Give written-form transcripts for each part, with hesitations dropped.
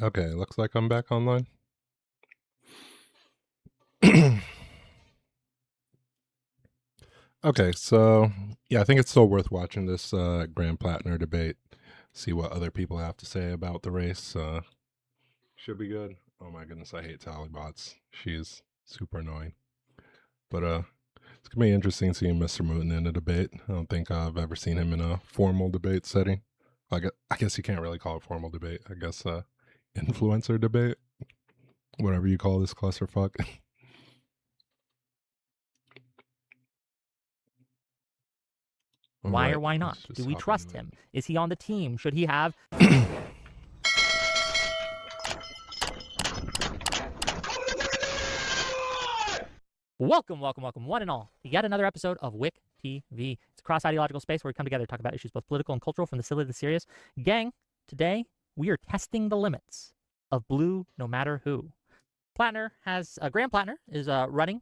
Okay, looks like I'm back online. Okay, so yeah, I think it's still worth watching this Grand Platner debate. See what other people have to say about the race. Should be good. Oh my goodness, I hate Tallybots. She's super annoying. But it's gonna be interesting seeing Mr. Mooten in a debate. I don't think I've ever seen him in a formal debate setting. I guess you can't really call it formal debate. I guess influencer debate, whatever you call this clusterfuck. All Why right, or why not? let's just Do we hop trust into it. him? Is he on the team? Should he have? Welcome, one and all, to yet another episode of Wick TV. It's a cross-ideological space where we come together to talk about issues both political and cultural, from the silly to the serious. Gang, today we are testing the limits of blue no matter who. Graham Platner is running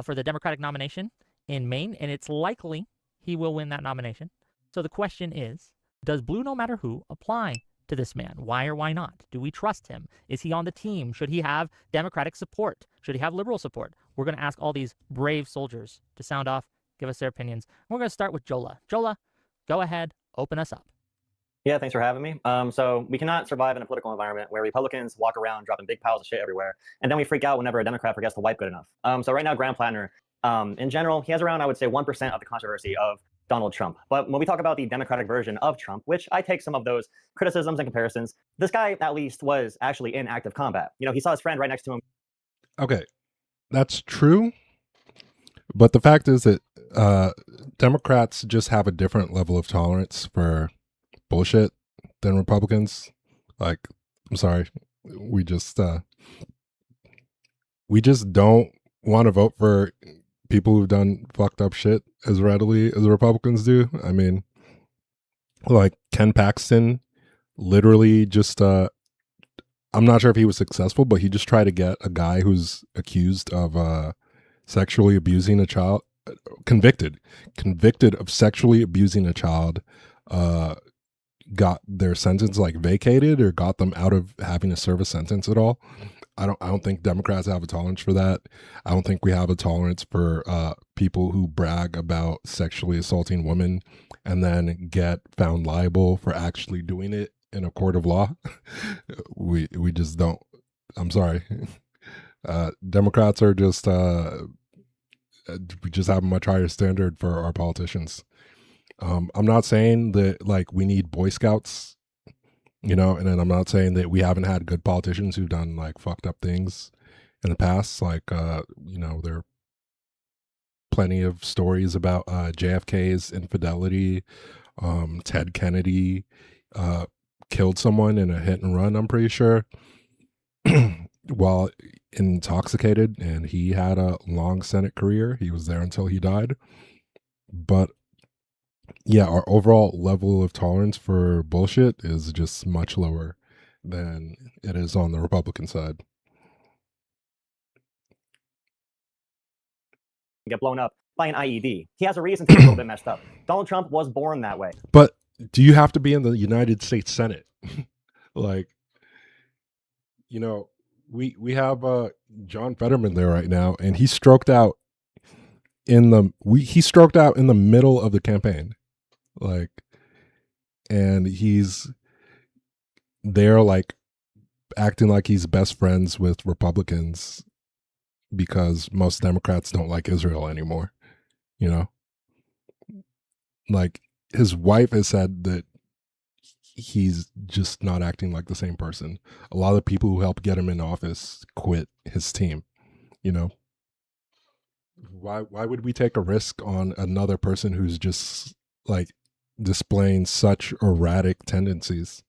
for the Democratic nomination in Maine, and it's likely he will win that nomination. So the question is, does blue no matter who apply to this man? Why or why not? Do we trust him? Is he on the team? Should he have Democratic support? Should he have liberal support? We're going to ask all these brave soldiers to sound off, give us their opinions. We're going to start with Jola. Jola, go ahead, open us up. Yeah, thanks for having me. So we cannot survive in a political environment where Republicans walk around dropping big piles of shit everywhere, and then we freak out whenever a Democrat forgets to wipe good enough. So right now, Graham Platner, in general, he has around, I would say, 1% of the controversy of Donald Trump. But when we talk about the Democratic version of Trump, which I take some of those criticisms and comparisons, this guy at least was actually in active combat. You know, he saw his friend right next to him. Okay, that's true. But the fact is that Democrats just have a different level of tolerance for bullshit than Republicans. Like, I'm sorry, we just don't want to vote for people who've done fucked up shit as readily as Republicans do. I mean, like Ken Paxton literally just I'm not sure if he was successful, but he just tried to get a guy who's accused of sexually abusing a child, convicted of sexually abusing a child, got their sentence like vacated or got them out of having to serve a sentence at all. I don't think Democrats have a tolerance for that. I don't think we have a tolerance for people who brag about sexually assaulting women and then get found liable for actually doing it in a court of law. we just don't. I'm sorry. Democrats are just we just have a much higher standard for our politicians. I'm not saying that like we need Boy Scouts, you know, and then I'm not saying that we haven't had good politicians who've done like fucked up things in the past. Like, you know, there are plenty of stories about JFK's infidelity. Ted Kennedy killed someone in a hit and run, I'm pretty sure, while intoxicated, and he had a long Senate career. He was there until he died. But yeah, our overall level of tolerance for bullshit is just much lower than it is on the Republican side. Get blown up by an IED. He has a reason to be a little bit messed up. Donald Trump was born that way. But do you have to be in the United States Senate? Like, you know, we have John Fetterman there right now, and he stroked out in the middle of the campaign, like, and he's there like acting like he's best friends with Republicans because most Democrats don't like Israel anymore. You know, like his wife has said that he's just not acting like the same person. A lot of the people who helped get him in office quit his team. You know, why would we take a risk on another person who's just like displaying such erratic tendencies?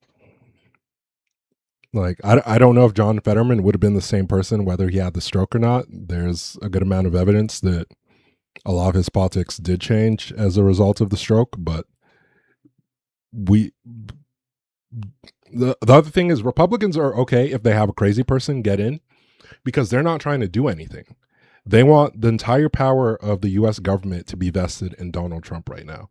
Like, I don't know if John Fetterman would have been the same person whether he had the stroke or not. There's a good amount of evidence that a lot of his politics did change as a result of the stroke. But the other thing is Republicans are okay if they have a crazy person get in because they're not trying to do anything. They want the entire power of the U.S. government to be vested in Donald Trump right now.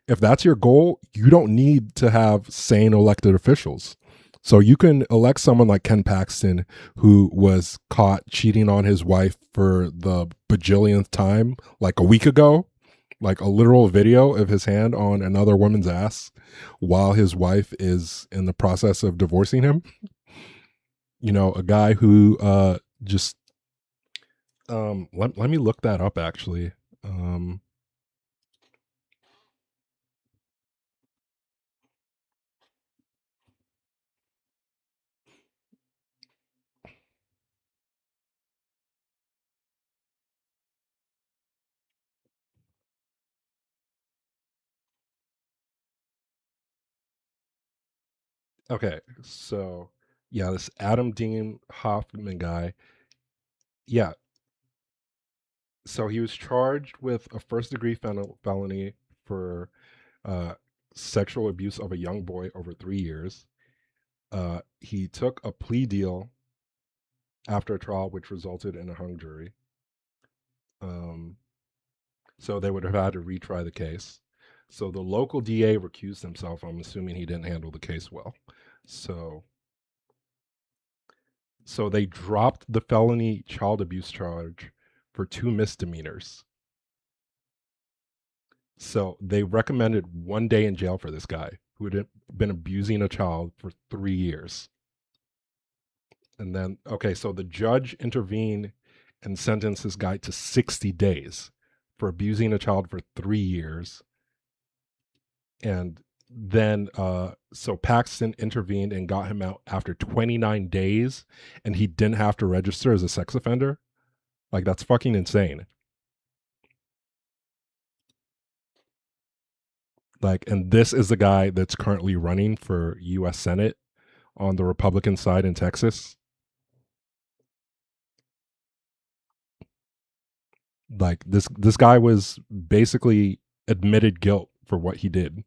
If that's your goal, you don't need to have sane elected officials. So you can elect someone like Ken Paxton, who was caught cheating on his wife for the bajillionth time, like a week ago, like a literal video of his hand on another woman's ass while his wife is in the process of divorcing him. You know, a guy who just let me look that up actually. Okay, so yeah, this Adam Dean Hoffman guy. Yeah, so he was charged with a first degree felony for uh, sexual abuse of a young boy over 3 years. He took a plea deal after a trial, which resulted in a hung jury. Um, so they would have had to retry the case. So the local DA recused himself. I'm assuming he didn't handle the case well. So they dropped the felony child abuse charge for 2 misdemeanors. So they recommended 1 day in jail for this guy who had been abusing a child for 3 years. And then, okay, so the judge intervened and sentenced this guy to 60 days for abusing a child for 3 years. And then, so Paxton intervened and got him out after 29 days, and he didn't have to register as a sex offender. Like, that's fucking insane. Like, and this is the guy that's currently running for US Senate on the Republican side in Texas. Like, this guy was basically admitted guilt for what he did.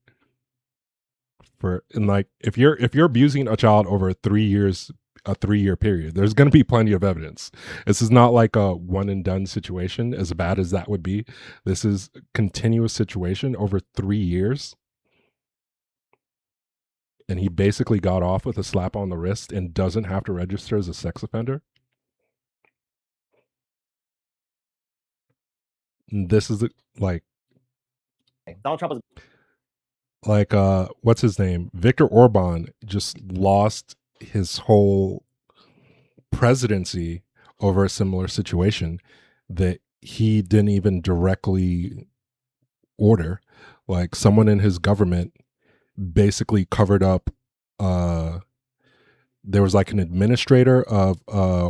For, and like, if you're abusing a child over 3 years, a 3 year period, there's going to be plenty of evidence. This is not like a one and done situation, as bad as that would be. This is a continuous situation over 3 years. And he basically got off with a slap on the wrist and doesn't have to register as a sex offender. And this is like Donald Trump was like what's his name? Viktor Orban just lost his whole presidency over a similar situation that he didn't even directly order. Like, someone in his government basically covered up there was like an administrator of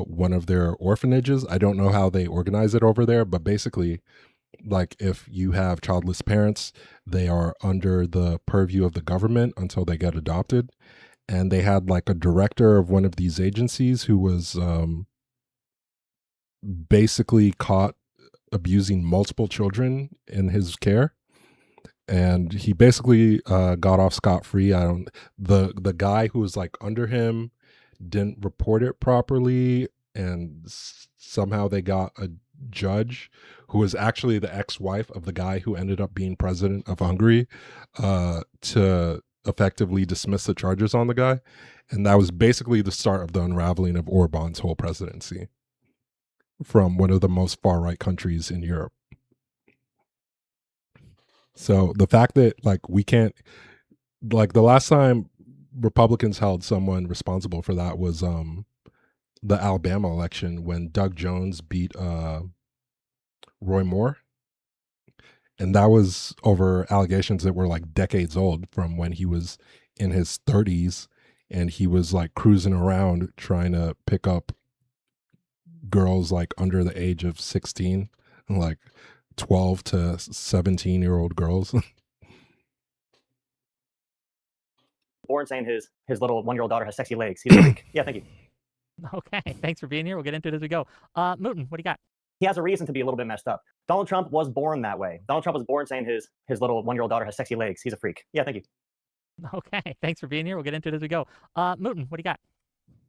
one of their orphanages. I don't know how they organize it over there, but basically, like, if you have childless parents, they are under the purview of the government until they get adopted. And they had like a director of one of these agencies who was basically caught abusing multiple children in his care, and he basically got off scot-free. I don't the guy who was like under him didn't report it properly, and somehow they got a judge who was actually the ex-wife of the guy who ended up being president of Hungary to effectively dismiss the charges on the guy. And that was basically the start of the unraveling of Orban's whole presidency from one of the most far-right countries in Europe. So the fact that, like, we can't, like, the last time Republicans held someone responsible for that was the Alabama election when Doug Jones beat Roy Moore. And that was over allegations that were like decades old from when he was in his 30s, and he was like cruising around trying to pick up girls like under the age of 16, like 12 to 17-year-old girls. born saying his little 1-year-old daughter has sexy legs. He's a freak. Yeah, thank you. Okay, thanks for being here. We'll get into it as we go. Mooten, what do you got? He has a reason to be a little bit messed up. Donald Trump was born that way. Donald Trump was born saying his little 1-year-old daughter has sexy legs. He's a freak. Yeah, thank you. Okay, thanks for being here. We'll get into it as we go. Mooten, what do you got?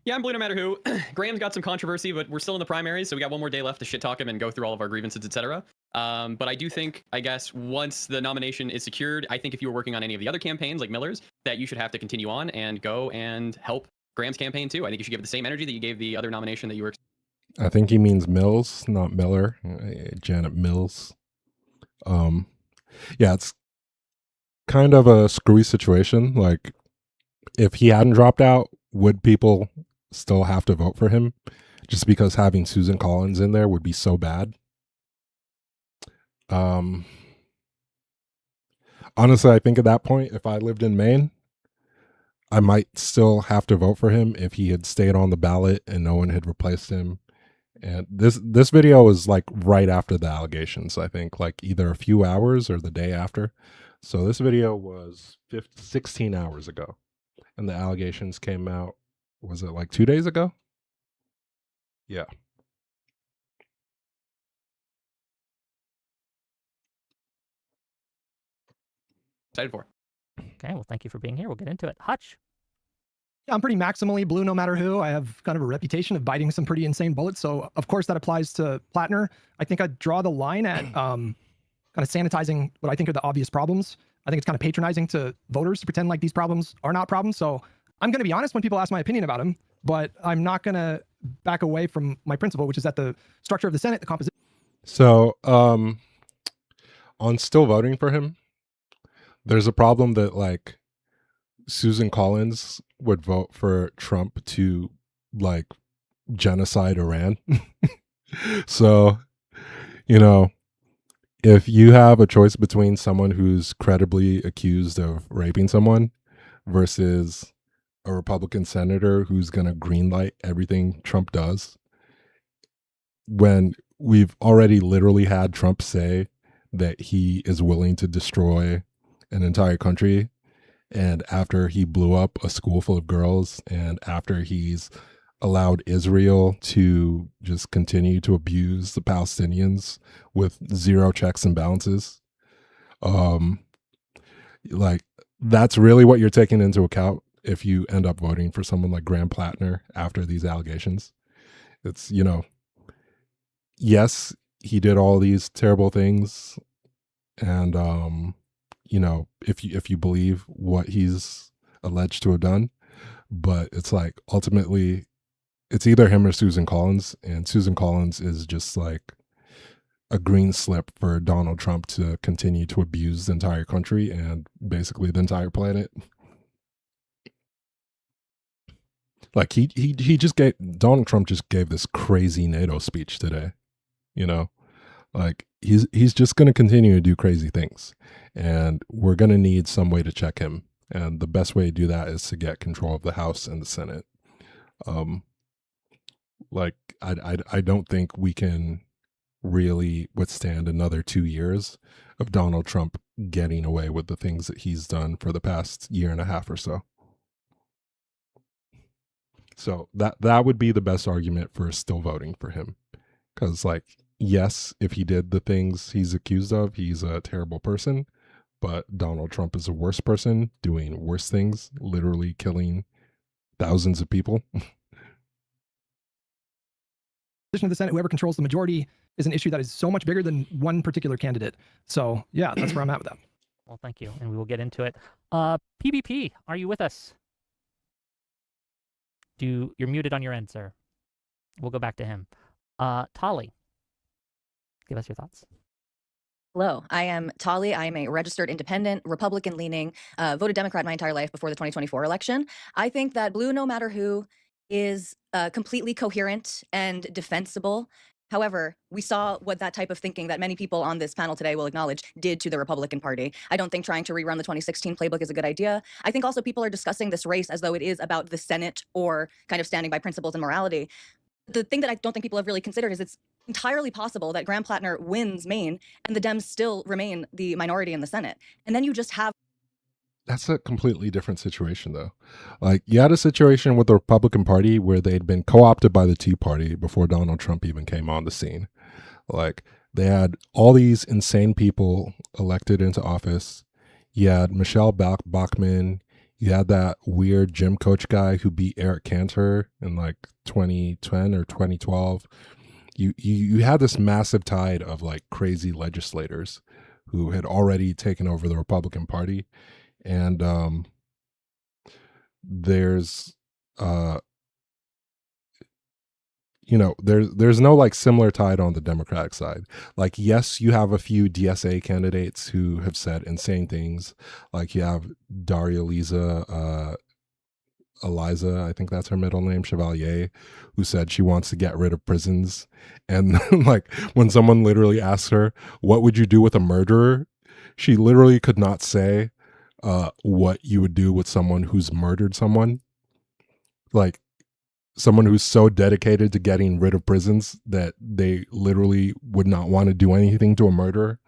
Yeah, I'm blue no matter who. Graham's got some controversy, but we're still in the primaries, so we got one more day left to shit talk him and go through all of our grievances, etc. But I do think, I guess, once the nomination is secured, I think if you were working on any of the other campaigns, like Miller's, that you should have to continue on and go and help Graham's campaign too. I think you should give it the same energy that you gave the other nomination that you were. I think he means Mills, not Miller. Janet Mills. Yeah, it's kind of a screwy situation. Like, if he hadn't dropped out, would people still have to vote for him? Just because having Susan Collins in there would be so bad. Honestly, I think at that point, if I lived in Maine, I might still have to vote for him if he had stayed on the ballot and no one had replaced him. And this video was like right after the allegations, I think, like either a few hours or the day after. So this video was 16 hours ago, and the allegations came out, was it like 2 days ago? Yeah. Excited for. Okay, well, thank you for being here. We'll get into it. Hutch. Yeah, I'm pretty maximally blue no matter who. I have kind of a reputation of biting some pretty insane bullets. So, of course, that applies to Platner. I think I'd draw the line at kind of sanitizing what I think are the obvious problems. I think it's kind of patronizing to voters to pretend like these problems are not problems. So I'm going to be honest when people ask my opinion about him, but I'm not going to back away from my principle, which is that the structure of the Senate, the composition. So on still voting for him, there's a problem that like Susan Collins would vote for Trump to like genocide Iran. So, you know, if you have a choice between someone who's credibly accused of raping someone versus a Republican senator who's going to greenlight everything Trump does, when we've already literally had Trump say that he is willing to destroy an entire country, and after he blew up a school full of girls, and after he's allowed Israel to just continue to abuse the Palestinians with zero checks and balances, like that's really what you're taking into account if you end up voting for someone like Graham Platner after these allegations. It's, you know, yes, he did all these terrible things, and you know, if you believe what he's alleged to have done, but it's like ultimately it's either him or Susan Collins, and Susan Collins is just like a green slip for Donald Trump to continue to abuse the entire country and basically the entire planet. Like he just gave, Donald Trump just gave this crazy NATO speech today, you know, like he's just going to continue to do crazy things, and we're going to need some way to check him. And the best way to do that is to get control of the House and the Senate. Like I don't think we can really withstand another 2 years of Donald Trump getting away with the things that he's done for the past year and a half or so. So that would be the best argument for still voting for him. Because, like, yes, if he did the things he's accused of, he's a terrible person. But Donald Trump is a worse person doing worse things, literally killing thousands of people. Of the Senate, whoever controls the majority is an issue that is so much bigger than one particular candidate. So yeah, that's where I'm at with that. Well, thank you, and we will get into it. PBP, are you with us? You're muted on your end, sir. We'll go back to him. Tolly, give us your thoughts. Hello, I am Tolly. I am a registered independent, Republican-leaning, voted Democrat my entire life before the 2024 election. I think that blue, no matter who, is completely coherent and defensible. However, we saw what that type of thinking that many people on this panel today will acknowledge did to the Republican Party. I don't think trying to rerun the 2016 playbook is a good idea. I think also people are discussing this race as though it is about the Senate or kind of standing by principles and morality. The thing that I don't think people have really considered is it's entirely possible that Graham Platner wins Maine and the Dems still remain the minority in the Senate. And then you just have. That's a completely different situation, though. Like, you had a situation with the Republican Party where they'd been co-opted by the Tea Party before Donald Trump even came on the scene. Like, they had all these insane people elected into office. You had Michelle Bachmann. You had that weird gym coach guy who beat Eric Cantor in like 2010 or 2012. You had this massive tide of like crazy legislators who had already taken over the Republican Party. And there's you know, there's no like similar tide on the Democratic side. Like, yes, you have a few DSA candidates who have said insane things. Like you have Daria Eliza, I think that's her middle name, Chevalier, who said she wants to get rid of prisons. And like when someone literally asks her, what would you do with a murderer? She literally could not say what you would do with someone who's murdered someone. Like someone who's so dedicated to getting rid of prisons that they literally would not want to do anything to a murderer.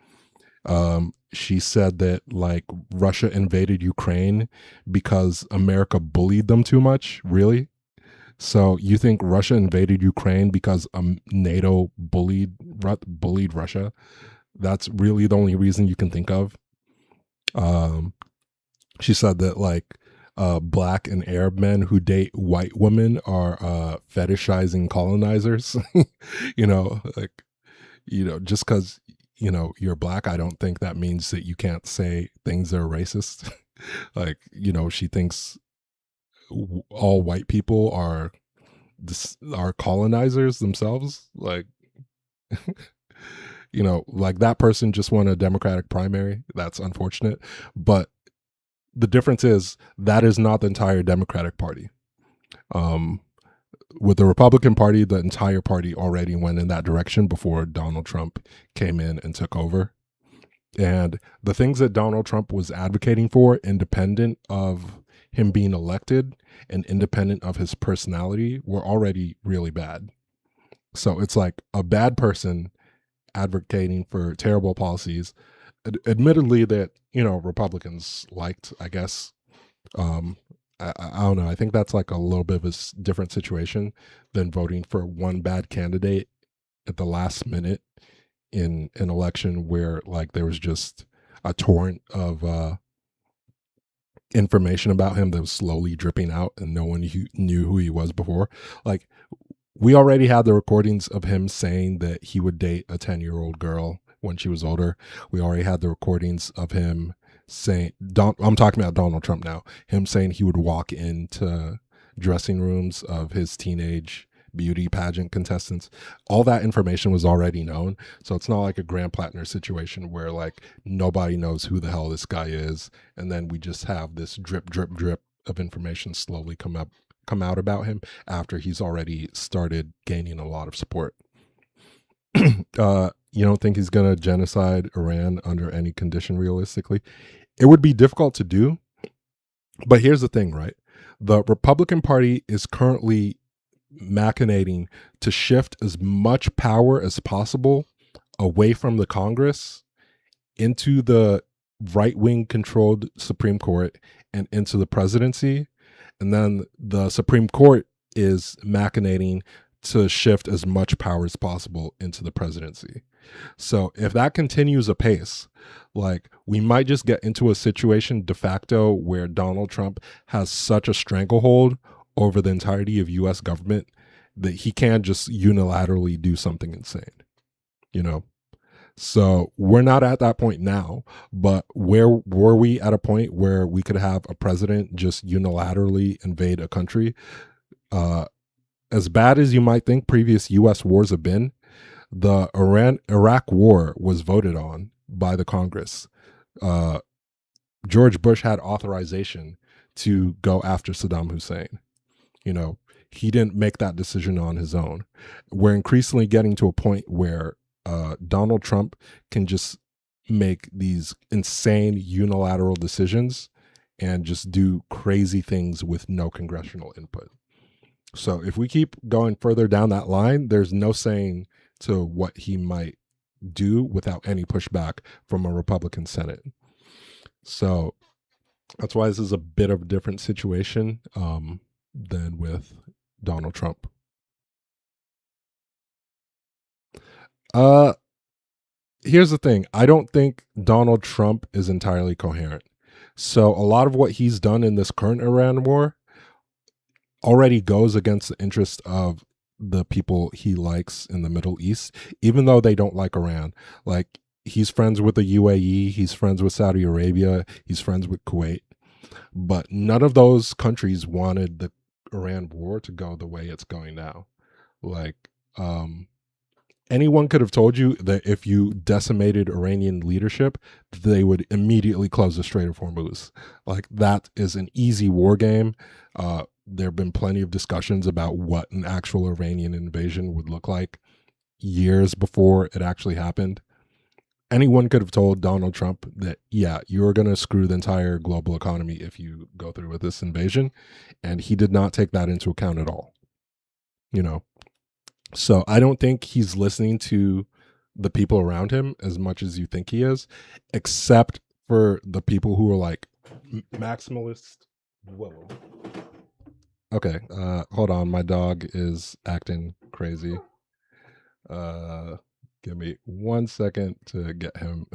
She said that like Russia invaded Ukraine because America bullied them too much. Really? So you think Russia invaded Ukraine because NATO bullied Russia? That's really the only reason you can think of. She said that like black and Arab men who date white women are fetishizing colonizers. You know, like, you know, just because, you know, you're black, I don't think that means that you can't say things that are racist. Like, you know, she thinks all white people are colonizers themselves. Like, you know, like that person just won a Democratic primary. That's unfortunate. But the difference is that is not the entire Democratic Party. With the Republican Party, the entire party already went in that direction before Donald Trump came in and took over. And the things that Donald Trump was advocating for, independent of him being elected and independent of his personality, were already really bad. So it's like a bad person advocating for terrible policies, admittedly that, you know, Republicans liked, I guess. I don't know. I think that's like a little bit of a different situation than voting for one bad candidate at the last minute in an election where like there was just a torrent of information about him that was slowly dripping out and no one knew who he was before. Like we already had the recordings of him saying that he would date a 10-year-old girl when she was older. We already had the recordings of him saying, I'm talking about Donald Trump now, him saying he would walk into dressing rooms of his teenage beauty pageant contestants. All that information was already known. So it's not like a Graham Platner situation where like nobody knows who the hell this guy is. And then we just have this drip, drip, drip of information slowly come out about him after he's already started gaining a lot of support. You don't think he's going to genocide Iran under any condition realistically? It would be difficult to do. But here's the thing, right? The Republican Party is currently machinating to shift as much power as possible away from the Congress into the right-wing controlled Supreme Court and into the presidency. And then the Supreme Court is machinating to shift as much power as possible into the presidency. So if that continues apace, like we might just get into a situation de facto where Donald Trump has such a stranglehold over the entirety of US government that he can't just unilaterally do something insane, you know? So we're not at that point now, but where were we at a point where we could have a president just unilaterally invade a country? As bad as you might think previous US wars have been, the Iraq war was voted on by the Congress. George Bush had authorization to go after Saddam Hussein. You know, he didn't make that decision on his own. We're increasingly getting to a point where Donald Trump can just make these insane unilateral decisions and just do crazy things with no congressional input. So if we keep going further down that line, there's no saying to what he might do without any pushback from a Republican Senate. So that's why this is a bit of a different situation than with Donald Trump. Here's the thing. I don't think Donald Trump is entirely coherent. So a lot of what he's done in this current Iran war already goes against the interest of the people he likes in the Middle East, even though they don't like Iran. Like he's friends with the UAE, he's friends with Saudi Arabia, he's friends with Kuwait. But none of those countries wanted the Iran war to go the way it's going now. Like, anyone could have told you that if you decimated Iranian leadership, they would immediately close the Strait of Hormuz. Like, that is an easy war game. There have been plenty of discussions about what an actual Iranian invasion would look like years before it actually happened. Anyone could have told Donald Trump that, yeah, you're going to screw the entire global economy if you go through with this invasion. And he did not take that into account at all. You know, so I don't think he's listening to the people around him as much as you think he is, except for the people who are like maximalist. Whoa. Okay, hold on. My dog is acting crazy. Give me 1 second to get him.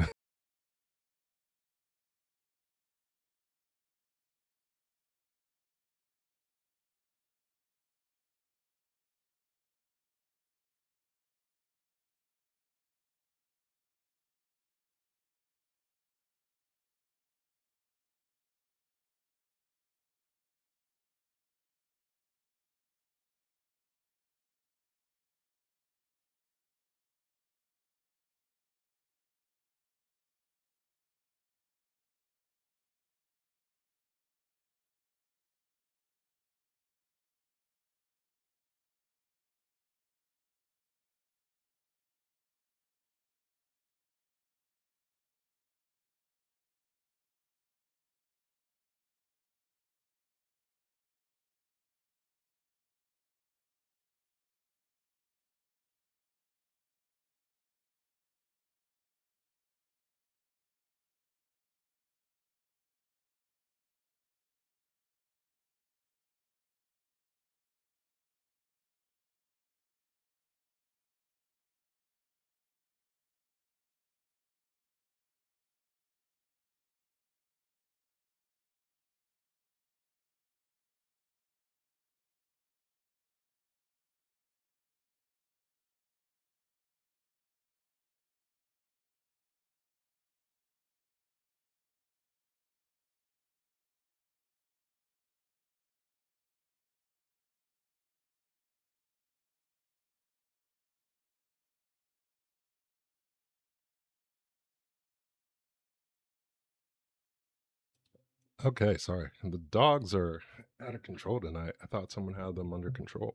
Okay, sorry. The dogs are out of control tonight. I thought someone had them under control.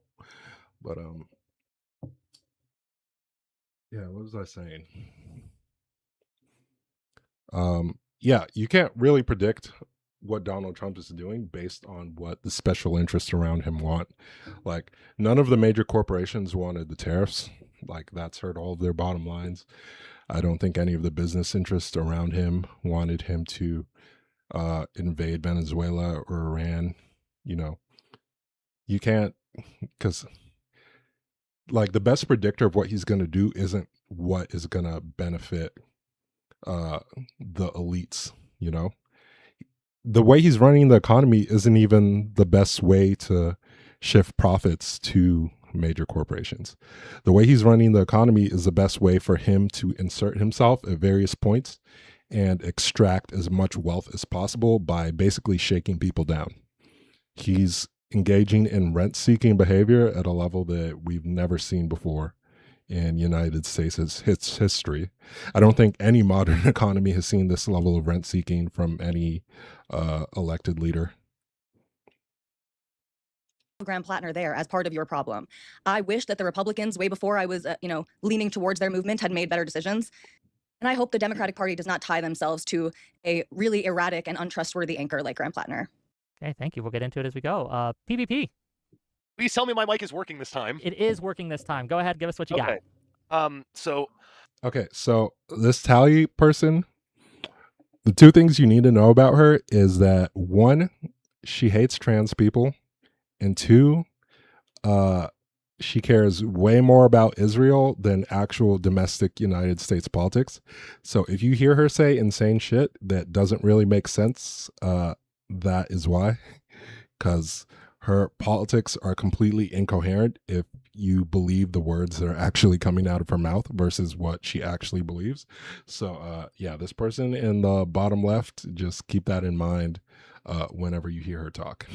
But yeah, what was I saying? Yeah, you can't really predict what Donald Trump is doing based on what the special interests around him want. Like, none of the major corporations wanted the tariffs. Like, that's hurt all of their bottom lines. I don't think any of the business interests around him wanted him to invade Venezuela or Iran. You know, you can't, because like the best predictor of what he's going to do isn't what is going to benefit the elites. You know, the way he's running the economy isn't even the best way to shift profits to major corporations. The way he's running the economy is the best way for him to insert himself at various points and extract as much wealth as possible by basically shaking people down. He's engaging in rent-seeking behavior at a level that we've never seen before in United States history. I don't think any modern economy has seen this level of rent-seeking from any elected leader. Graham Platner there as part of your problem. I wish that the Republicans, way before I was, leaning towards their movement, had made better decisions. And I hope the Democratic Party does not tie themselves to a really erratic and untrustworthy anchor like Graham Platner. Okay, thank you. We'll get into it as we go. PvP. Please tell me my mic is working this time. It is working this time. Go ahead, give us what you got. Okay. So this Tally person, the two things you need to know about her is that one, she hates trans people, and two, she cares way more about Israel than actual domestic United States politics. So if you hear her say insane shit that doesn't really make sense, that is why. Because her politics are completely incoherent if you believe the words that are actually coming out of her mouth versus what she actually believes. So yeah, this person in the bottom left, just keep that in mind whenever you hear her talk.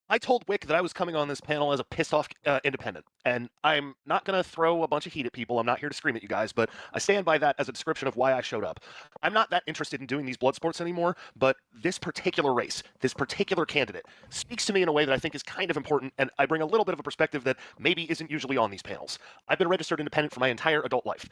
I told Wick that I was coming on this panel as a pissed off independent, and I'm not going to throw a bunch of heat at people. I'm not here to scream at you guys, but I stand by that as a description of why I showed up. I'm not that interested in doing these blood sports anymore, but this particular race, this particular candidate, speaks to me in a way that I think is kind of important, and I bring a little bit of a perspective that maybe isn't usually on these panels. I've been a registered independent for my entire adult life.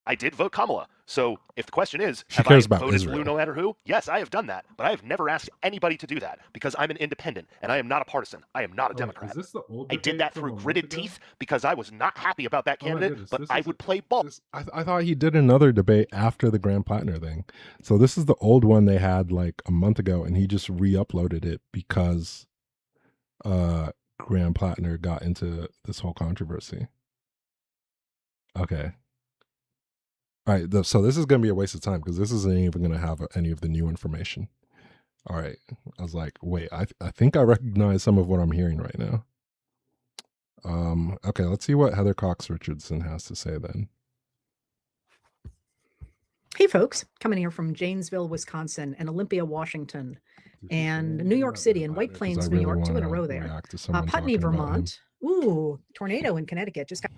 I did vote Kamala. So if the question is, She have I cares about voted Israel. blue no matter who? Yes, I have done that. But I have never asked anybody to do that because I'm an independent and I am not a partisan. I am not a Democrat. Is this the old I did that through gritted teeth because I was not happy about that candidate, but I would play ball. I thought he did another debate after the Graham Platner thing. So this is the old one they had like a month ago, and he just re-uploaded it because Graham Platner got into this whole controversy. Okay. All right, so this is going to be a waste of time because this isn't even going to have any of the new information. All right. I was like, wait, I think I recognize some of what I'm hearing right now. Okay, let's see what Heather Cox Richardson has to say then. Hey folks, coming here from Janesville, Wisconsin, and Olympia, Washington, and New York City and White Plains, New York, 2 in a row there. Putney, Vermont. Ooh, tornado in Connecticut. Just got.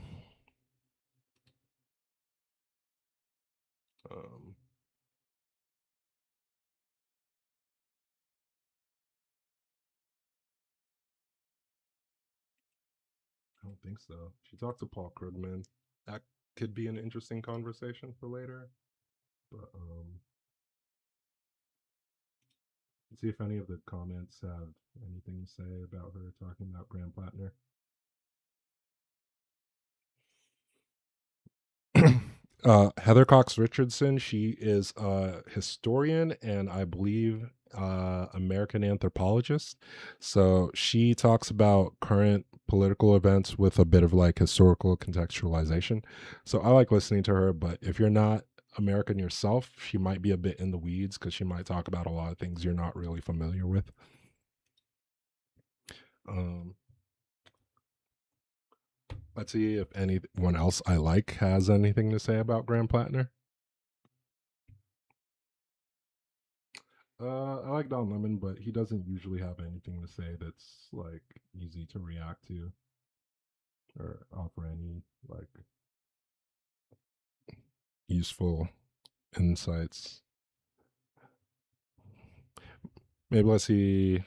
I don't think so. She talked to Paul Krugman. That could be an interesting conversation for later. But let's see if any of the comments have anything to say about her talking about Graham Platner. Heather Cox Richardson, she is a historian and I believe American anthropologist. So she talks about current political events with a bit of like historical contextualization. So I like listening to her, but if you're not American yourself, she might be a bit in the weeds because she might talk about a lot of things you're not really familiar with. Let's see if anyone else I like has anything to say about Graham Platner. I like Don Lemon, but he doesn't usually have anything to say that's like easy to react to or offer any like useful insights. Maybe let's see.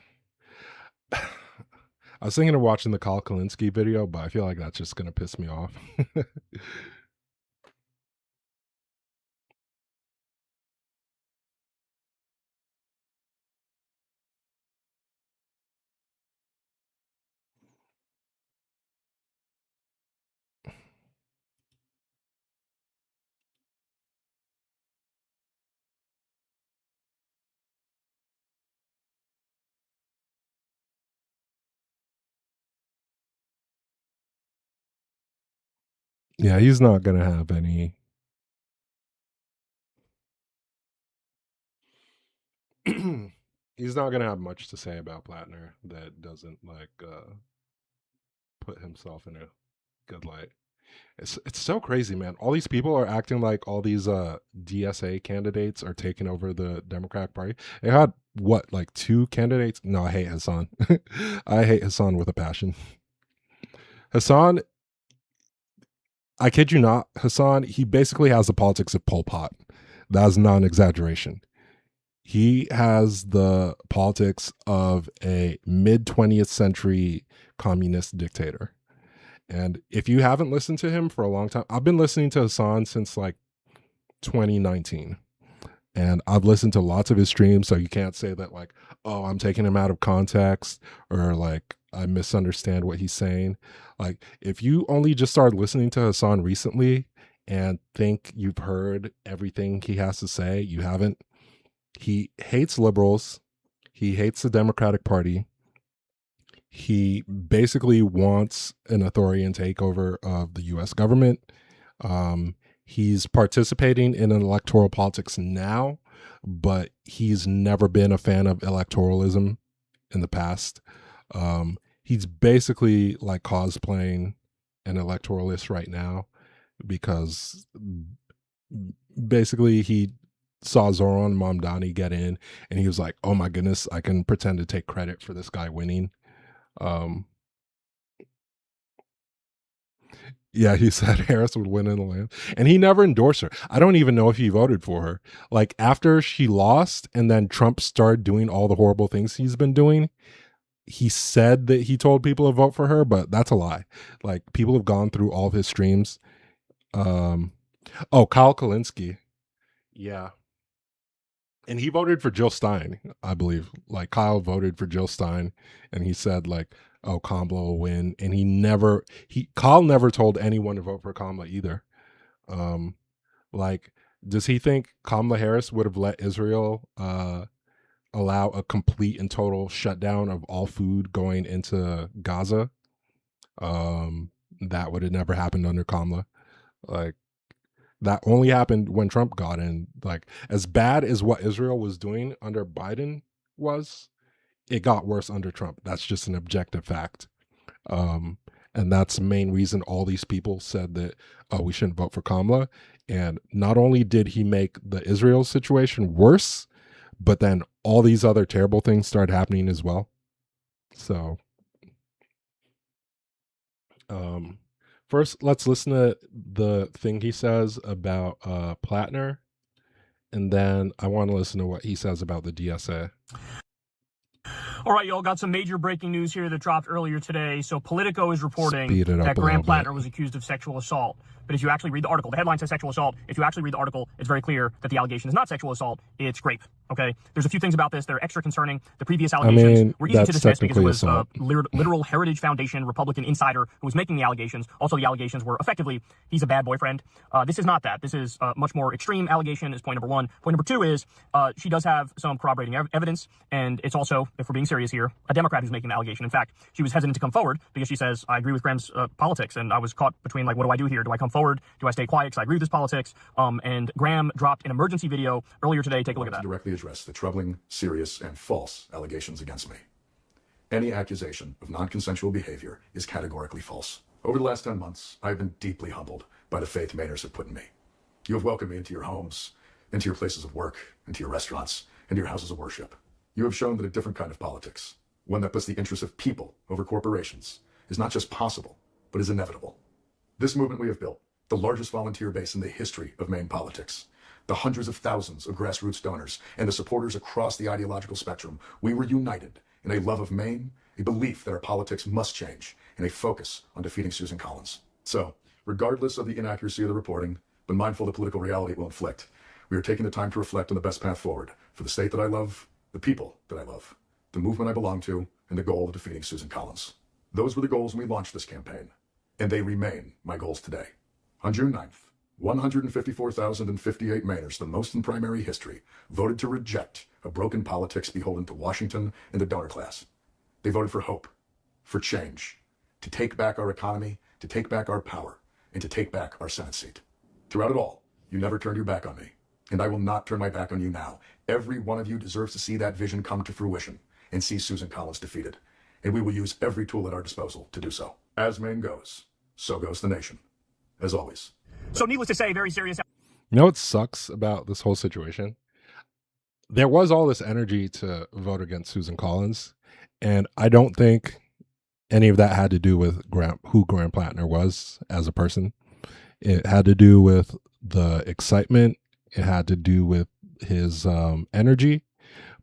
I was thinking of watching the Kyle Kalinske video, but I feel like that's just going to piss me off. Yeah, he's not going to have any. He's not going to have much to say about Platner that doesn't like put himself in a good light. It's so crazy, man. All these people are acting like all these DSA candidates are taking over the Democratic Party. They had what, like 2 candidates? No, I hate Hassan. I hate Hassan with a passion. Hassan, I kid you not, Hassan, he basically has the politics of Pol Pot. That's not an exaggeration. He has the politics of a mid-20th century communist dictator. And if you haven't listened to him for a long time, I've been listening to Hassan since like 2019. And I've listened to lots of his streams, so you can't say that like, oh, I'm taking him out of context or like I misunderstand what he's saying. Like if you only just started listening to Hassan recently and think you've heard everything he has to say, you haven't. He hates liberals. He hates the Democratic Party. He basically wants an authoritarian takeover of the U.S. government. He's participating in electoral politics now, but he's never been a fan of electoralism in the past. He's basically like cosplaying an electoralist right now because basically he saw Zoran Mamdani get in and he was like, oh my goodness, I can pretend to take credit for this guy winning. Um, yeah, he said Harris would win in the land, and he never endorsed her. I don't even know if he voted for her. Like after she lost, and then Trump started doing all the horrible things he's been doing, he said that he told people to vote for her, but that's a lie. Like people have gone through all of his streams. Oh, Kyle Kalinske. Yeah. And he voted for Jill Stein, I believe. Like Kyle voted for Jill Stein, and he said like, "Oh, Kamala will win." And Kyle never told anyone to vote for Kamala either. Like, does he think Kamala Harris would have let Israel allow a complete and total shutdown of all food going into Gaza? That would have never happened under Kamala. Like, that only happened when Trump got in. Like, as bad as what Israel was doing under Biden was, it got worse under Trump. That's just an objective fact. And that's the main reason all these people said that, oh, we shouldn't vote for Kamala. And not only did he make the Israel situation worse, but then all these other terrible things started happening as well. So, first, let's listen to the thing he says about Platner, and then I want to listen to what he says about the DSA. All right, y'all, got some major breaking news here that dropped earlier today. So Politico is reporting Speed it up that a Graham little bit. Platner was accused of sexual assault. But if you actually read the article, the headline says sexual assault. If you actually read the article, it's very clear that the allegation is not sexual assault, it's rape. Okay? There's a few things about this that are extra concerning. The previous allegations were easy to dismiss because it was a literal Heritage Foundation Republican insider who was making the allegations. Also, the allegations were effectively, he's a bad boyfriend. This is not that. This is a much more extreme allegation is point number one. Point number two is she does have some corroborating evidence, and it's also, if we're being serious here, a Democrat who's making the allegation. In fact, she was hesitant to come forward because she says, I agree with Graham's politics, and I was caught between, like, what do I do here? Do I come forward? Do I stay quiet because I agree with his politics? And Graham dropped an emergency video earlier today. Take a look at that. Directly address the troubling, serious, and false allegations against me. Any accusation of non-consensual behavior is categorically false. Over the last 10 months, I've been deeply humbled by the faith Mainers have put in me. You have welcomed me into your homes, into your places of work, into your restaurants, into your houses of worship. You have shown that a different kind of politics, one that puts the interests of people over corporations, is not just possible, but is inevitable. This movement we have built, the largest volunteer base in the history of Maine politics, the hundreds of thousands of grassroots donors, and the supporters across the ideological spectrum, we were united in a love of Maine, a belief that our politics must change, and a focus on defeating Susan Collins. So, regardless of the inaccuracy of the reporting, but mindful of the political reality it will inflict, we are taking the time to reflect on the best path forward for the state that I love, the people that I love, the movement I belong to, and the goal of defeating Susan Collins. Those were the goals when we launched this campaign, and they remain my goals today. On June 9th, 154,058 Mainers, the most in primary history, voted to reject a broken politics beholden to Washington and the donor class. They voted for hope, for change, to take back our economy, to take back our power, and to take back our Senate seat. Throughout it all, you never turned your back on me, and I will not turn my back on you now. Every one of you deserves to see that vision come to fruition and see Susan Collins defeated, and we will use every tool at our disposal to do so. As Maine goes, so goes the nation. As always. So needless to say, very serious. You know what sucks about this whole situation? There was all this energy to vote against Susan Collins, and I don't think any of that had to do with who Graham Platner was as a person. It had to do with the excitement. It had to do with his energy.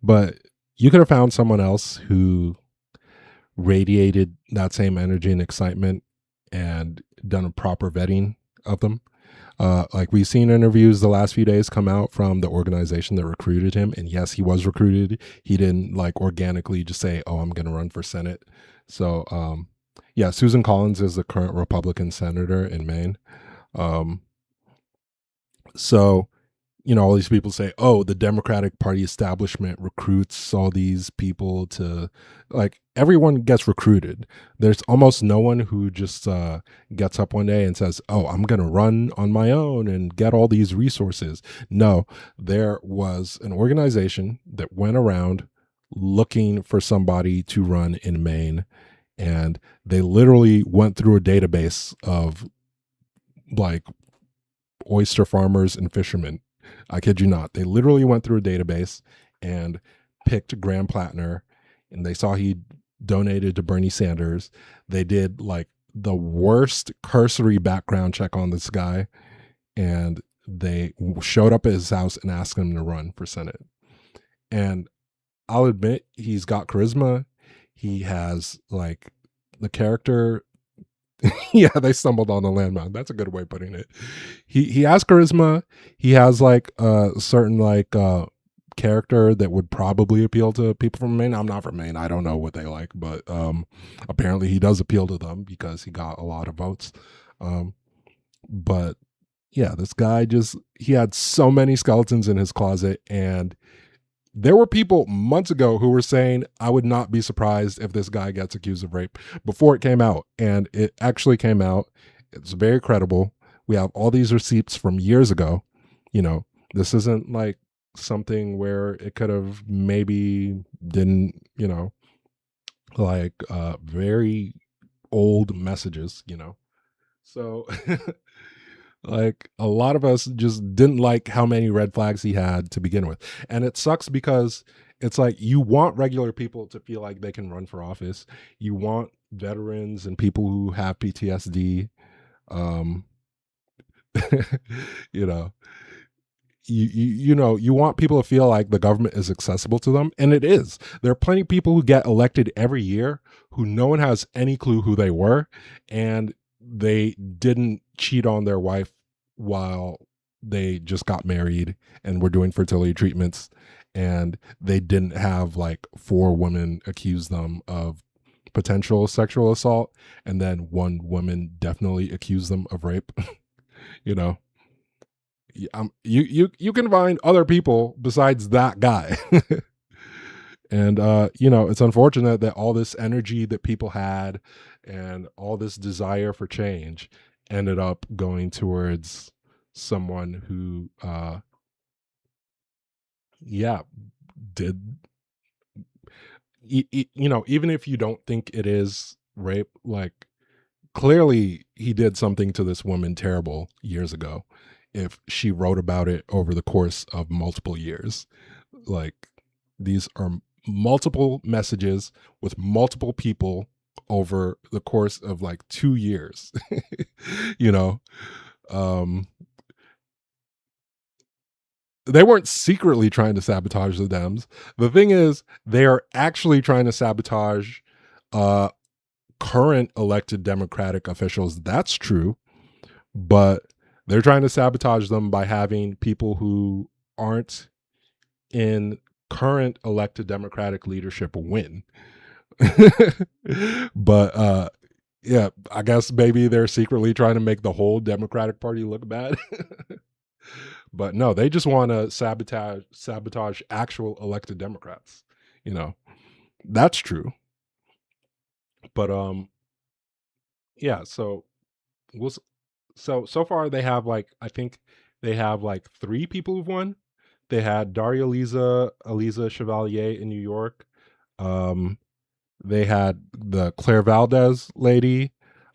But you could have found someone else who radiated that same energy and excitement and done a proper vetting of them. Like we've seen interviews the last few days come out from the organization that recruited him. And yes, he was recruited. He didn't like organically just say, oh, I'm going to run for Senate. So, yeah, Susan Collins is the current Republican senator in Maine. So, you know, all these people say, oh, the Democratic Party establishment recruits all these people to, like, everyone gets recruited. There's almost no one who just gets up one day and says, oh, I'm going to run on my own and get all these resources. No, there was an organization that went around looking for somebody to run in Maine, and they literally went through a database of, like, oyster farmers and fishermen. I kid you not. They literally went through a database and picked Graham Platner, and they saw he donated to Bernie Sanders. They did like the worst cursory background check on this guy, and they showed up at his house and asked him to run for Senate. And I'll admit, he's got charisma. He has like the character. Yeah, they stumbled on the landmine. That's a good way of putting it. He has charisma. He has like a certain like character that would probably appeal to people from Maine. I'm not from Maine. I don't know what they like, but apparently he does appeal to them because he got a lot of votes. But yeah, this guy he had so many skeletons in his closet, and there were people months ago who were saying, I would not be surprised if this guy gets accused of rape before it came out. And it actually came out. It's very credible. We have all these receipts from years ago. You know, this isn't like something where it could have maybe didn't, you know, like very old messages, you know. So like a lot of us just didn't like how many red flags he had to begin with. And it sucks because it's like you want regular people to feel like they can run for office. You want veterans and people who have PTSD. You know, you know, you want people to feel like the government is accessible to them, and it is. There are plenty of people who get elected every year who no one has any clue who they were, and they didn't cheat on their wife while they just got married and were doing fertility treatments, and they didn't have like 4 women accuse them of potential sexual assault, and then 1 woman definitely accused them of rape. You know, you can find other people besides that guy. And you know, it's unfortunate that all this energy that people had and all this desire for change ended up going towards someone who yeah, did you know, even if you don't think it is rape, like clearly he did something to this woman terrible years ago if she wrote about it over the course of multiple years. Like, these are multiple messages with multiple people over the course of like 2 years. You know, they weren't secretly trying to sabotage the Dems. The thing is, they are actually trying to sabotage current elected Democratic officials. That's true. But they're trying to sabotage them by having people who aren't in current elected Democratic leadership win. But yeah, I guess maybe they're secretly trying to make the whole Democratic Party look bad. But no, they just want to sabotage actual elected Democrats. You know, that's true. But yeah, so so far they have like, I think they have like 3 people who've won. They had Daria Eliza Chevalier in New York. They had the Claire Valdez lady,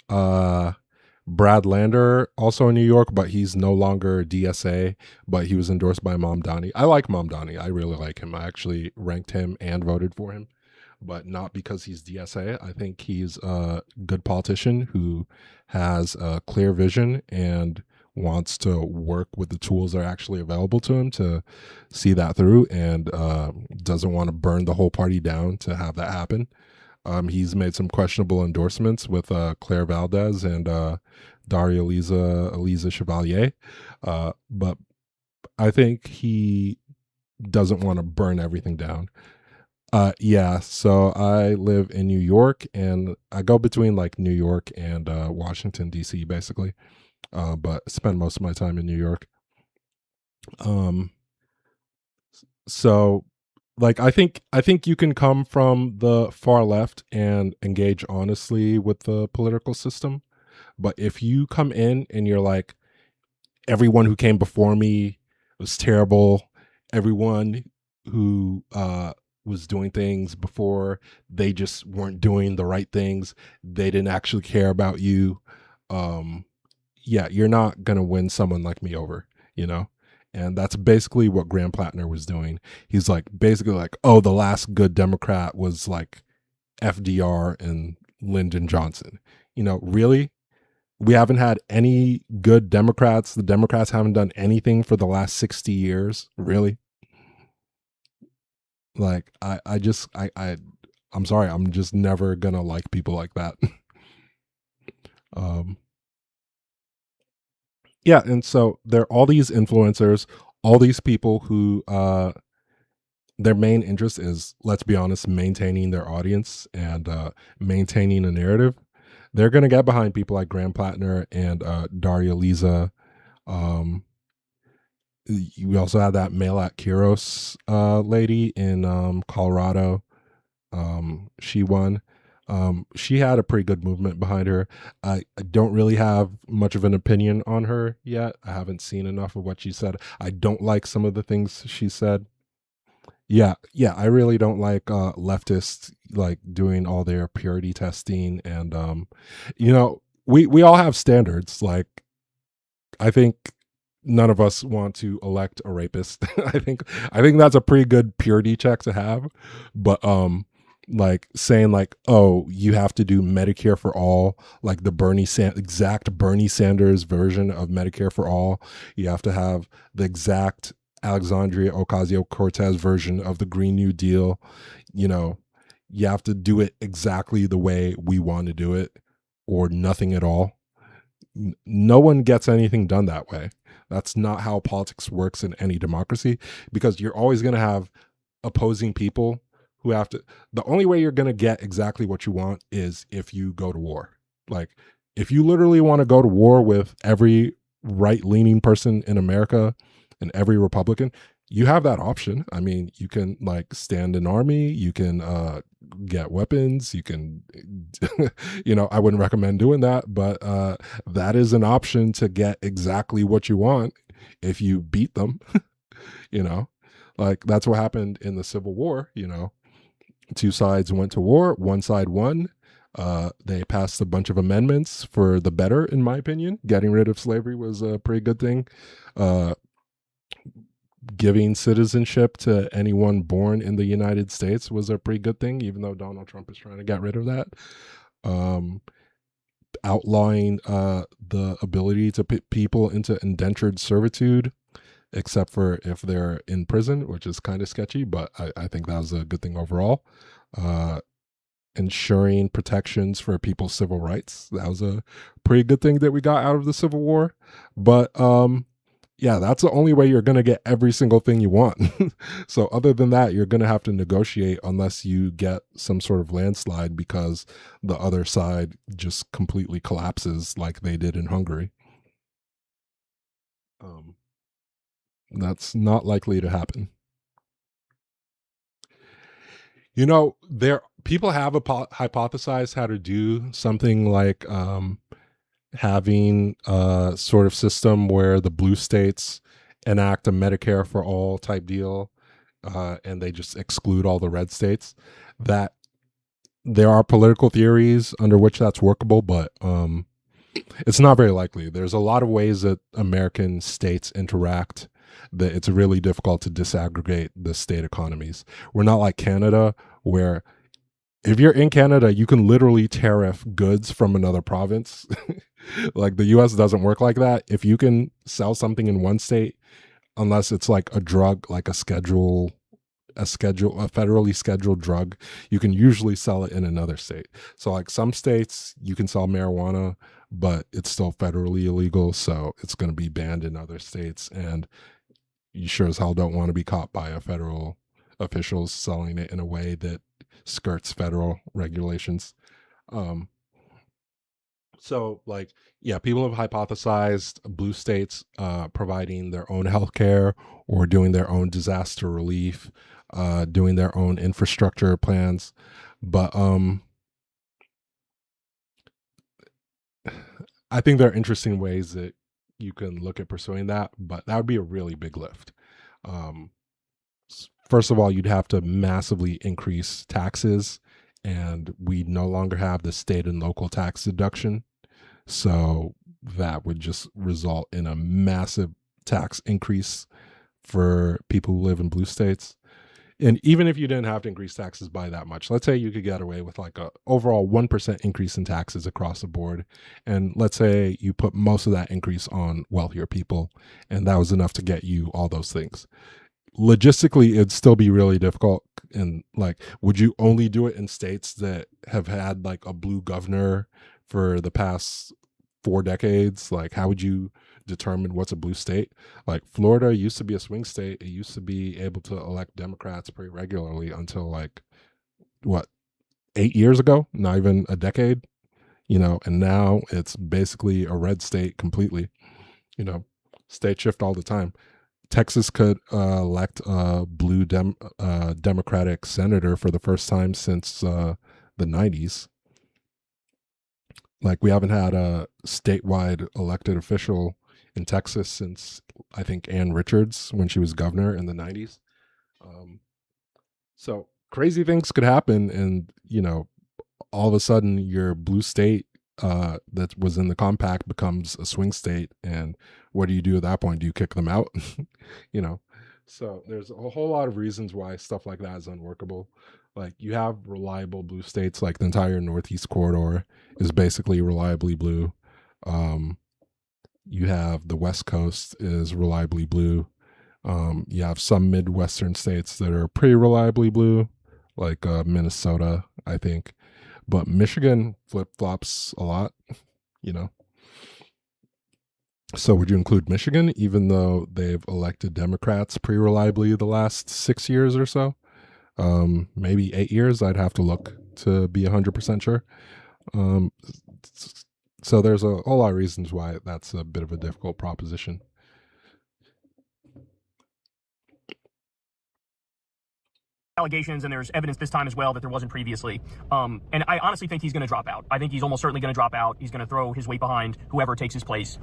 Brad Lander, also in New York, but he's no longer DSA, but he was endorsed by Mom Donnie. I like Mom Donnie. I really like him. I actually ranked him and voted for him, but not because he's DSA. I think he's a good politician who has a clear vision and wants to work with the tools that are actually available to him to see that through, and doesn't want to burn the whole party down to have that happen. He's made some questionable endorsements with Claire Valdez and Daria Eliza Chevalier, but I think he doesn't want to burn everything down. Yeah, so I live in New York, and I go between like New York and Washington, D.C. basically, but spend most of my time in New York. So like I think you can come from the far left and engage honestly with the political system, but if you come in and you're like, everyone who came before me was terrible, everyone who was doing things before, they just weren't doing the right things, they didn't actually care about you, yeah, you're not gonna win someone like me over, you know. And that's basically what Graham Platner was doing. He's like basically like, oh, the last good Democrat was like FDR and Lyndon Johnson. Really? We haven't had any good Democrats. The Democrats haven't done anything for the last 60 years. Really? Like, I'm sorry. I'm just never gonna like people like that. Yeah. And so there are all these influencers, all these people who, their main interest is, let's be honest, maintaining their audience and maintaining a narrative. They're going to get behind people like Graham Platner and Daria Lisa. We also have that Mail at Kiros lady in Colorado. She won. She had a pretty good movement behind her. I don't really have much of an opinion on her yet. I haven't seen enough of what she said. I don't like some of the things she said. Yeah, I really don't like leftists like doing all their purity testing, and we all have standards. Like, I think none of us want to elect a rapist. I think that's a pretty good purity check to have. But like saying like, oh, you have to do Medicare for all, like the exact Bernie Sanders version of Medicare for all. You have to have the exact Alexandria Ocasio-Cortez version of the Green New Deal. You have to do it exactly the way we want to do it, or nothing at all. No one gets anything done that way. That's not how politics works in any democracy, because you're always going to have opposing people who have to. The only way you're going to get exactly what you want is if you go to war. Like, if you literally want to go to war with every right-leaning person in America and every Republican, you have that option. I mean, you can like stand an army, you can get weapons, you can I wouldn't recommend doing that, but that is an option to get exactly what you want if you beat them. Like, that's what happened in the Civil War. Two sides went to war, one side won. They passed a bunch of amendments for the better, in my opinion. Getting rid of slavery was a pretty good thing. Giving citizenship to anyone born in the United States was a pretty good thing, even though Donald Trump is trying to get rid of that. Outlawing the ability to put people into indentured servitude, except for if they're in prison, which is kind of sketchy, but I think that was a good thing overall. Ensuring protections for people's civil rights. That was a pretty good thing that we got out of the Civil War. But yeah, that's the only way you're going to get every single thing you want. So other than that, you're going to have to negotiate unless you get some sort of landslide because the other side just completely collapses like they did in Hungary. That's not likely to happen. People have hypothesized how to do something like having a sort of system where the blue states enact a Medicare for all type deal, and they just exclude all the red states. That there are political theories under which that's workable, but it's not very likely. There's a lot of ways that American states interact that it's really difficult to disaggregate the state economies. We're not like Canada, where if you're in Canada, you can literally tariff goods from another province. Like, the US doesn't work like that. If you can sell something in one state, unless it's like a drug, like a federally scheduled drug, you can usually sell it in another state. So like some states you can sell marijuana, but it's still federally illegal. So it's going to be banned in other states. And you sure as hell don't want to be caught by a federal officials selling it in a way that skirts federal regulations. So like, yeah, people have hypothesized blue states providing their own healthcare or doing their own disaster relief, doing their own infrastructure plans. But I think there are interesting ways that you can look at pursuing that, but that would be a really big lift. First of all, you'd have to massively increase taxes, and we no longer have the state and local tax deduction. So that would just result in a massive tax increase for people who live in blue states. and even if you didn't have to increase taxes by that much, let's say you could get away with like a overall 1% increase in taxes across the board, and let's say you put most of that increase on wealthier people, and that was enough to get you all those things. Logistically, it'd still be really difficult. And like, would you only do it in states that have had like a blue governor for the past 4 decades? Like, how would you determine what's a blue state? Like, Florida used to be a swing state. It used to be able to elect Democrats pretty regularly until like what, 8 years ago, not even a decade, and now it's basically a red state completely. State shift all the time. Texas could elect a blue Democratic senator for the first time since the 90s. Like, we haven't had a statewide elected official in Texas since, I think, Ann Richards, when she was governor in the 90s. So crazy things could happen, and all of a sudden your blue state that was in the compact becomes a swing state, and what do you do at that point? Do you kick them out? So there's a whole lot of reasons why stuff like that is unworkable. Like, you have reliable blue states, like the entire Northeast corridor is basically reliably blue. You have the West Coast is reliably blue. You have some Midwestern states that are pretty reliably blue, like Minnesota, I think. But Michigan flip-flops a lot, So would you include Michigan, even though they've elected Democrats pretty reliably the last 6 years or so? Maybe 8 years. I'd have to look to be 100% sure. So there's a whole lot of reasons why that's a bit of a difficult proposition. Allegations, and there's evidence this time as well that there wasn't previously. And I honestly think he's going to drop out. I think he's almost certainly going to drop out. He's going to throw his weight behind whoever takes his place.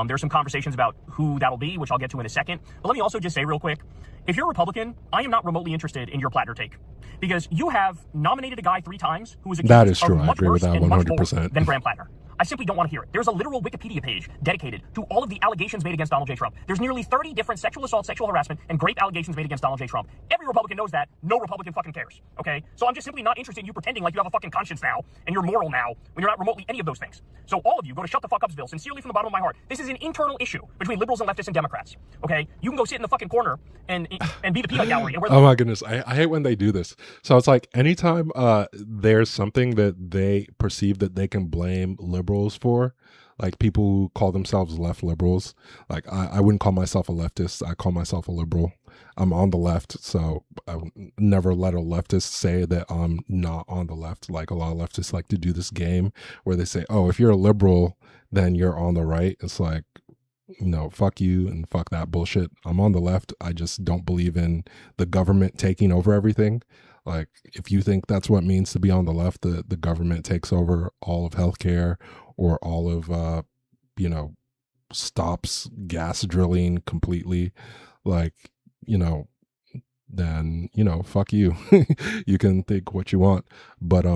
There's some conversations about who that'll be, which I'll get to in a second. But let me also just say real quick, if you're a Republican, I am not remotely interested in your Platner take, because you have nominated a guy 3 times who was accused that is true. of much I agree with worse that and much 100%. more than Graham Platner. I simply don't want to hear it. There's a literal Wikipedia page dedicated to all of the allegations made against Donald J. Trump. There's nearly 30 different sexual assault, sexual harassment, and rape allegations made against Donald J. Trump. Every Republican knows that. No Republican fucking cares. Okay? So I'm just simply not interested in you pretending like you have a fucking conscience now and you're moral now when you're not remotely any of those things. So all of you go to shut the fuck upsville, sincerely from the bottom of my heart. This is an internal issue between liberals and leftists and Democrats. Okay? You can go sit in the fucking corner and be the peanut gallery. And oh my goodness. I hate when they do this. So it's like, anytime there's something that they perceive that they can blame liberals for, like people who call themselves left liberals, like I wouldn't call myself a leftist. I call myself a liberal. I'm on the left, so I would never let a leftist say that I'm not on the left. Like, a lot of leftists like to do this game where they say, oh, if you're a liberal, then you're on the right. It's like, no, fuck you and fuck that bullshit. I'm on the left. I just don't believe in the government taking over everything. Like, if you think that's what it means to be on the left, the government takes over all of healthcare, or all of, stops gas drilling completely, like, then, fuck you. You can think what you want. But,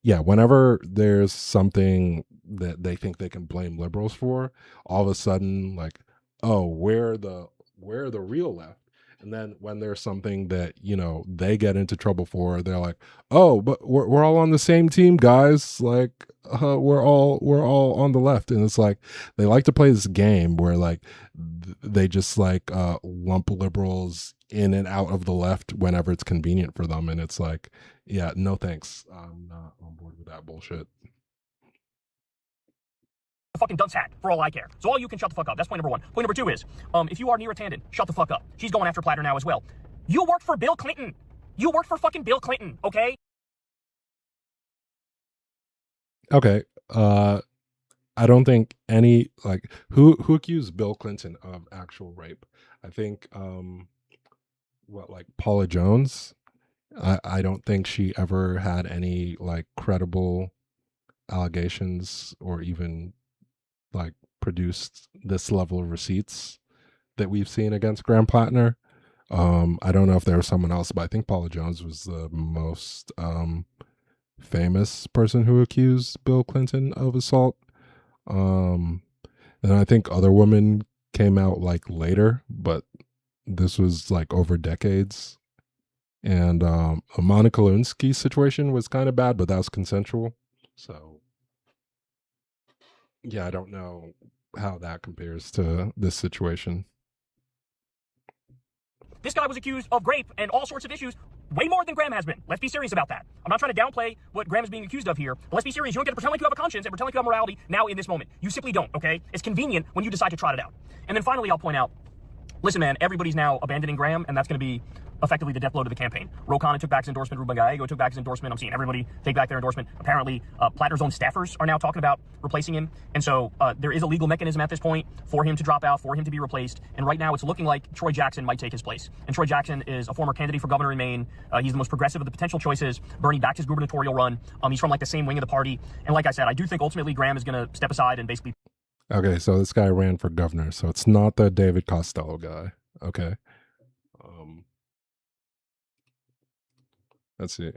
yeah, whenever there's something that they think they can blame liberals for, all of a sudden, like, oh, we're the real left. And then when there's something that, they get into trouble for, they're like, oh, but we're all on the same team, guys. Like, we're all on the left. And it's like, they like to play this game where, like, they just like lump liberals in and out of the left whenever it's convenient for them. And it's like, yeah, no thanks. I'm not on board with that bullshit. A fucking dunce hat for all I care. So all you can shut the fuck up. That's point number 1. Point number 2 is, if you are Neera Tanden, shut the fuck up. She's going after Platner now as well. You worked for Bill Clinton. You worked for fucking Bill Clinton, okay? Okay. I don't think any, like, who accused Bill Clinton of actual rape? I think Paula Jones. I don't think she ever had any like credible allegations, or even like produced this level of receipts that we've seen against Graham Platner. I don't know if there was someone else, but I think Paula Jones was the most famous person who accused Bill Clinton of assault. And I think other women came out like later, but this was like over decades. And a Monica Lewinsky situation was kind of bad, but that was consensual. So yeah, I don't know how that compares to this situation. This guy was accused of rape and all sorts of issues way more than Graham has been. Let's be serious about that. I'm not trying to downplay what Graham is being accused of here, but let's be serious. You don't get to pretend like you have a conscience and pretend like you have morality now in this moment. You simply don't, okay? It's convenient when you decide to trot it out. And then finally, I'll point out, listen, man, everybody's now abandoning Graham, and that's going to be effectively the death blow to the campaign. Ro Khanna took back his endorsement. Ruben Gallego took back his endorsement. I'm seeing everybody take back their endorsement. Apparently, Platner's own staffers are now talking about replacing him. And so there is a legal mechanism at this point for him to drop out, for him to be replaced. And right now, it's looking like Troy Jackson might take his place. And Troy Jackson is a former candidate for governor in Maine. He's the most progressive of the potential choices. Bernie backed his gubernatorial run. He's from like the same wing of the party. And like I said, I do think ultimately Graham is going to step aside and basically... Okay, so this guy ran for governor. So it's not the David Costello guy. Okay. Let's see.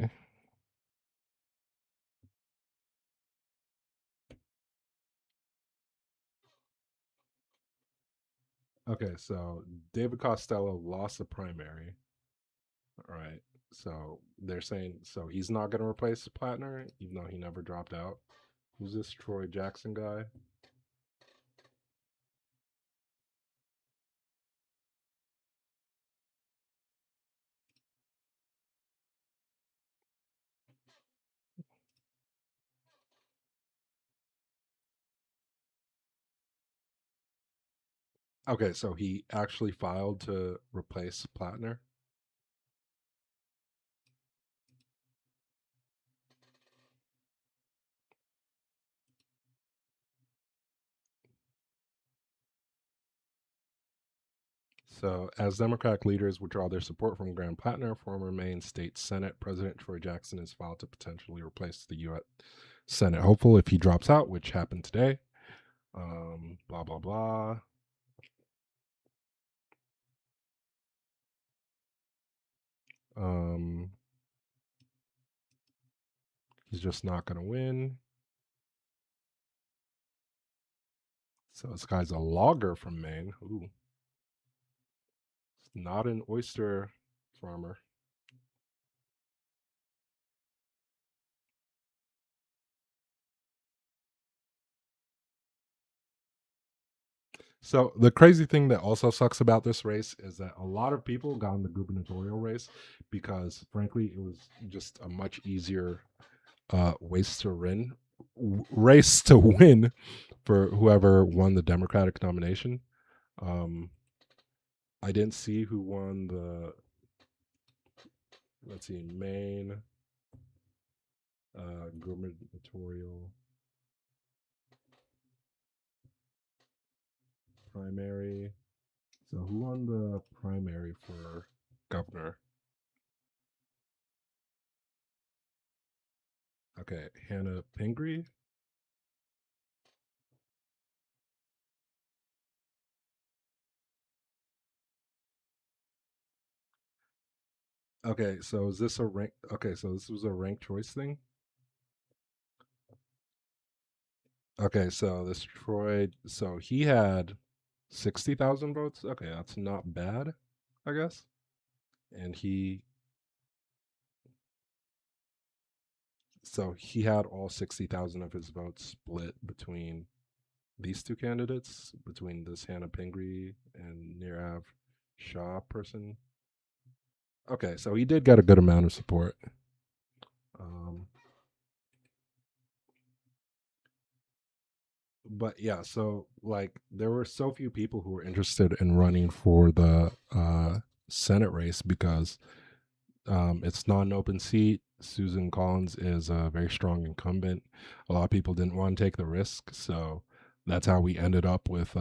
Okay, so David Costello lost the primary. All right. So they're saying so he's not going to replace Platner, even though he never dropped out. Who's this Troy Jackson guy? Okay, so he actually filed to replace Platner. So, as Democratic leaders withdraw their support from Graham Platner, former Maine State Senate President Troy Jackson has filed to potentially replace the U.S. Senate hopeful if he drops out, which happened today. Blah, blah, blah. He's just not going to win. So this guy's a logger from Maine. Ooh. Not an oyster farmer. So the crazy thing that also sucks about this race is that a lot of people got in the gubernatorial race because, frankly, it was just a much easier race to win for whoever won the Democratic nomination. I didn't see who won the, let's see, Maine gubernatorial primary. So who won the primary for governor? Okay, Hannah Pingree. Okay, so is this a rank? Okay, so this was a ranked choice thing. Okay, so this Troy, so he had 60,000 votes. Okay, that's not bad, I guess. And so he had all 60,000 of his votes split between these two candidates, between this Hannah Pingree and Nirav Shah person. Okay, so he did get a good amount of support. But yeah, so like there were so few people who were interested in running for the Senate race because it's not an open seat. Susan Collins is a very strong incumbent. A lot of people didn't want to take the risk, so that's how we ended up with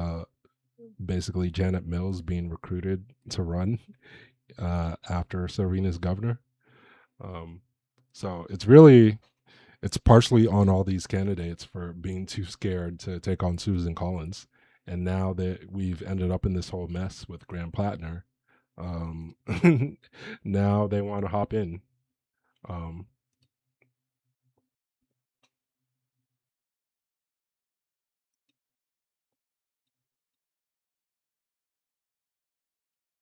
basically Janet Mills being recruited to run after serving as governor. So it's partially on all these candidates for being too scared to take on Susan Collins. And now that we've ended up in this whole mess with Graham Platner, now they want to hop in.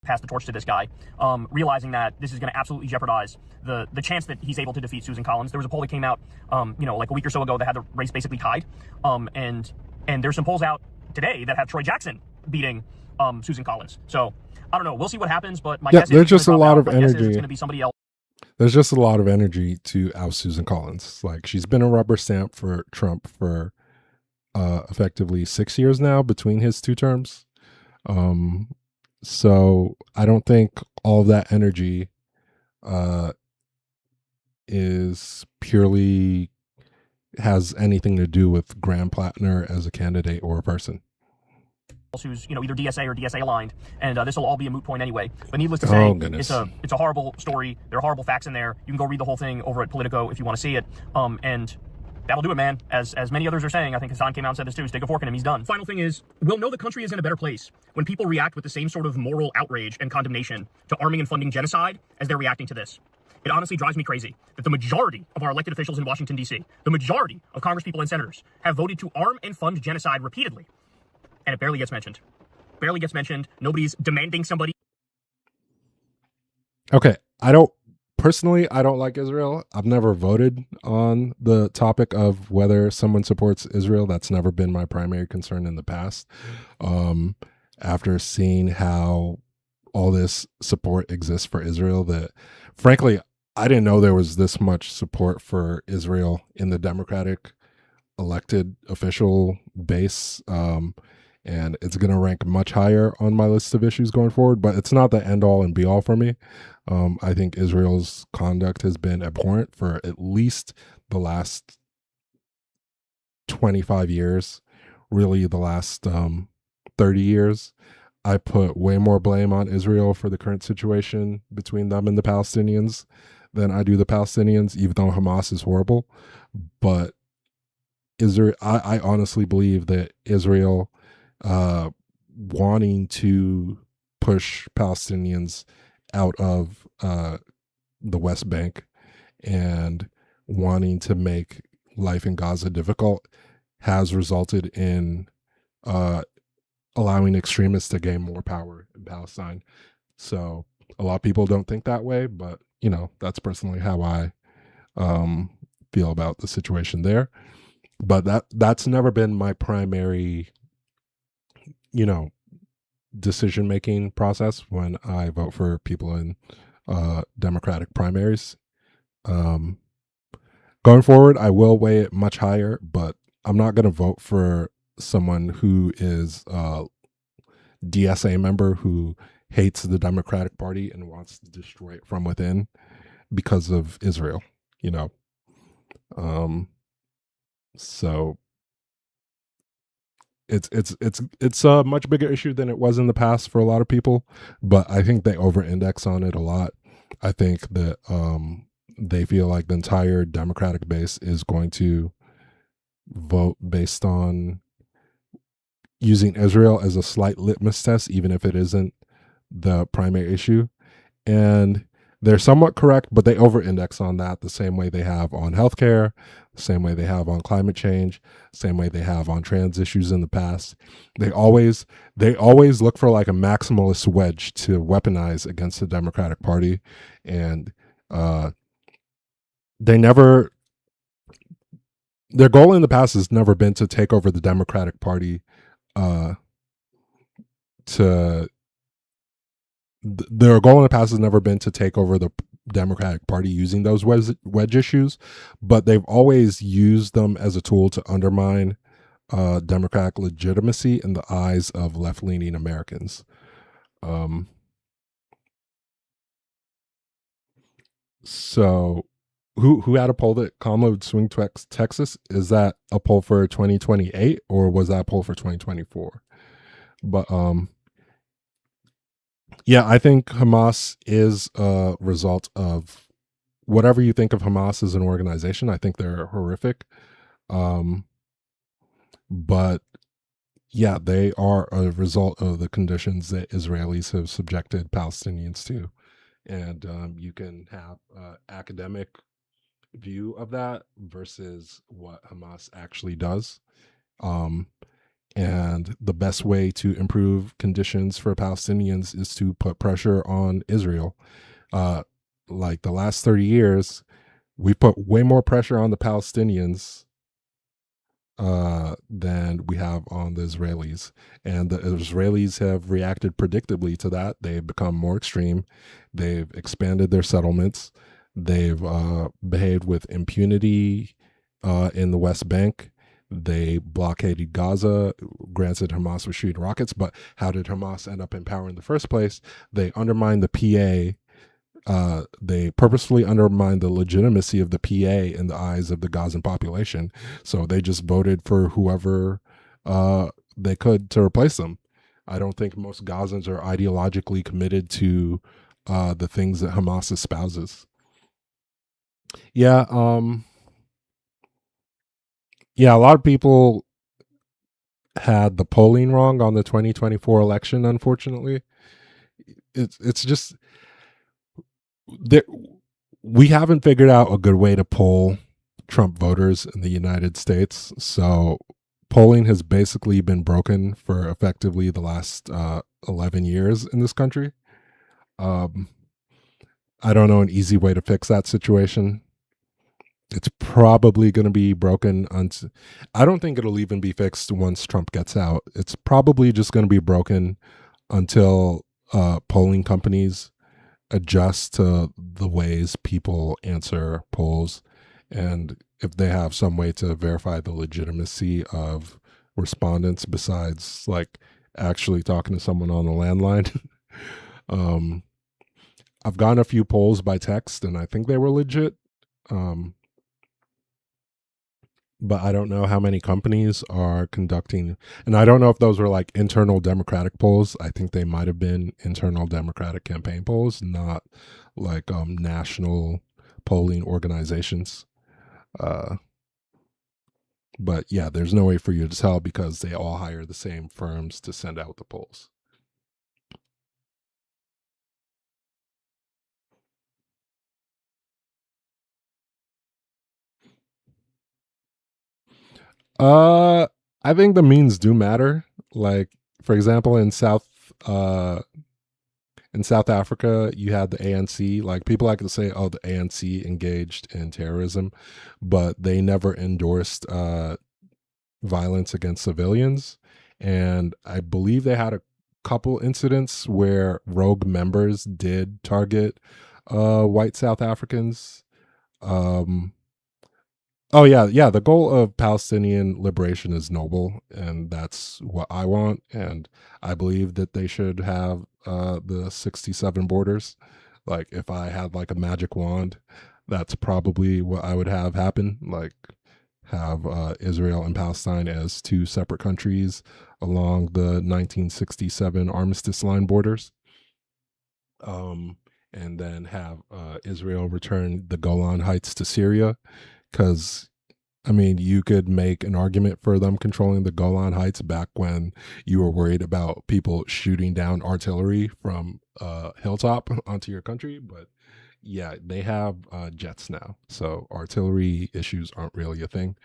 pass the torch to this guy, realizing that this is going to absolutely jeopardize the chance that he's able to defeat Susan Collins. There was a poll that came out, like a week or so ago that had the race basically tied, and there's some polls out today that have Troy Jackson beating Susan Collins. So I don't know. We'll see what happens, but my guess is there's just a lot of it's energy. going to be somebody else. There's just a lot of energy to oust Susan Collins. Like, she's been a rubber stamp for Trump for effectively 6 years now between his two terms. So I don't think all of that energy is purely has anything to do with Graham Platner as a candidate or a person. Who's either DSA or DSA aligned, and this will all be a moot point anyway. But needless to say, it's a horrible story. There are horrible facts in there. You can go read the whole thing over at Politico if you want to see it. And that'll do it, man. As many others are saying, I think Hassan came out and said this too. Stick a fork in him. He's done. Final thing is, we'll know the country is in a better place when people react with the same sort of moral outrage and condemnation to arming and funding genocide as they're reacting to this. It honestly drives me crazy that the majority of our elected officials in Washington, D.C., the majority of congresspeople and senators have voted to arm and fund genocide repeatedly. And it barely gets mentioned. Barely gets mentioned. Nobody's demanding somebody. Okay. I don't like Israel. I've never voted on the topic of whether someone supports Israel. That's never been my primary concern in the past. After seeing how all this support exists for Israel, that frankly, I didn't know there was this much support for Israel in the Democratic elected official base. And it's going to rank much higher on my list of issues going forward, but it's not the end all and be all for me. I think Israel's conduct has been abhorrent for at least the last 25 years, really the last 30 years. I put way more blame on Israel for the current situation between them and the Palestinians than I do the Palestinians, even though Hamas is horrible. But Israel, I honestly believe that Israel wanting to push Palestinians out of the West Bank and wanting to make life in Gaza difficult has resulted in allowing extremists to gain more power in Palestine. So a lot of people don't think that way, but that's personally how I feel about the situation there. But that's never been my primary decision-making process when I vote for people in Democratic primaries. Going forward, I will weigh it much higher, but I'm not going to vote for someone who is a DSA member who hates the Democratic Party and wants to destroy it from within because of Israel, So it's a much bigger issue than it was in the past for a lot of people, but I think they over-index on it a lot. I think that they feel like the entire Democratic base is going to vote based on using Israel as a slight litmus test, even if it isn't the primary issue. And they're somewhat correct, but they over-index on that the same way they have on healthcare, the same way they have on climate change, same way they have on trans issues in the past. They always look for like a maximalist wedge to weaponize against the Democratic Party, and their goal in the past has never been to take over the Democratic Party. Their goal in the past has never been to take over the Democratic Party using those wedge issues, but they've always used them as a tool to undermine Democratic legitimacy in the eyes of left-leaning Americans. So who had a poll that Kamala would swing Texas? Is that a poll for 2028 or was that a poll for 2024? But yeah, I think Hamas is a result of whatever you think of Hamas as an organization. I think they're horrific. But yeah, they are a result of the conditions that Israelis have subjected Palestinians to. And you can have an academic view of that versus what Hamas actually does. And the best way to improve conditions for Palestinians is to put pressure on Israel. Like the last 30 years, we put way more pressure on the Palestinians than we have on the Israelis. And the Israelis have reacted predictably to that. They've become more extreme. They've expanded their settlements. They've behaved with impunity in the West Bank. They blockaded Gaza. Granted, Hamas was shooting rockets, but how did Hamas end up in power in the first place? They undermined the PA. They purposefully undermined the legitimacy of the PA in the eyes of the Gazan population. So they just voted for whoever they could to replace them. I don't think most Gazans are ideologically committed to the things that Hamas espouses. Yeah, a lot of people had the polling wrong on the 2024 election, unfortunately. It's just there, we haven't figured out a good way to poll Trump voters in the United States. So polling has basically been broken for effectively the last 11 years in this country. I don't know an easy way to fix that situation. It's probably going to be broken. I don't think it'll even be fixed once Trump gets out. It's probably just going to be broken until polling companies adjust to the ways people answer polls, and if they have some way to verify the legitimacy of respondents besides like actually talking to someone on the landline. I've gotten a few polls by text and I think they were legit. But I don't know how many companies are conducting, and I don't know if those were like internal Democratic polls. I think they might have been internal Democratic campaign polls, not like national polling organizations. But yeah, there's no way for you to tell because they all hire the same firms to send out the polls. I think the means do matter. Like, for example, in South Africa, you had the ANC. Like, people like to say, oh, the ANC engaged in terrorism, but they never endorsed violence against civilians. And I believe they had a couple incidents where rogue members did target white South Africans. Oh yeah. The goal of Palestinian liberation is noble, and that's what I want. And I believe that they should have the 67 borders. Like, if I had like a magic wand, that's probably what I would have happen. Like, have Israel and Palestine as two separate countries along the 1967 armistice line borders. And then have Israel return the Golan Heights to Syria, because I mean, you could make an argument for them controlling the Golan Heights back when you were worried about people shooting down artillery from hilltop onto your country. But yeah, they have jets now, so artillery issues aren't really a thing.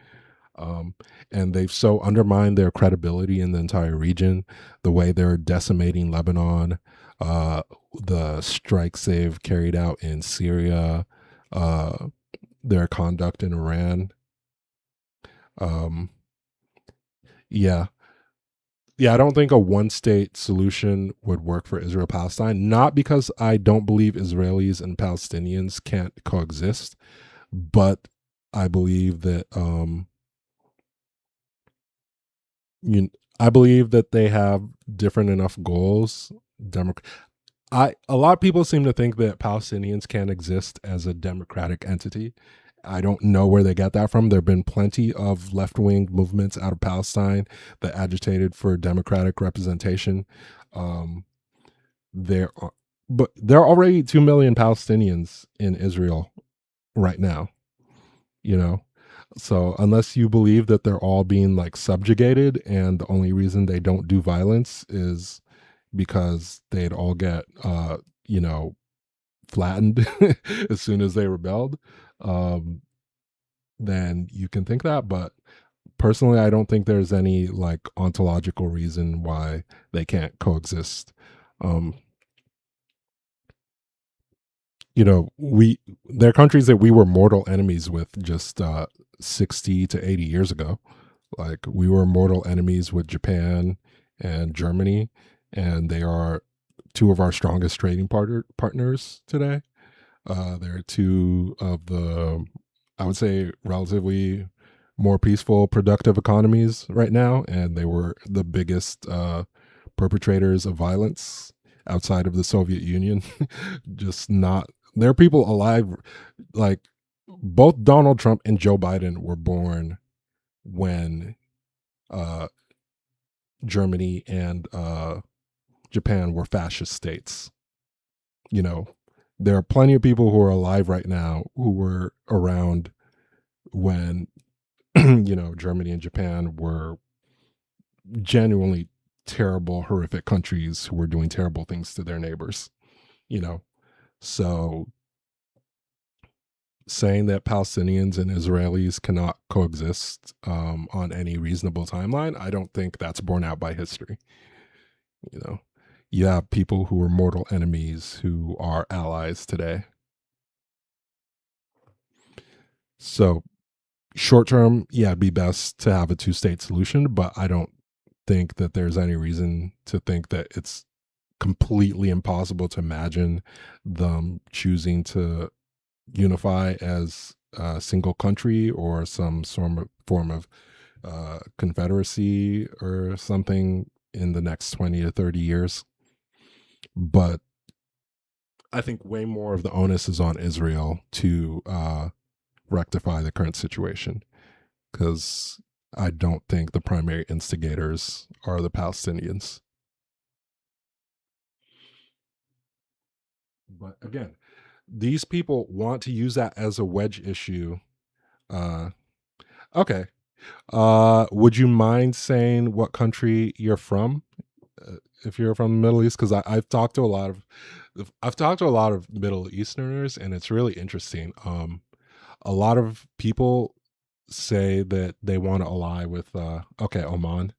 And they've so undermined their credibility in the entire region, the way they're decimating Lebanon, the strikes they've carried out in Syria, their conduct in Iran. Yeah, I don't think a one-state solution would work for Israel-Palestine, not because I don't believe Israelis and Palestinians can't coexist, but I believe that I believe that they have different enough goals. A lot of people seem to think that Palestinians can't exist as a democratic entity. I don't know where they got that from. There have been plenty of left-wing movements out of Palestine that agitated for democratic representation. But there are already 2 million Palestinians in Israel right now, So unless you believe that they're all being like subjugated and the only reason they don't do violence is because they'd all get, flattened as soon as they rebelled, then you can think that. But personally, I don't think there's any like ontological reason why they can't coexist. You know, there are countries that we were mortal enemies with just 60 to 80 years ago. Like we were mortal enemies with Japan and Germany, and they are two of our strongest trading partners today. They're two of the, I would say, relatively more peaceful, productive economies right now, and they were the biggest perpetrators of violence outside of the Soviet Union. Just not, there are people alive, like both Donald Trump and Joe Biden were born when Germany and Japan were fascist states. You know, there are plenty of people who are alive right now who were around when, you know, Germany and Japan were genuinely terrible, horrific countries who were doing terrible things to their neighbors, you know. So saying that Palestinians and Israelis cannot coexist on any reasonable timeline, I don't think that's borne out by history. You know, you have people who are mortal enemies who are allies today. So short term, yeah, it'd be best to have a two-state solution, but I don't think that there's any reason to think that it's completely impossible to imagine them choosing to unify as a single country or some form of confederacy or something in the next 20 to 30 years. But I think way more of the onus is on Israel to rectify the current situation, because I don't think the primary instigators are the Palestinians. But again, these people want to use that as a wedge issue. Okay. Would you mind saying what country you're from? If you're from the Middle East, because I've talked to a lot of Middle Easterners, and it's really interesting. A lot of people say that they want to ally with Oman.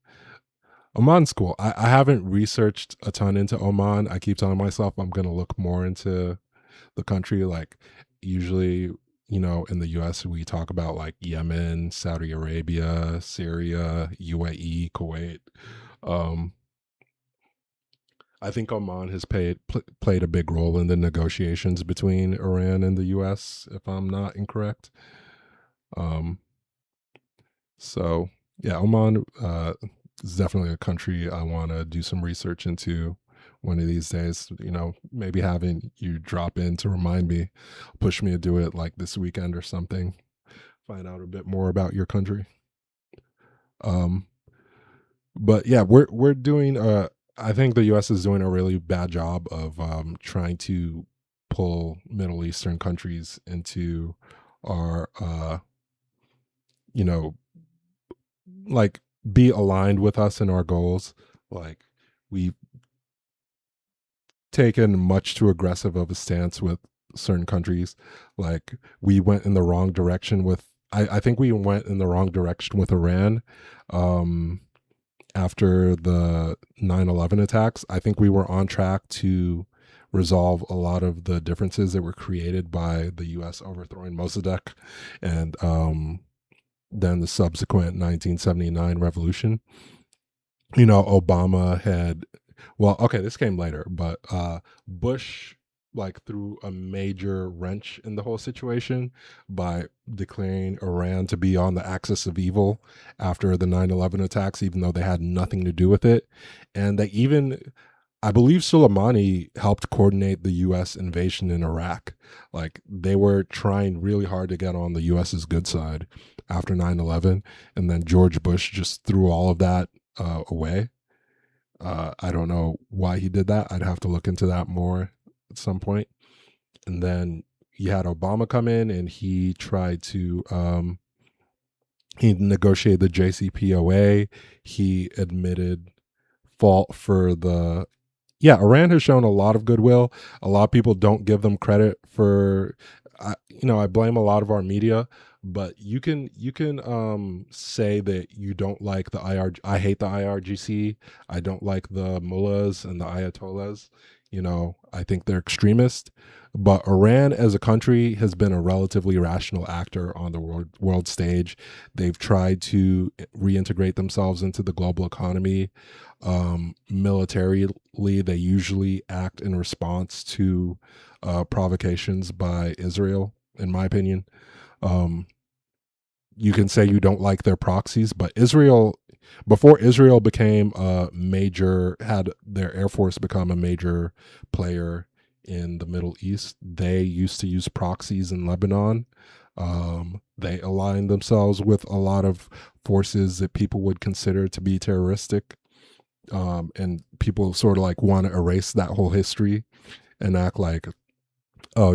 Oman's cool. I haven't researched a ton into Oman. I keep telling myself I'm gonna look more into the country. Like usually, you know, in the US we talk about like Yemen, Saudi Arabia, Syria, UAE, Kuwait. I think Oman has played a big role in the negotiations between Iran and the US, if I'm not incorrect. So yeah, Oman is definitely a country I want to do some research into one of these days. You know, maybe having you drop in to remind me, push me to do it like this weekend or something. Find out a bit more about your country. But yeah, we're doing. I think the U.S. is doing a really bad job of trying to pull Middle Eastern countries into our, you know, like be aligned with us in our goals. Like we've taken much too aggressive of a stance with certain countries. Like we went in the wrong direction with, I think we went in the wrong direction with Iran after the 9/11 attacks. I think we were on track to resolve a lot of the differences that were created by the U.S. overthrowing Mossadegh and then the subsequent 1979 revolution. You know, Obama had, well, okay, this came later, but Bush like threw a major wrench in the whole situation by declaring Iran to be on the axis of evil after the 9/11 attacks, even though they had nothing to do with it. And they even, I believe Soleimani helped coordinate the U.S. invasion in Iraq. Like they were trying really hard to get on the U.S.'s good side after 9/11, and then George Bush just threw all of that away. I don't know why he did that. I'd have to look into that more at some point. And then you had Obama come in, and he tried to he negotiated the JCPOA. He admitted fault for the, yeah, Iran has shown a lot of goodwill. A lot of people don't give them credit for, you know, I blame a lot of our media, but you can say that you don't like the I hate the IRGC. I don't like the mullahs and the ayatollahs. I think they're extremist. But Iran as a country has been a relatively rational actor on the world stage. They've tried to reintegrate themselves into the global economy. Militarily, they usually act in response to provocations by Israel, in my opinion. You can say you don't like their proxies, but before Israel became a had their Air Force become a major player in the Middle East, they used to use proxies in Lebanon. They aligned themselves with a lot of forces that people would consider to be terroristic. And people sort of like want to erase that whole history and act like, oh,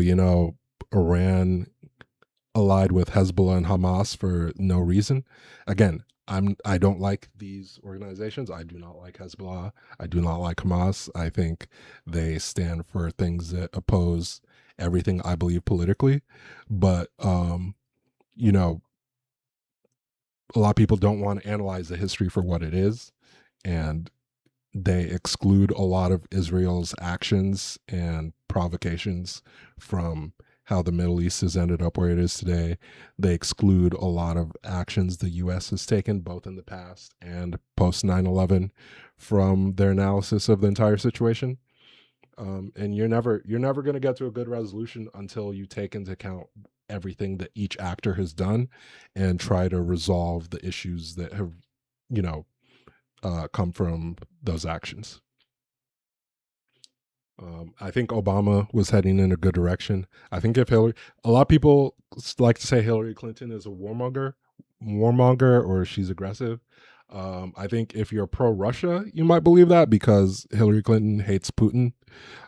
Iran allied with Hezbollah and Hamas for no reason. Again, I don't like these organizations. I do not like Hezbollah. I do not like Hamas. I think they stand for things that oppose everything I believe politically. But a lot of people don't want to analyze the history for what it is, and they exclude a lot of Israel's actions and provocations from how the Middle East has ended up where it is today. They exclude a lot of actions the U.S. has taken, both in the past and post 9/11, from their analysis of the entire situation. And you're never going to get to a good resolution until you take into account everything that each actor has done and try to resolve the issues that have, come from those actions. I think Obama was heading in a good direction. I think a lot of people like to say Hillary Clinton is a warmonger, or she's aggressive. I think if you're pro-Russia, you might believe that because Hillary Clinton hates Putin.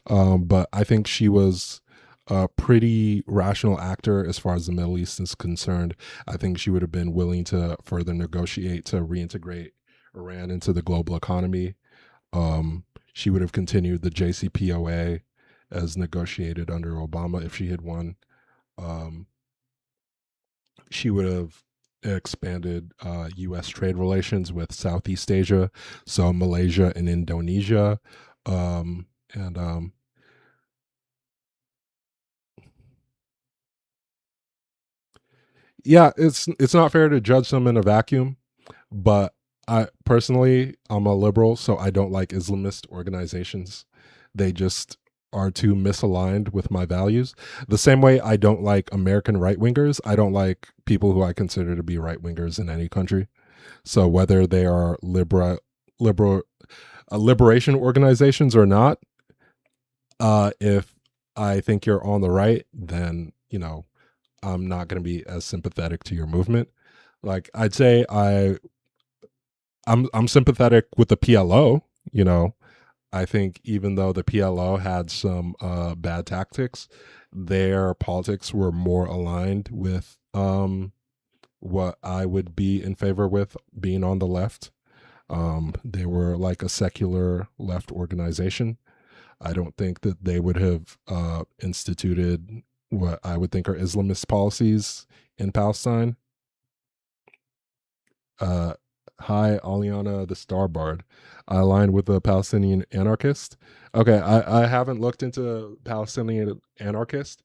But I think she was a pretty rational actor as far as the Middle East is concerned. I think she would have been willing to further negotiate to reintegrate Iran into the global economy. She would have continued the JCPOA as negotiated under Obama if she had won. She would have expanded U.S. trade relations with Southeast Asia, so Malaysia and Indonesia. And yeah, it's not fair to judge them in a vacuum, but I'm a liberal, so I don't like Islamist organizations. They just are too misaligned with my values. The same way I don't like American right wingers, I don't like people who I consider to be right wingers in any country. So whether they are liberation organizations or not, if I think you're on the right, then I'm not going to be as sympathetic to your movement. Like I'd say I'm sympathetic with the PLO. I think even though the PLO had some bad tactics, their politics were more aligned with what I would be in favor with being on the left. They were like a secular left organization. I don't think that they would have instituted what I would think are Islamist policies in Palestine. Hi, Aliana the Starbard. I aligned with a Palestinian anarchist. Okay, I haven't looked into Palestinian anarchist.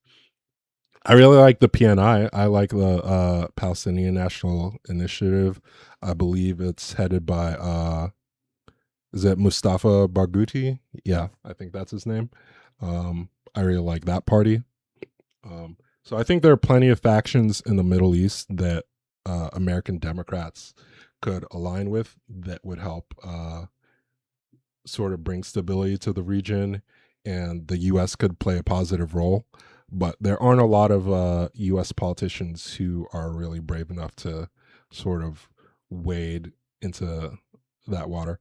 I really like the PNI. I like the Palestinian National Initiative. I believe it's headed by is it Mustafa Barghouti? Yeah, I think that's his name. I really like that party. So I think there are plenty of factions in the Middle East that American Democrats could align with that would help sort of bring stability to the region, and the U.S. could play a positive role. But there aren't a lot of U.S. politicians who are really brave enough to sort of wade into that water.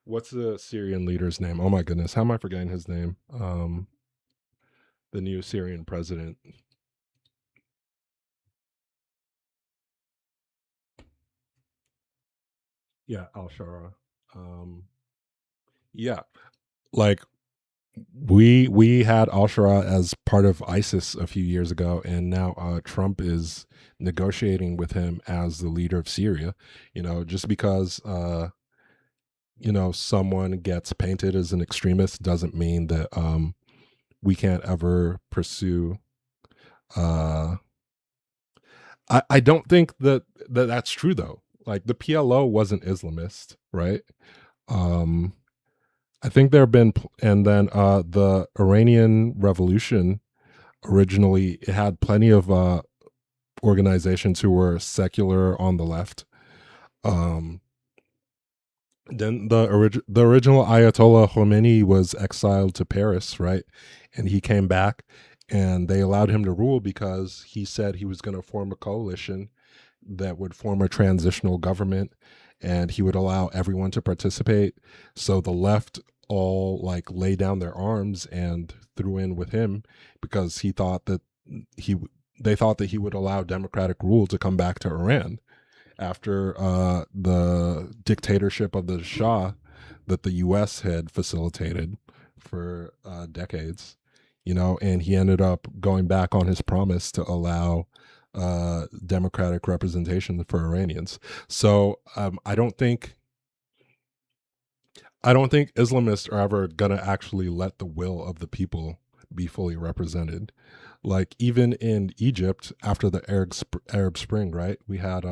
What's the Syrian leader's name? Oh my goodness, how am I forgetting his name? The new Syrian president. Yeah, Al Shara. Yeah, like we had al-Shara as part of ISIS a few years ago, and now Trump is negotiating with him as the leader of Syria. Just because someone gets painted as an extremist doesn't mean that we can't ever pursue. I don't think that's true though. Like the PLO wasn't Islamist, right? I think there have been, and then the Iranian Revolution originally it had plenty of organizations who were secular on the left. Then the original Ayatollah Khomeini was exiled to Paris, right? And he came back, and they allowed him to rule because he said he was going to form a coalition that would form a transitional government, and he would allow everyone to participate. So the left all like lay down their arms and threw in with him because he thought that he they thought that he would allow democratic rule to come back to Iran after the dictatorship of the Shah that the U.S. had facilitated for decades, and he ended up going back on his promise to allow democratic representation for Iranians. So I don't think Islamists are ever gonna actually let the will of the people be fully represented. Like even in Egypt after the Arab Spring, right? We had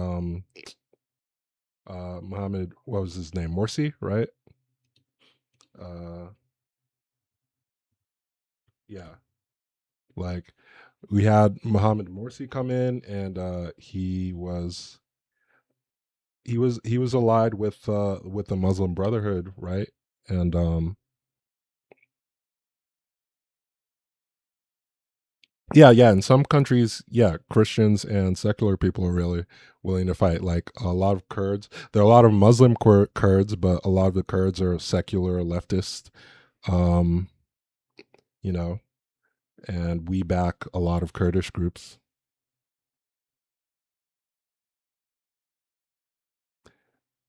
Mohammed, what was his name? Morsi, right? Uh yeah. Like we had Mohammed Morsi come in, and he was allied with the Muslim Brotherhood, right? And yeah, in some countries, yeah, Christians and secular people are really willing to fight. Like a lot of Kurds, there are a lot of Muslim Kurds, but a lot of the Kurds are secular leftist. Um, you know, and we back a lot of Kurdish groups.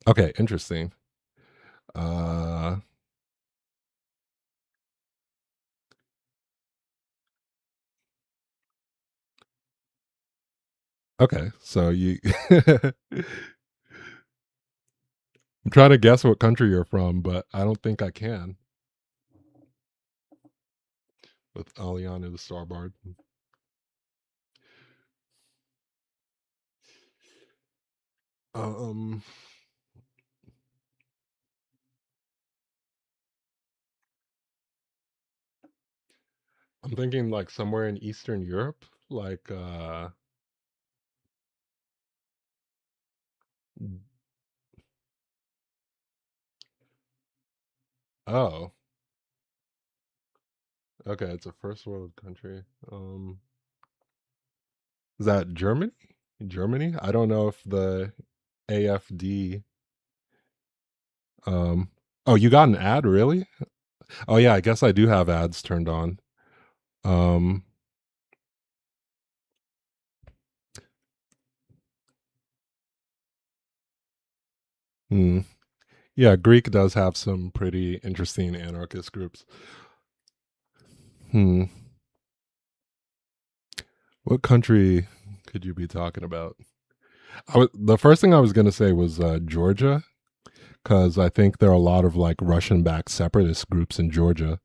Okay, interesting. Uh, okay, so you, I'm trying to guess what country you're from, but I don't think I can with Aliana the Starbard. Um, I'm thinking like somewhere in Eastern Europe, like oh, okay, it's a first world country. Is that Germany? Germany? I don't know if the AFD. Um, oh, you got an ad, really? Oh yeah, I guess I do have ads turned on. Um, hmm. Yeah, Greek does have some pretty interesting anarchist groups. Hmm. What country could you be talking about? The first thing I was going to say was Georgia, because I think there are a lot of like Russian-backed separatist groups in Georgia.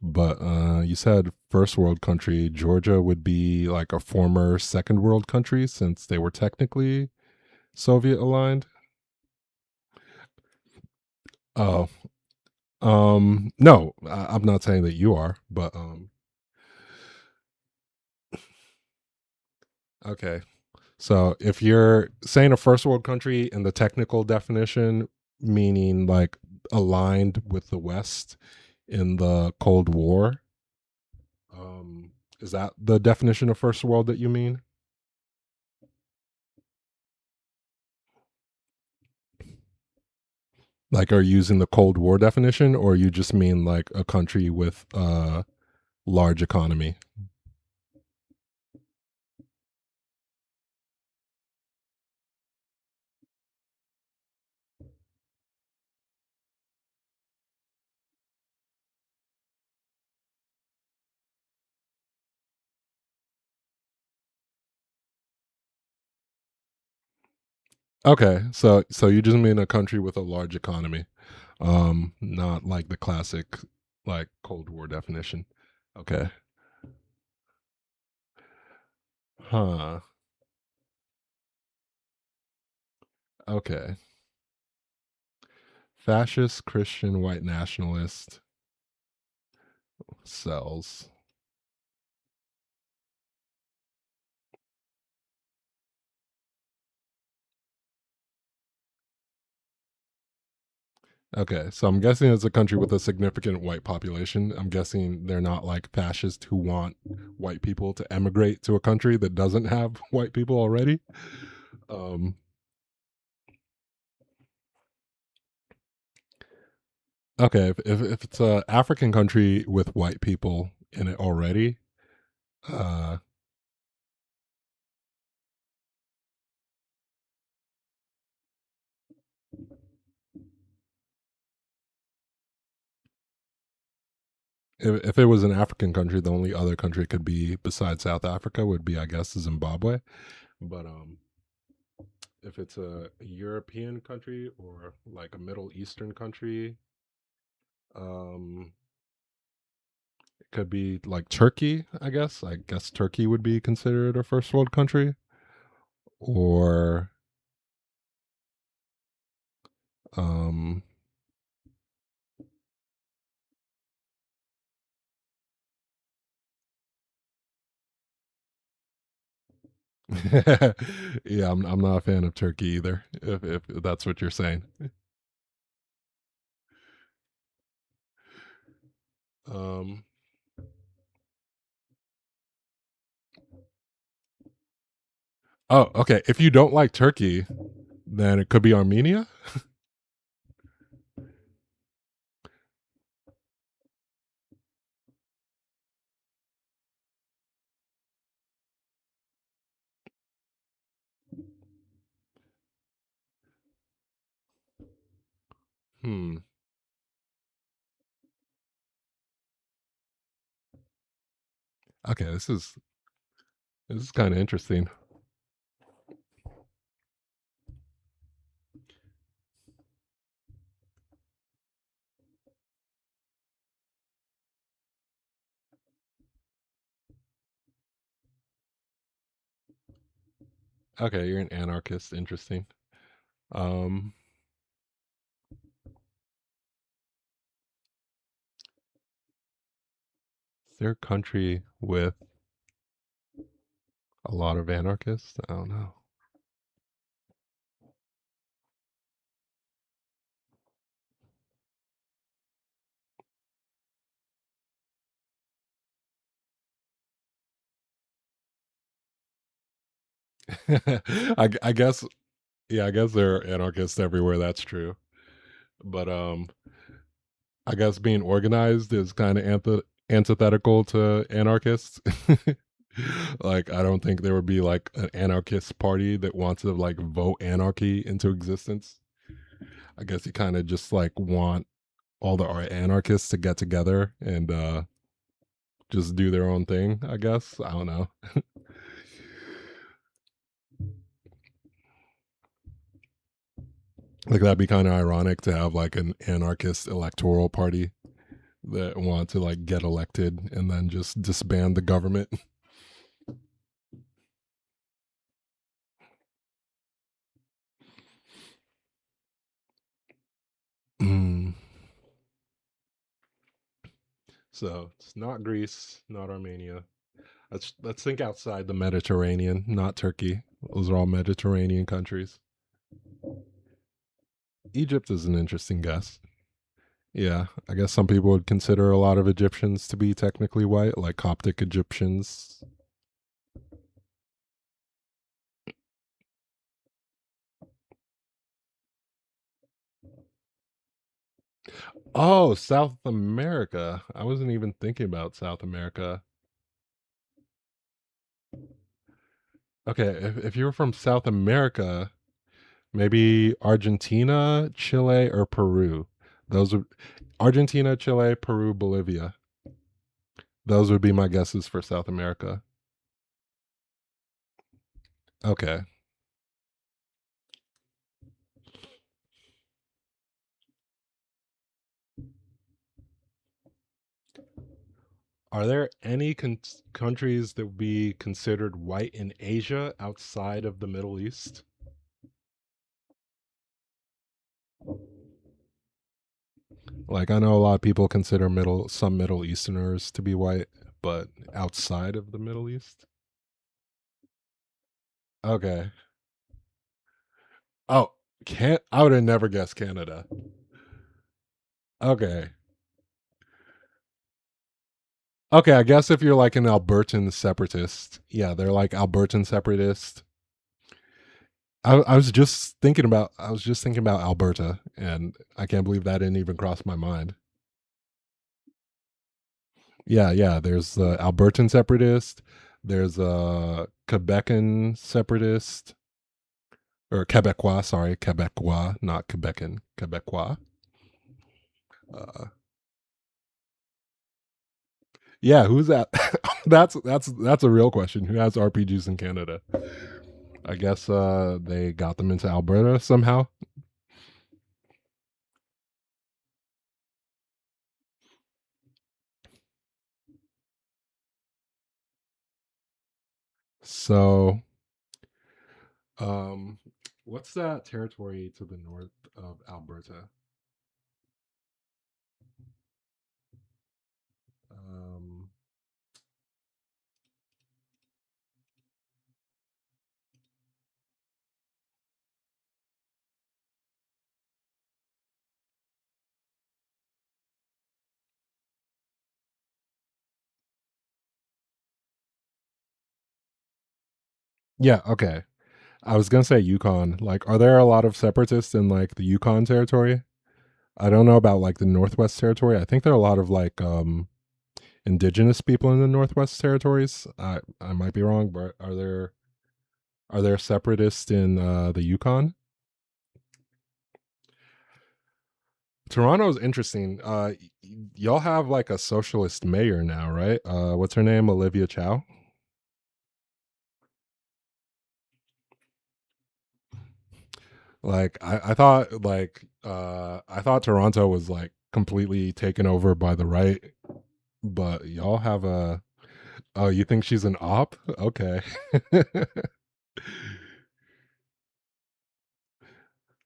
But you said first world country. Georgia would be like a former second world country since they were technically Soviet aligned. Oh, no, I'm not saying that you are, but okay. So if you're saying a first world country in the technical definition, meaning like aligned with the West in the Cold War, is that the definition of first world that you mean? Like, are you using the Cold War definition, or you just mean like a country with a large economy? Okay, so you just mean a country with a large economy, not like the classic like Cold War definition. Okay. Huh. Okay. Fascist Christian white nationalist cells. Okay, so I'm guessing it's a country with a significant white population. I'm guessing they're not like fascists who want white people to emigrate to a country that doesn't have white people already. Um, okay, if it's a African country with white people in it already, uh, if it was an African country, the only other country it could be besides South Africa would be, I guess, Zimbabwe. But if it's a European country or like a Middle Eastern country, um, it could be like Turkey, I guess. I guess Turkey would be considered a first world country. Or um yeah, I'm not a fan of Turkey either, if that's what you're saying. Um oh, okay. If you don't like Turkey, then it could be Armenia. Hmm. Okay, this is kind of interesting. Okay, you're an anarchist. Interesting. Um, is there a country with a lot of anarchists? I don't know. I guess, yeah, I guess there are anarchists everywhere. That's true. But I guess being organized is kind of antithetical to anarchists. Like, I don't think there would be like an anarchist party that wants to like vote anarchy into existence. I guess you kind of just like want all the anarchists to get together and just do their own thing. I guess, I don't know. Like, that'd be kind of ironic to have like an anarchist electoral party that want to like get elected and then just disband the government. Mm. So it's not Greece, not Armenia. Let's think outside the Mediterranean, not Turkey. Those are all Mediterranean countries. Egypt is an interesting guess. Yeah, I guess some people would consider a lot of Egyptians to be technically white, like Coptic Egyptians. Oh, South America. I wasn't even thinking about South America. Okay, if you're from South America, maybe Argentina, Chile, or Peru. Those would Argentina, Chile, Peru, Bolivia. Those would be my guesses for South America. Okay. Are there any countries that would be considered white in Asia outside of the Middle East? Like, I know a lot of people consider some Middle Easterners to be white, but outside of the Middle East? Okay. Oh, I would have never guessed Canada. Okay. Okay, I guess if you're like an Albertan separatist, yeah, they're like Albertan separatist. I was just thinking about Alberta, and I can't believe that didn't even cross my mind. Yeah, yeah. There's Albertan separatist. There's a Quebecan separatist, or Quebecois. Sorry, Quebecois, not Quebecan. Quebecois. Uh, yeah, who's that? That's a real question. Who has RPGs in Canada? I guess they got them into Alberta somehow. So, um, what's that territory to the north of Alberta? Um, yeah, okay. I was gonna say Yukon. Like, are there a lot of separatists in like the Yukon territory? I don't know about like the Northwest Territory. I think there are a lot of like indigenous people in the Northwest Territories. I might be wrong, but are there separatists in the Yukon? Toronto's interesting. Y'all have like a socialist mayor now, right? What's her name? Olivia Chow. Like I thought Toronto was like completely taken over by the right, but y'all have a oh, you think she's an op? Okay.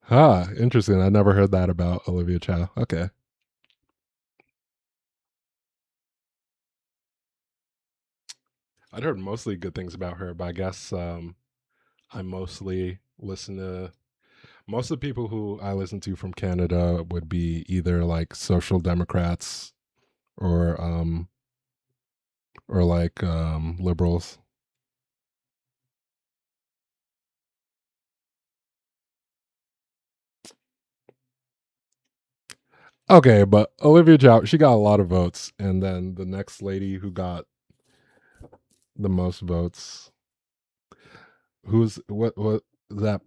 Huh, interesting. I never heard that about Olivia Chow. Okay. I'd heard mostly good things about her, but I guess I mostly listen to most of the people who I listen to from Canada would be either like social democrats or like liberals. Okay, but Olivia Chow, she got a lot of votes, and then the next lady who got the most votes, who's what that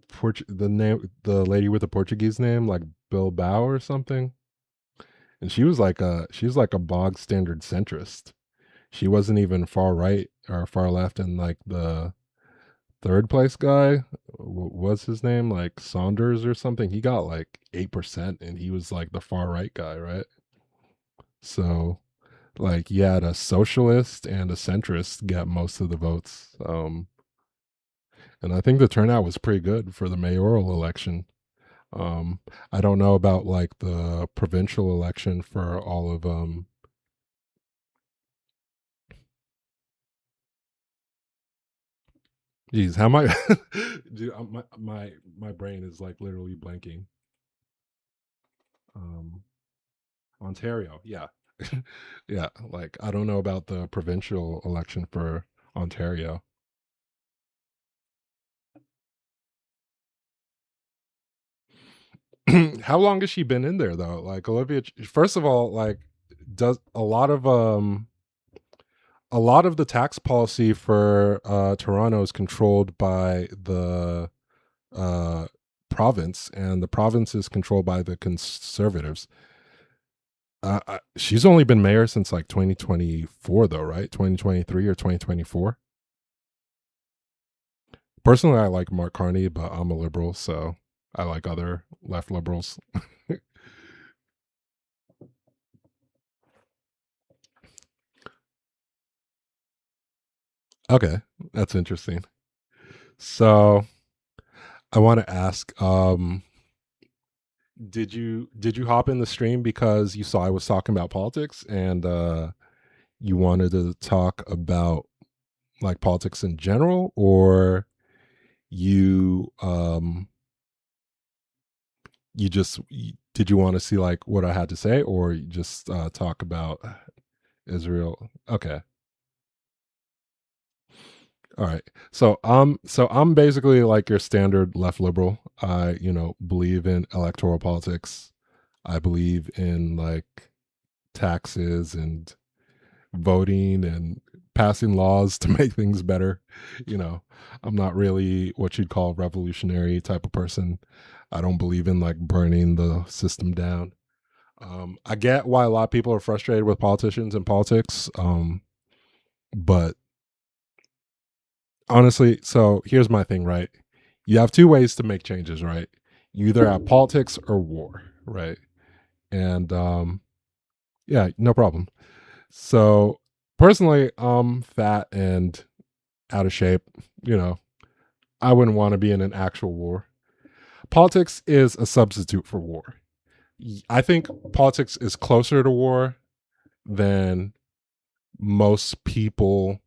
the name, the lady with the Portuguese name, like Bilbao or something, and she's like a bog standard centrist. She wasn't even far right or far left, and like the third place guy, what's his name, like Saunders or something, he got like 8%, and he was like the far right guy, right? So like you had a socialist and a centrist get most of the votes, and I think the turnout was pretty good for the mayoral election. um I don't know about like the provincial election for all of geez, how am I dude, my brain is like literally blanking. um Ontario, yeah. Yeah, like I don't know about the provincial election for Ontario. How long has she been in there though? Like Olivia, first of all, like does a lot of the tax policy for Toronto is controlled by the uh province, and the province is controlled by the conservatives. She's only been mayor since like 2024 though, right? 2023 or 2024. Personally, I like Mark Carney, but I'm a liberal, so I like other left liberals. Okay, that's interesting. So I want to ask, did you hop in the stream because you saw I was talking about politics and you wanted to talk about like politics in general, or you did you want to see like what I had to say, or you just talk about Israel? Okay. All right. So I'm basically like your standard left liberal. I, believe in electoral politics. I believe in like taxes and voting and passing laws to make things better. You know, I'm not really what you'd call revolutionary type of person. I don't believe in like burning the system down. I get why a lot of people are frustrated with politicians and politics. But honestly, so here's my thing, right? You have two ways to make changes, right? You either have politics or war, right? And yeah, no problem. So personally, I'm fat and out of shape. I wouldn't want to be in an actual war. Politics is a substitute for war. I think politics is closer to war than most people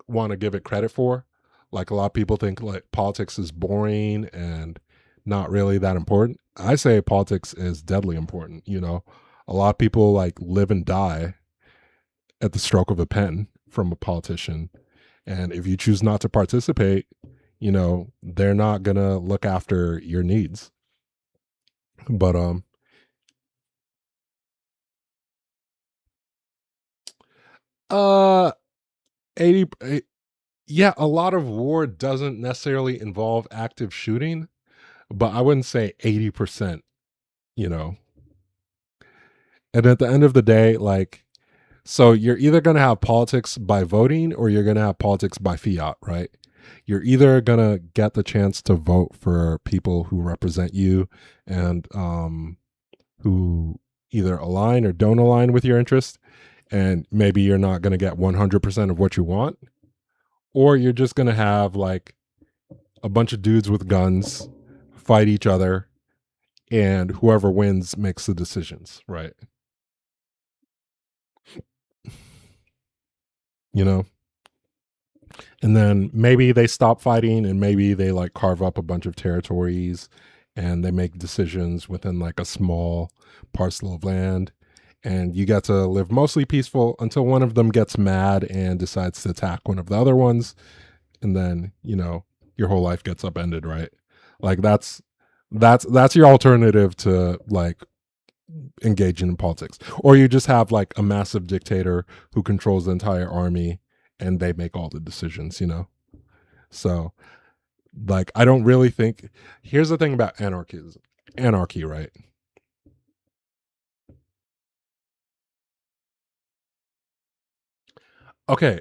want to give it credit for. Like a lot of people think like politics is boring and not really that important. I say politics is deadly important. A lot of people like live and die at the stroke of a pen from a politician. And if you choose not to participate, they're not gonna look after your needs. But 80, yeah, a lot of war doesn't necessarily involve active shooting, but I wouldn't say 80%, you know. And at the end of the day, like, so you're either going to have politics by voting or you're going to have politics by fiat, right? You're either going to get the chance to vote for people who represent you and who either align or don't align with your interest. And maybe you're not going to get 100% of what you want. Or you're just going to have like a bunch of dudes with guns fight each other and whoever wins makes the decisions, right? You know? And then maybe they stop fighting and maybe they like carve up a bunch of territories and they make decisions within like a small parcel of land. And you get to live mostly peaceful until one of them gets mad and decides to attack one of the other ones. And then, your whole life gets upended, right? Like that's your alternative to like engaging in politics. Or you just have like a massive dictator who controls the entire army and they make all the decisions, So like I don't really think here's the thing about anarchy, right? Okay,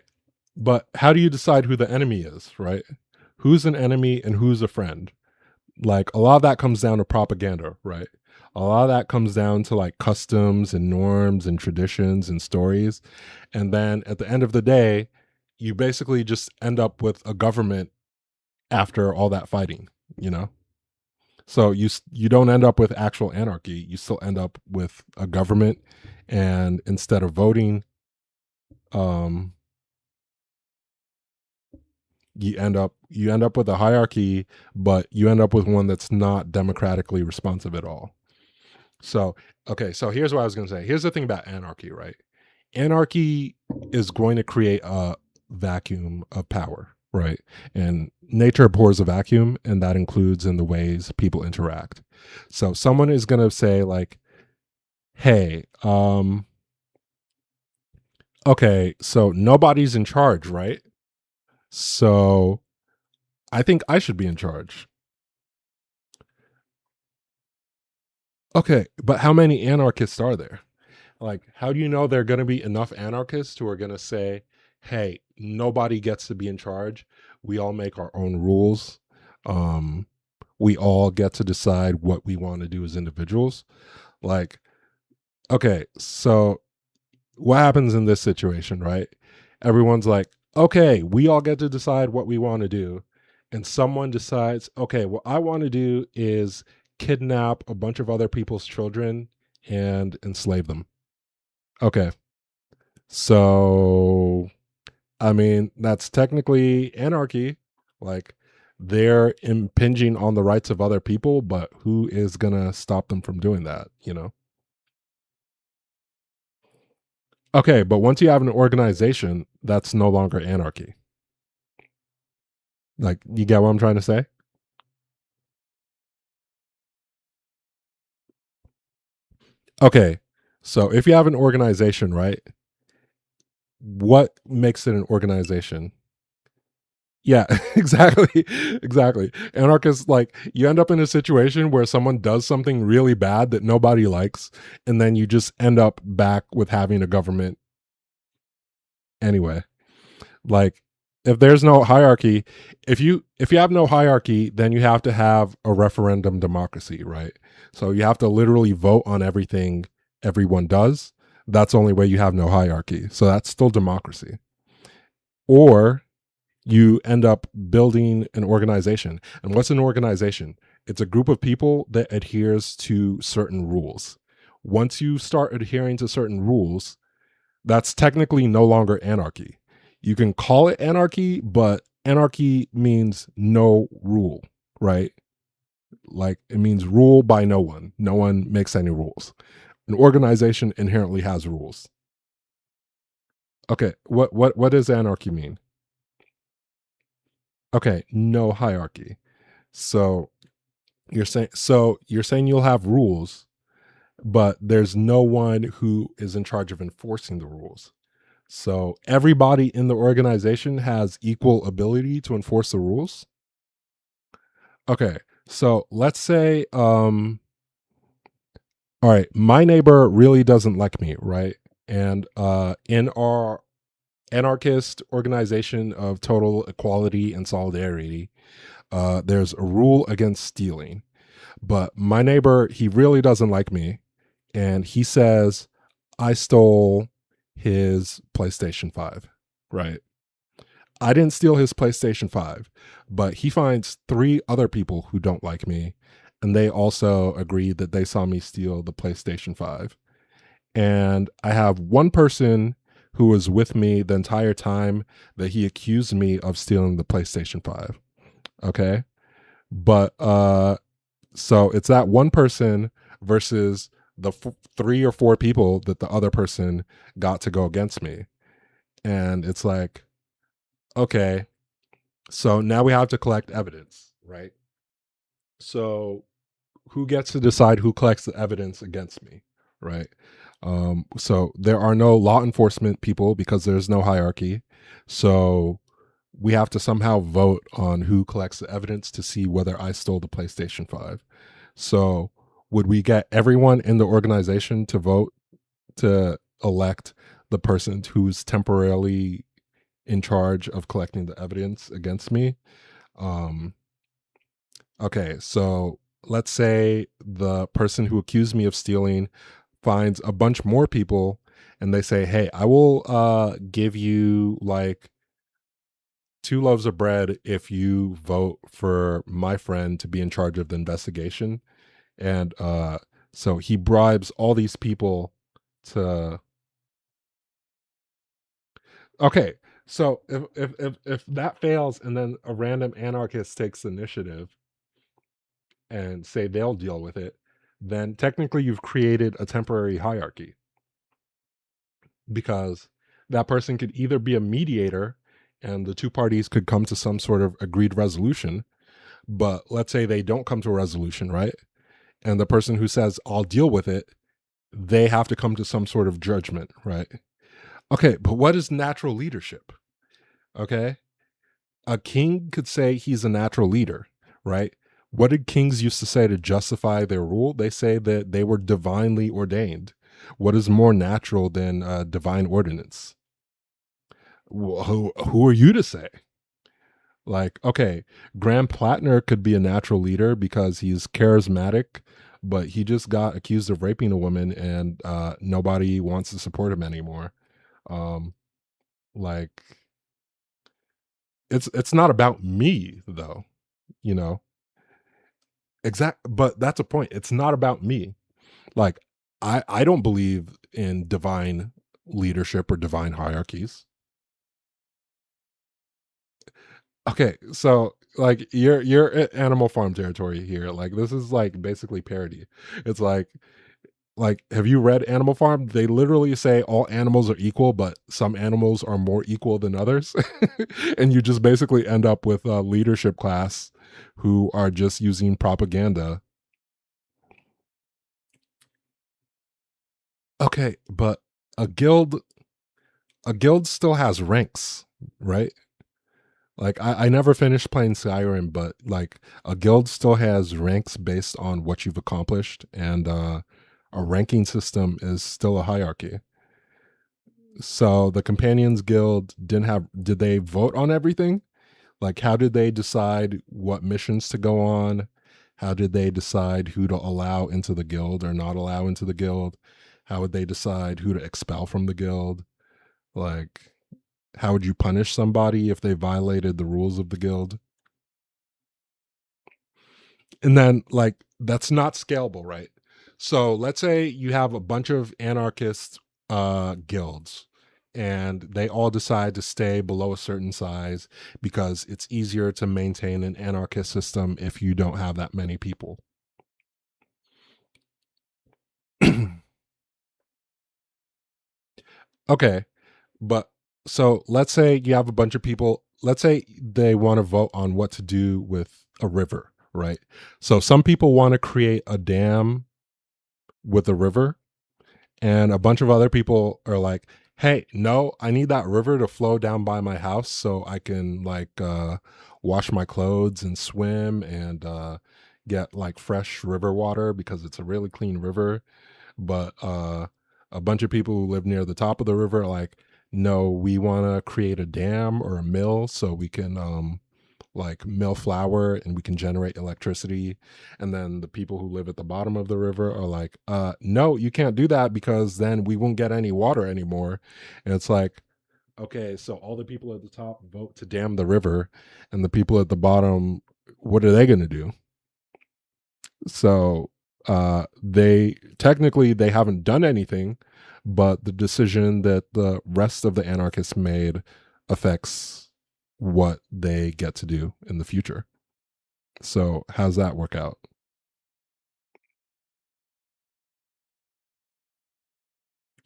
but how do you decide who the enemy is, right? Who's an enemy and who's a friend? Like a lot of that comes down to propaganda, right? A lot of that comes down to like customs and norms and traditions and stories. And then at the end of the day, you basically just end up with a government after all that fighting, So you don't end up with actual anarchy. You still end up with a government, and instead of voting, you end up with a hierarchy, but you end up with one that's not democratically responsive at all. So, okay, so here's what I was going to say. Here's the thing about anarchy, right? Anarchy is going to create a vacuum of power, right? And nature abhors a vacuum, and that includes in the ways people interact. So someone is going to say like, hey, okay, so nobody's in charge, right? So I think I should be in charge. Okay, but how many anarchists are there? Like, how do you know there are going to be enough anarchists who are going to say, hey, nobody gets to be in charge. We all make our own rules. We all get to decide what we want to do as individuals. Like, okay, so what happens in this situation, right? Everyone's like, okay, we all get to decide what we want to do. And someone decides, okay, what I want to do is kidnap a bunch of other people's children and enslave them. Okay. So, I mean, that's technically anarchy. Like, they're impinging on the rights of other people, but who is going to stop them from doing that, you know? Okay, but once you have an organization, that's no longer anarchy. Like, you get what I'm trying to say? Okay, so if you have an organization, right? What makes it an organization? Yeah, exactly. Exactly. Anarchists, like, you end up in a situation where someone does something really bad that nobody likes, and then you just end up back with having a government anyway. Like, if there's no hierarchy, if you have no hierarchy, then you have to have a referendum democracy, right? So you have to literally vote on everything everyone does. That's the only way you have no hierarchy. So that's still democracy. Or you end up building an organization. And what's an organization? It's a group of people that adheres to certain rules. Once you start adhering to certain rules, that's technically no longer anarchy. You can call it anarchy, but anarchy means no rule, right? Like, it means rule by no one. No one makes any rules. An organization inherently has rules. Okay, what does anarchy mean? Okay, no hierarchy. So you're saying you'll have rules, but there's no one who is in charge of enforcing the rules. So everybody in the organization has equal ability to enforce the rules. Okay, so let's say, all right, my neighbor really doesn't like me, right? And in our anarchist organization of total equality and solidarity, there's a rule against stealing. But my neighbor, he really doesn't like me, and he says I stole his PlayStation 5, right? I didn't steal his PlayStation 5, but he finds 3 other people who don't like me, and they also agree that they saw me steal the PlayStation 5. And I have one person who was with me the entire time that he accused me of stealing the PlayStation 5. Okay? But so it's that one person versus the 3 or 4 people that the other person got to go against me. And it's like, okay, so now we have to collect evidence, right? So who gets to decide who collects the evidence against me, right? So there are no law enforcement people because there's no hierarchy. So we have to somehow vote on who collects the evidence to see whether I stole the PlayStation 5. So would we get everyone in the organization to vote to elect the person who's temporarily in charge of collecting the evidence against me? Okay, so let's say the person who accused me of stealing finds a bunch more people and they say, hey, I will give you like 2 loaves of bread if you vote for my friend to be in charge of the investigation. And so he bribes all these people to. Okay, so if that fails and then a random anarchist takes initiative and say they'll deal with it, then technically you've created a temporary hierarchy, because that person could either be a mediator and the 2 parties could come to some sort of agreed resolution, but let's say they don't come to a resolution, right? And the person who says I'll deal with it, they have to come to some sort of judgment, right? Okay, but what is natural leadership? Okay, a king could say he's a natural leader, right? What did kings used to say to justify their rule? They say that they were divinely ordained. What is more natural than divine ordinance? Who are you to say? Like, okay, Graham Platner could be a natural leader because he's charismatic, but he just got accused of raping a woman and nobody wants to support him anymore. Like, it's not about me though, you know. But that's a point. It's not about me. Like I don't believe in divine leadership or divine hierarchies. Okay, so like you're at Animal Farm territory here. Like this is like basically parody. It's like have you read Animal Farm? They literally say all animals are equal, but some animals are more equal than others. And you just basically end up with a leadership class who are just using propaganda. Okay, but a guild still has ranks, right? Like I never finished playing Skyrim, but like a guild still has ranks based on what you've accomplished, and a ranking system is still a hierarchy. So the Companions Guild did they vote on everything? Like how did they decide what missions to go on? How did they decide who to allow into the guild or not allow into the guild? How would they decide who to expel from the guild? Like how would you punish somebody if they violated the rules of the guild? And then like that's not scalable, right? So let's say you have a bunch of anarchist guilds and they all decide to stay below a certain size because it's easier to maintain an anarchist system if you don't have that many people. Okay, but so let's say you have a bunch of people, let's say they want to vote on what to do with a river, right? So some people want to create a dam with a river, and a bunch of other people are like, hey, no, I need that river to flow down by my house so I can like wash my clothes and swim and get like fresh river water because it's a really clean river. But a bunch of people who live near the top of the river are like, no, we want to create a dam or a mill so we can like mill flour and we can generate electricity. And then the people who live at the bottom of the river are like, no, you can't do that because then we won't get any water anymore. And it's like, okay, so all the people at the top vote to dam the river, and the people at the bottom, what are they going to do? So they technically they haven't done anything, but the decision that the rest of the anarchists made affects what they get to do in the future. So how's that work out?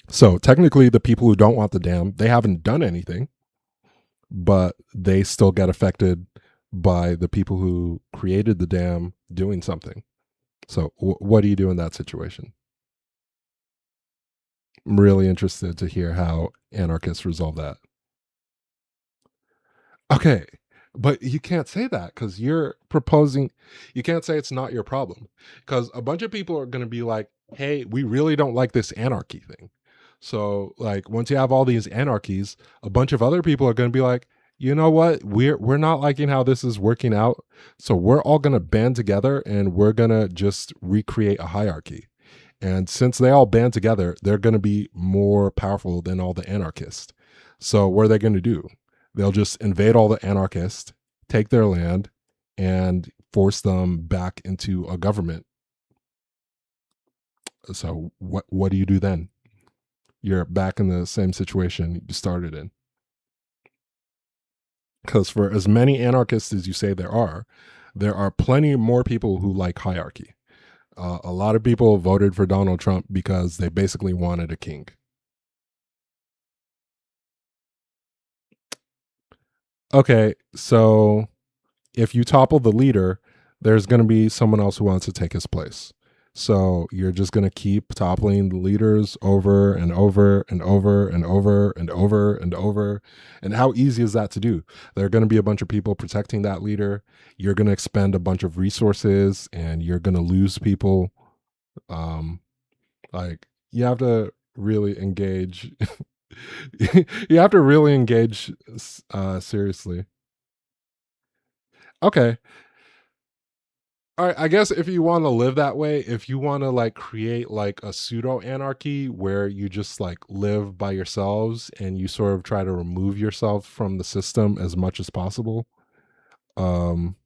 So technically the people who don't want the dam, they haven't done anything, but they still get affected by the people who created the dam doing something. So what do you do in that situation? I'm really interested to hear how anarchists resolve that. Okay, but you can't say that because you're proposing, you can't say it's not your problem because a bunch of people are going to be like, hey, we really don't like this anarchy thing. So, like, once you have all these anarchies, a bunch of other people are going to be like, you know what? We're not liking how this is working out. So we're all going to band together and we're going to just recreate a hierarchy. And since they all band together, they're going to be more powerful than all the anarchists. So what are they going to do? They'll just invade all the anarchists, take their land, and force them back into a government. So what do you do then? You're back in the same situation you started in. Because for as many anarchists as you say there are plenty more people who like hierarchy. A lot of people voted for Donald Trump because they basically wanted a king. Okay, so if you topple the leader, there's going to be someone else who wants to take his place. So you're just going to keep toppling the leaders over and over and over and over and over and over. And how easy is that to do? There are going to be a bunch of people protecting that leader. You're going to expend a bunch of resources and you're going to lose people. Like you have to really engage. You have to really engage seriously. Okay. All right, I guess if you want to live that way, if you want to like create like a pseudo anarchy where you just like live by yourselves and you sort of try to remove yourself from the system as much as possible, um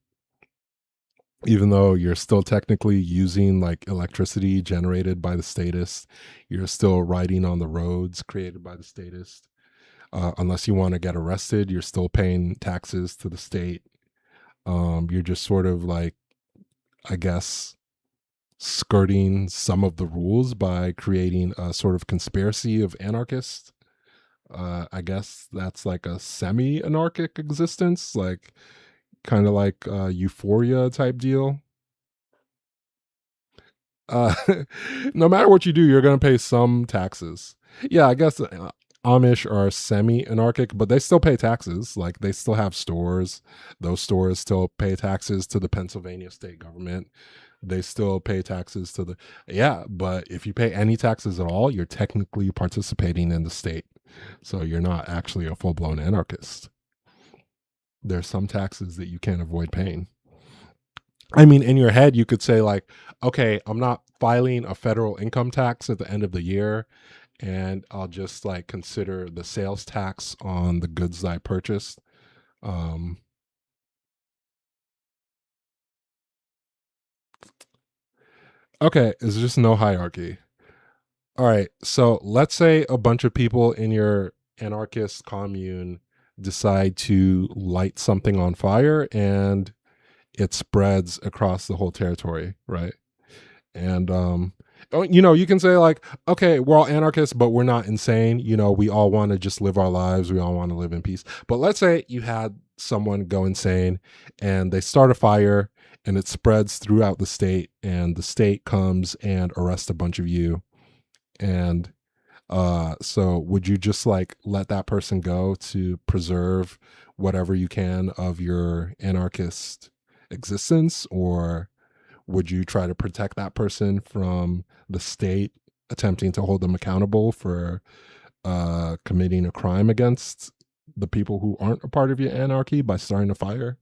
even though you're still technically using like electricity generated by the statist, you're still riding on the roads created by the statist. Unless you want to get arrested, you're still paying taxes to the state. You're just sort of like, I guess, skirting some of the rules by creating a sort of conspiracy of anarchists. I guess that's like a semi-anarchic existence, like kind of like a euphoria type deal. Uh, no matter what you do, you're going to pay some taxes. Yeah, I guess Amish are semi-anarchic, but they still pay taxes. Like they still have stores. Those stores still pay taxes to the Pennsylvania state government. They still pay taxes to the but if you pay any taxes at all, you're technically participating in the state. So you're not actually a full-blown anarchist. There's some taxes that you can't avoid paying. I mean, in your head, you could say like, okay, I'm not filing a federal income tax at the end of the year, and I'll just like consider the sales tax on the goods that I purchased. Okay, is just no hierarchy. All right, so let's say a bunch of people in your anarchist commune decide to light something on fire and it spreads across the whole territory, right? And you can say like, okay, we're all anarchists, but we're not insane. We all want to just live our lives. We all want to live in peace. But let's say you had someone go insane and they start a fire and it spreads throughout the state, and the state comes and arrests a bunch of you. And so would you just like let that person go to preserve whatever you can of your anarchist existence, or would you try to protect that person from the state attempting to hold them accountable for committing a crime against the people who aren't a part of your anarchy by starting a fire?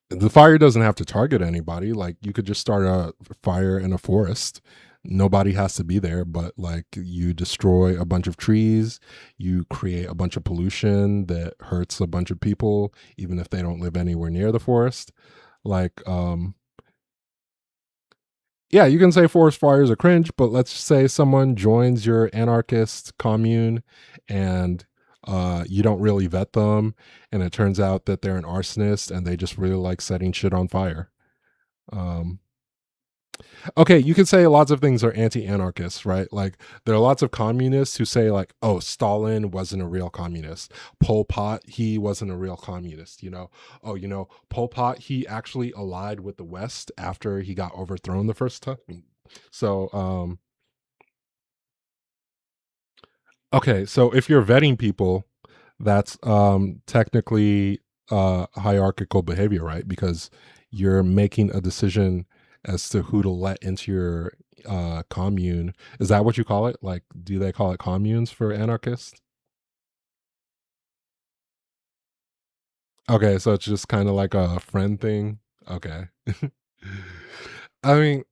The fire doesn't have to target anybody. Like you could just start a fire in a forest. Nobody has to be there, but like you destroy a bunch of trees, you create a bunch of pollution that hurts a bunch of people, even if they don't live anywhere near the forest. Like, yeah, you can say forest fires are cringe, but let's say someone joins your anarchist commune and you don't really vet them, and it turns out that they're an arsonist and they just really like setting shit on fire. Okay, you could say lots of things are anti-anarchists, right? Like there are lots of communists who say like, oh, Stalin wasn't a real communist. Pol Pot, he wasn't a real communist, Oh, Pol Pot, he actually allied with the West after he got overthrown the first time. So, okay, so if you're vetting people, that's technically hierarchical behavior, right? Because you're making a decision as to who to let into your commune. Is that what you call it? Like, do they call it communes for anarchists? Okay, so it's just kind of like a friend thing. Okay. I mean,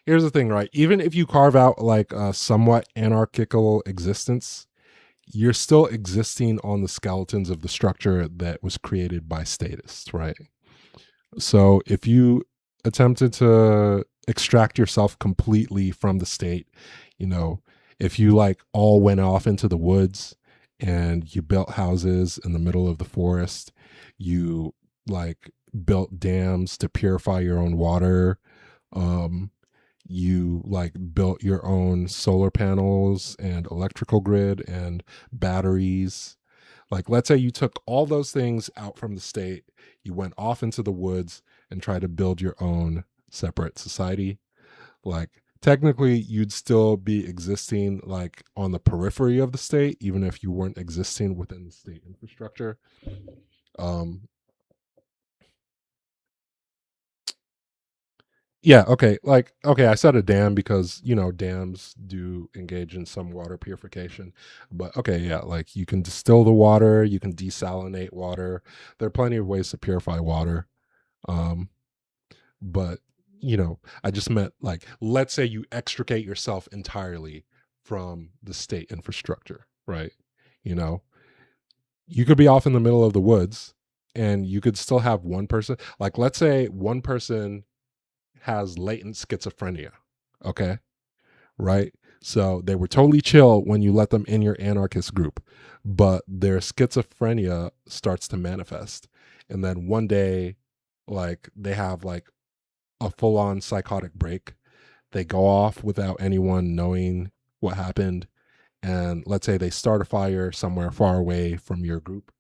here's the thing, right? Even if you carve out like a somewhat anarchical existence, you're still existing on the skeletons of the structure that was created by statists, right? So if you attempted to extract yourself completely from the state, if you like all went off into the woods and you built houses in the middle of the forest, you like built dams to purify your own water, you like built your own solar panels and electrical grid and batteries. Like, let's say you took all those things out from the state, you went off into the woods and tried to build your own separate society. Like, technically, you'd still be existing like on the periphery of the state, even if you weren't existing within the state infrastructure. Um, Yeah, okay. Like, okay, I said a dam because, dams do engage in some water purification. But okay, yeah, like you can distill the water, you can desalinate water. There are plenty of ways to purify water. Um, but, I just meant like, let's say you extricate yourself entirely from the state infrastructure, right? You know, you could be off in the middle of the woods and you could still have one person. Like, let's say one person has latent schizophrenia. Okay. Right. So they were totally chill when you let them in your anarchist group, but their schizophrenia starts to manifest. And then one day, like, they have like a full on psychotic break. They go off without anyone knowing what happened. And let's say they start a fire somewhere far away from your group,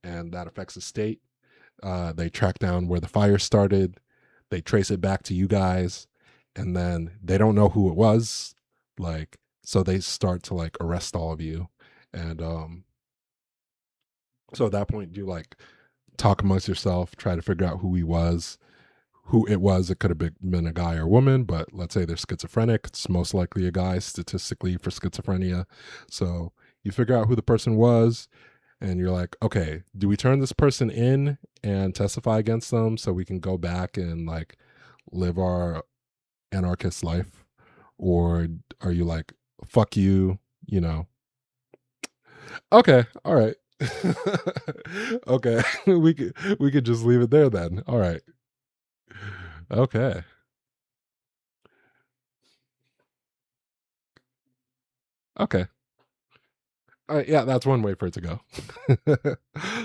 and that affects the state. They track down where the fire started, they trace it back to you guys, and then they don't know who it was. Like, so they start to like arrest all of you. And so at that point, you like talk amongst yourself, try to figure out who he was, who it was. It could have been a guy or a woman, but let's say they're schizophrenic. It's most likely a guy statistically for schizophrenia. So you figure out who the person was, and you're like, okay, do we turn this person in and testify against them so we can go back and like live our anarchist life? Or are you like, fuck you, Okay, all right. Okay. we could just leave it there then. All right. Okay. Okay. Yeah, that's one way for it to go.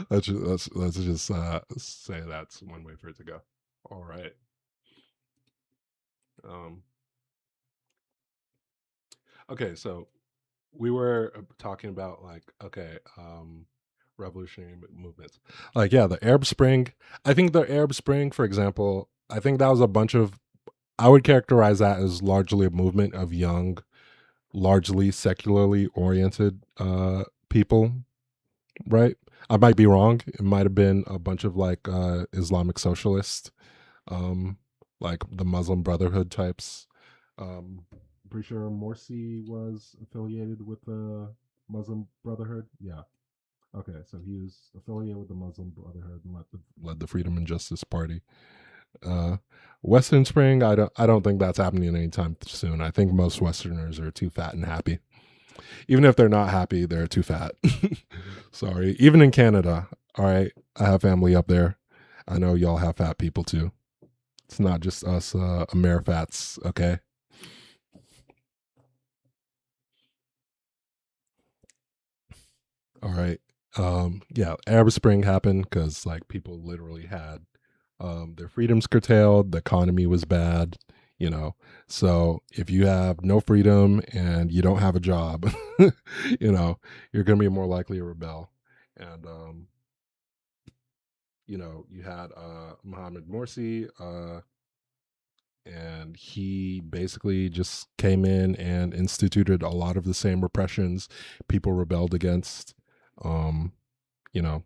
Let's just say that's one way for it to go. All right. Okay, so we were talking about like, okay, revolutionary movements. Like, yeah, the Arab Spring. I think the Arab Spring, for example, I think that was a bunch of. I would characterize that as largely a movement of young, largely secularly oriented people, right? I might be wrong. It might have been a bunch of like Islamic socialists, um, like the Muslim Brotherhood types. Pretty sure Morsi was affiliated with the Muslim Brotherhood. Yeah. Okay, so he was affiliated with the Muslim Brotherhood and led the Freedom and Justice Party. Uh, Western Spring, I don't think that's happening anytime soon. I think most Westerners are too fat and happy. Even if they're not happy, they're too fat. Sorry. Even in Canada, all right, I have family up there. I know y'all have fat people too. It's not just us Amerifats, okay? All right. Yeah, Arab Spring happened because like people literally had their freedoms curtailed, the economy was bad, you know. So if you have no freedom and you don't have a job, you're gonna be more likely to rebel. And you had Mohammed Morsi, and he basically just came in and instituted a lot of the same repressions people rebelled against. Um, you know,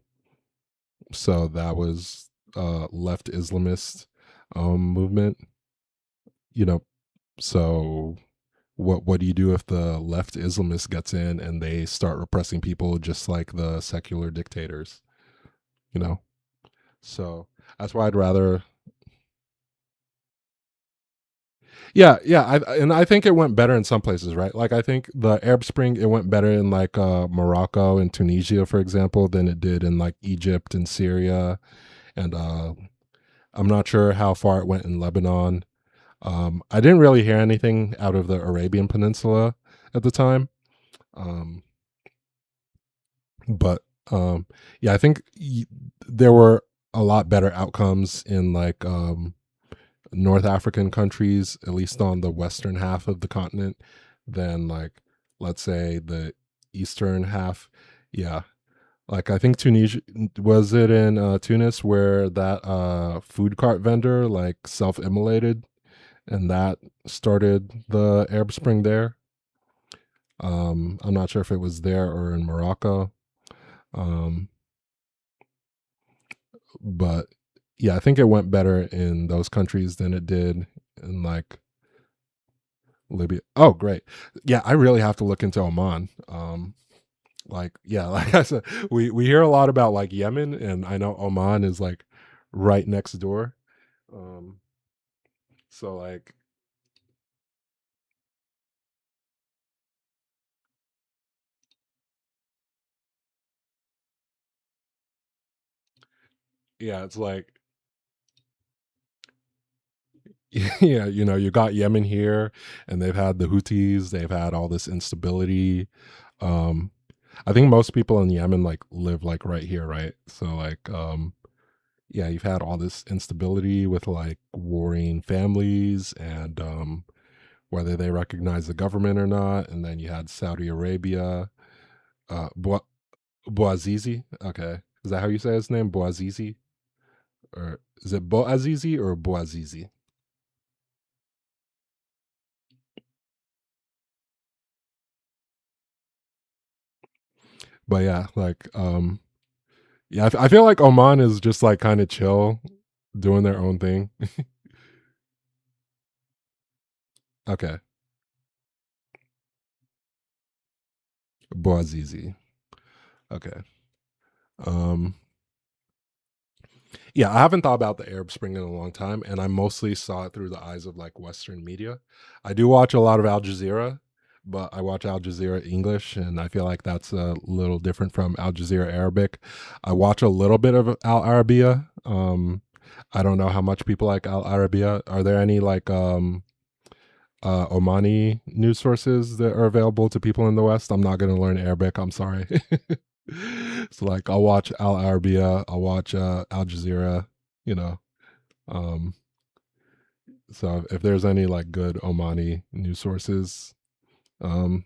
so that was left Islamist movement. You know, so what do you do if the left Islamist gets in and they start repressing people just like the secular dictators? You know, so that's why I'd rather. Yeah, I think it went better in some places, right? Like I think the Arab Spring it went better in like Morocco and Tunisia, for example, than it did in like Egypt and Syria, and I'm not sure how far it went in Lebanon. I didn't really hear anything out of the Arabian Peninsula at the time, um, but yeah, I think there were a lot better outcomes in like North African countries, at least on the western half of the continent, than like let's say the eastern half. Yeah, like I think Tunisia was it in Tunis where that food cart vendor like self-immolated, and that started the Arab Spring there. I'm not sure if it was there or in Morocco, um, but yeah, I think it went better in those countries than it did and like Libya. Oh, great. Yeah, I really have to look into Oman. Like yeah, like I said, we hear a lot about like Yemen, and I know Oman is like right next door. Um, so like yeah, it's like yeah, you know, you got Yemen here, and they've had the Houthis, they've had all this instability. Um, I think most people in Yemen like live like right here, right? So like yeah, you've had all this instability with like warring families and whether they recognize the government or not, and then you had Saudi Arabia, Bouazizi. Okay, is that how you say his name, Bouazizi, or is it Bouazizi or Bouazizi? But yeah, like yeah, I feel like Oman is just like kind of chill, doing their own thing. Okay, Bouazizi. Okay. Um, yeah, I haven't thought about the Arab Spring in a long time, and I mostly saw it through the eyes of like Western media. I do watch a lot of Al Jazeera, but I watch Al Jazeera English, and I feel like that's a little different from Al Jazeera Arabic. I watch a little bit of Al Arabiya. I don't know how much people like Al Arabiya. Are there any like Omani news sources that are available to people in the West? I'm not going to learn Arabic. I'm sorry. So like I'll watch Al Arabiya, I'll watch Al Jazeera, you know. Um, so if there's any like good Omani news sources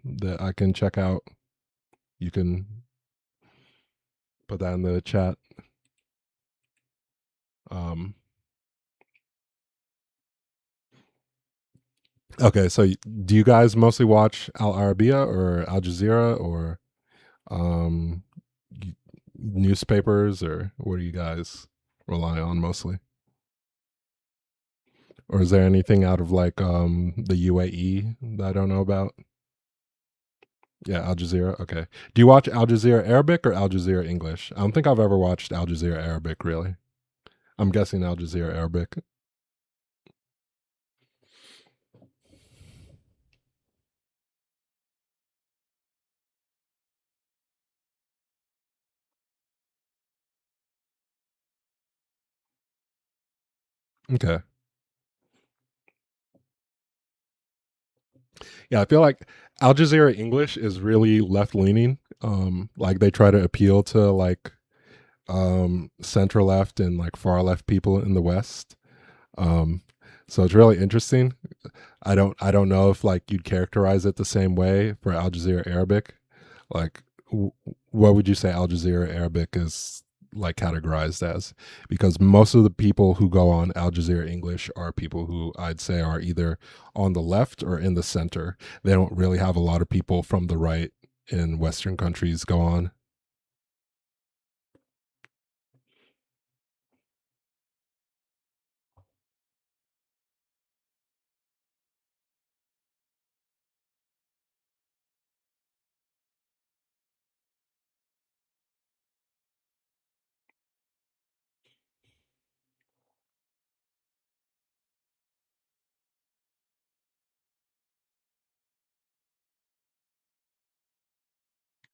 that I can check out, you can put that in the chat. Um, okay, so do you guys mostly watch Al Arabiya or Al Jazeera or um, newspapers, or what do you guys rely on mostly? Or is there anything out of like the UAE that I don't know about? Yeah, Al Jazeera. Okay. Do you watch Al Jazeera Arabic or Al Jazeera English? I don't think I've ever watched Al Jazeera Arabic really. I'm guessing Al Jazeera Arabic. Okay. Yeah, I feel like Al Jazeera English is really left leaning. Like they try to appeal to like center left and like far left people in the West. Um so it's really interesting. I don't know if like you'd characterize it the same way for Al Jazeera Arabic. Like what would you say Al Jazeera Arabic is like categorized as? Because most of the people who go on Al Jazeera English are people who I'd say are either on the left or in the center. They don't really have a lot of people from the right in Western countries go on.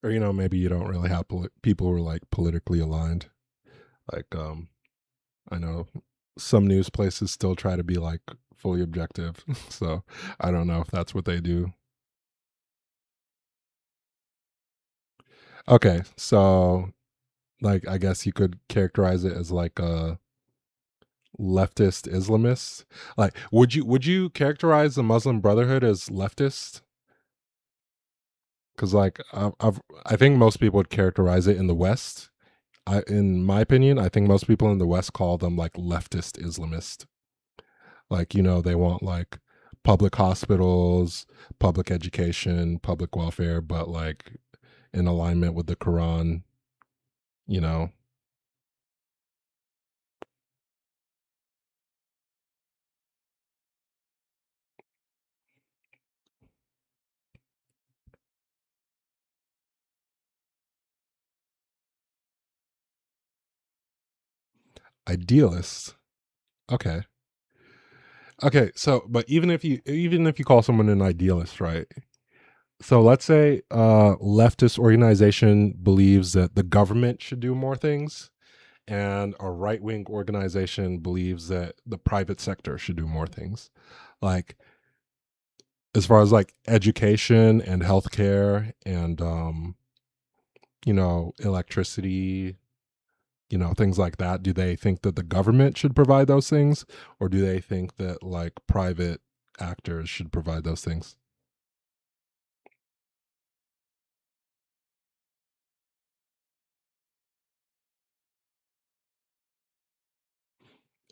Or you know, maybe you don't really have people who are like politically aligned. Like I know some news places still try to be like fully objective. So I don't know if that's what they do. Okay, so like I guess you could characterize it as like a leftist Islamist. Like would you characterize the Muslim Brotherhood as leftist? Because like I think most people would characterize it in the West. In my opinion, I think most people in the West call them like leftist Islamist. Like, you know, they want like public hospitals, public education, public welfare, but like in alignment with the Quran, you know. Idealist. Okay. Okay, so but even if you call someone an idealist, right? So let's say a leftist organization believes that the government should do more things, and a right-wing organization believes that the private sector should do more things. Like as far as like education and healthcare and electricity, things like that. Do they think that the government should provide those things, or do they think that like private actors should provide those things?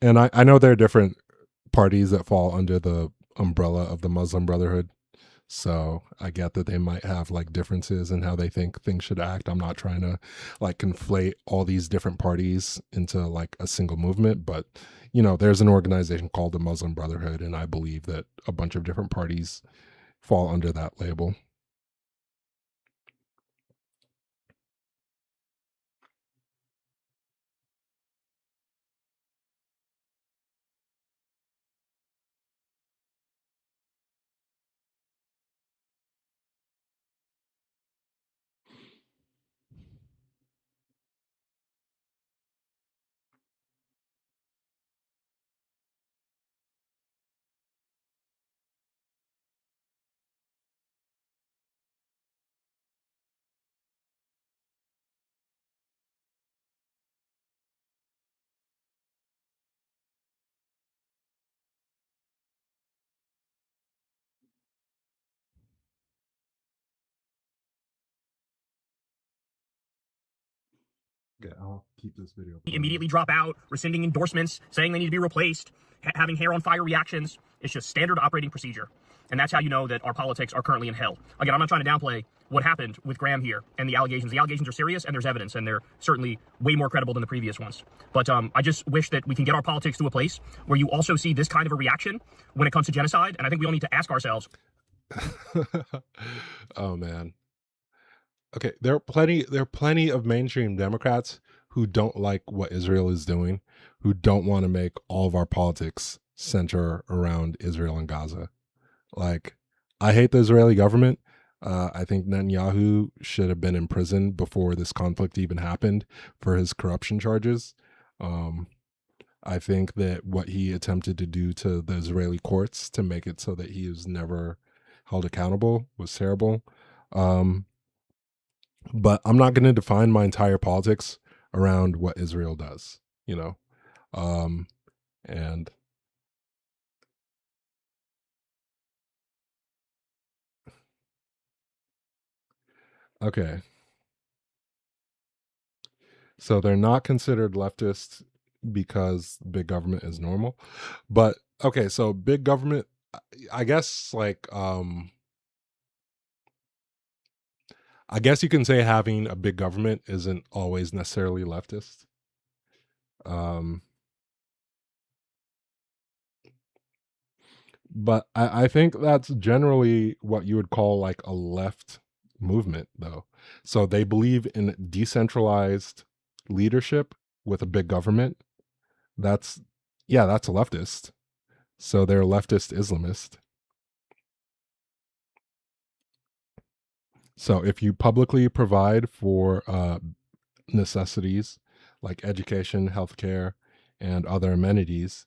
And I know there are different parties that fall under the umbrella of the Muslim Brotherhood. So I get that they might have like differences in how they think things should act. I'm not trying to like conflate all these different parties into like a single movement, but there's an organization called the Muslim Brotherhood, and I believe that a bunch of different parties fall under that label. Okay, I'll keep this video. Immediately drop out, rescinding endorsements, saying they need to be replaced, having hair on fire reactions. It's just standard operating procedure. And that's how you know that our politics are currently in hell. Again, I'm not trying to downplay what happened with Graham here and the allegations. The allegations are serious and there's evidence, and they're certainly way more credible than the previous ones. But I just wish that we can get our politics to a place where you also see this kind of a reaction when it comes to genocide. And I think we all need to ask ourselves. Oh man. Okay, there are plenty of mainstream Democrats who don't like what Israel is doing, who don't want to make all of our politics center around Israel and Gaza. Like, I hate the Israeli government. I think Netanyahu should have been in prison before this conflict even happened for his corruption charges. I think that what he attempted to do to the Israeli courts to make it so that he was never held accountable was terrible. But I'm not going to define my entire politics around what Israel does, and okay. So they're not considered leftist because big government is normal. But okay, so big government, I guess I guess you can say having a big government isn't always necessarily leftist. But I think that's generally what you would call like a left movement, though. So they believe in decentralized leadership with a big government. That's a leftist. So they're leftist Islamist. So if you publicly provide for necessities like education, healthcare, and other amenities,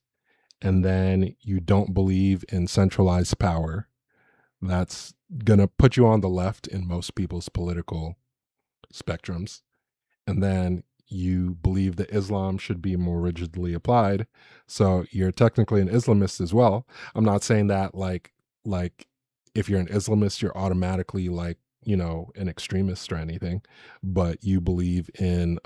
and then you don't believe in centralized power, that's going to put you on the left in most people's political spectrums. And then you believe that Islam should be more rigidly applied. So you're technically an Islamist as well. I'm not saying that like if you're an Islamist, you're automatically like, an extremist or anything, but you believe in,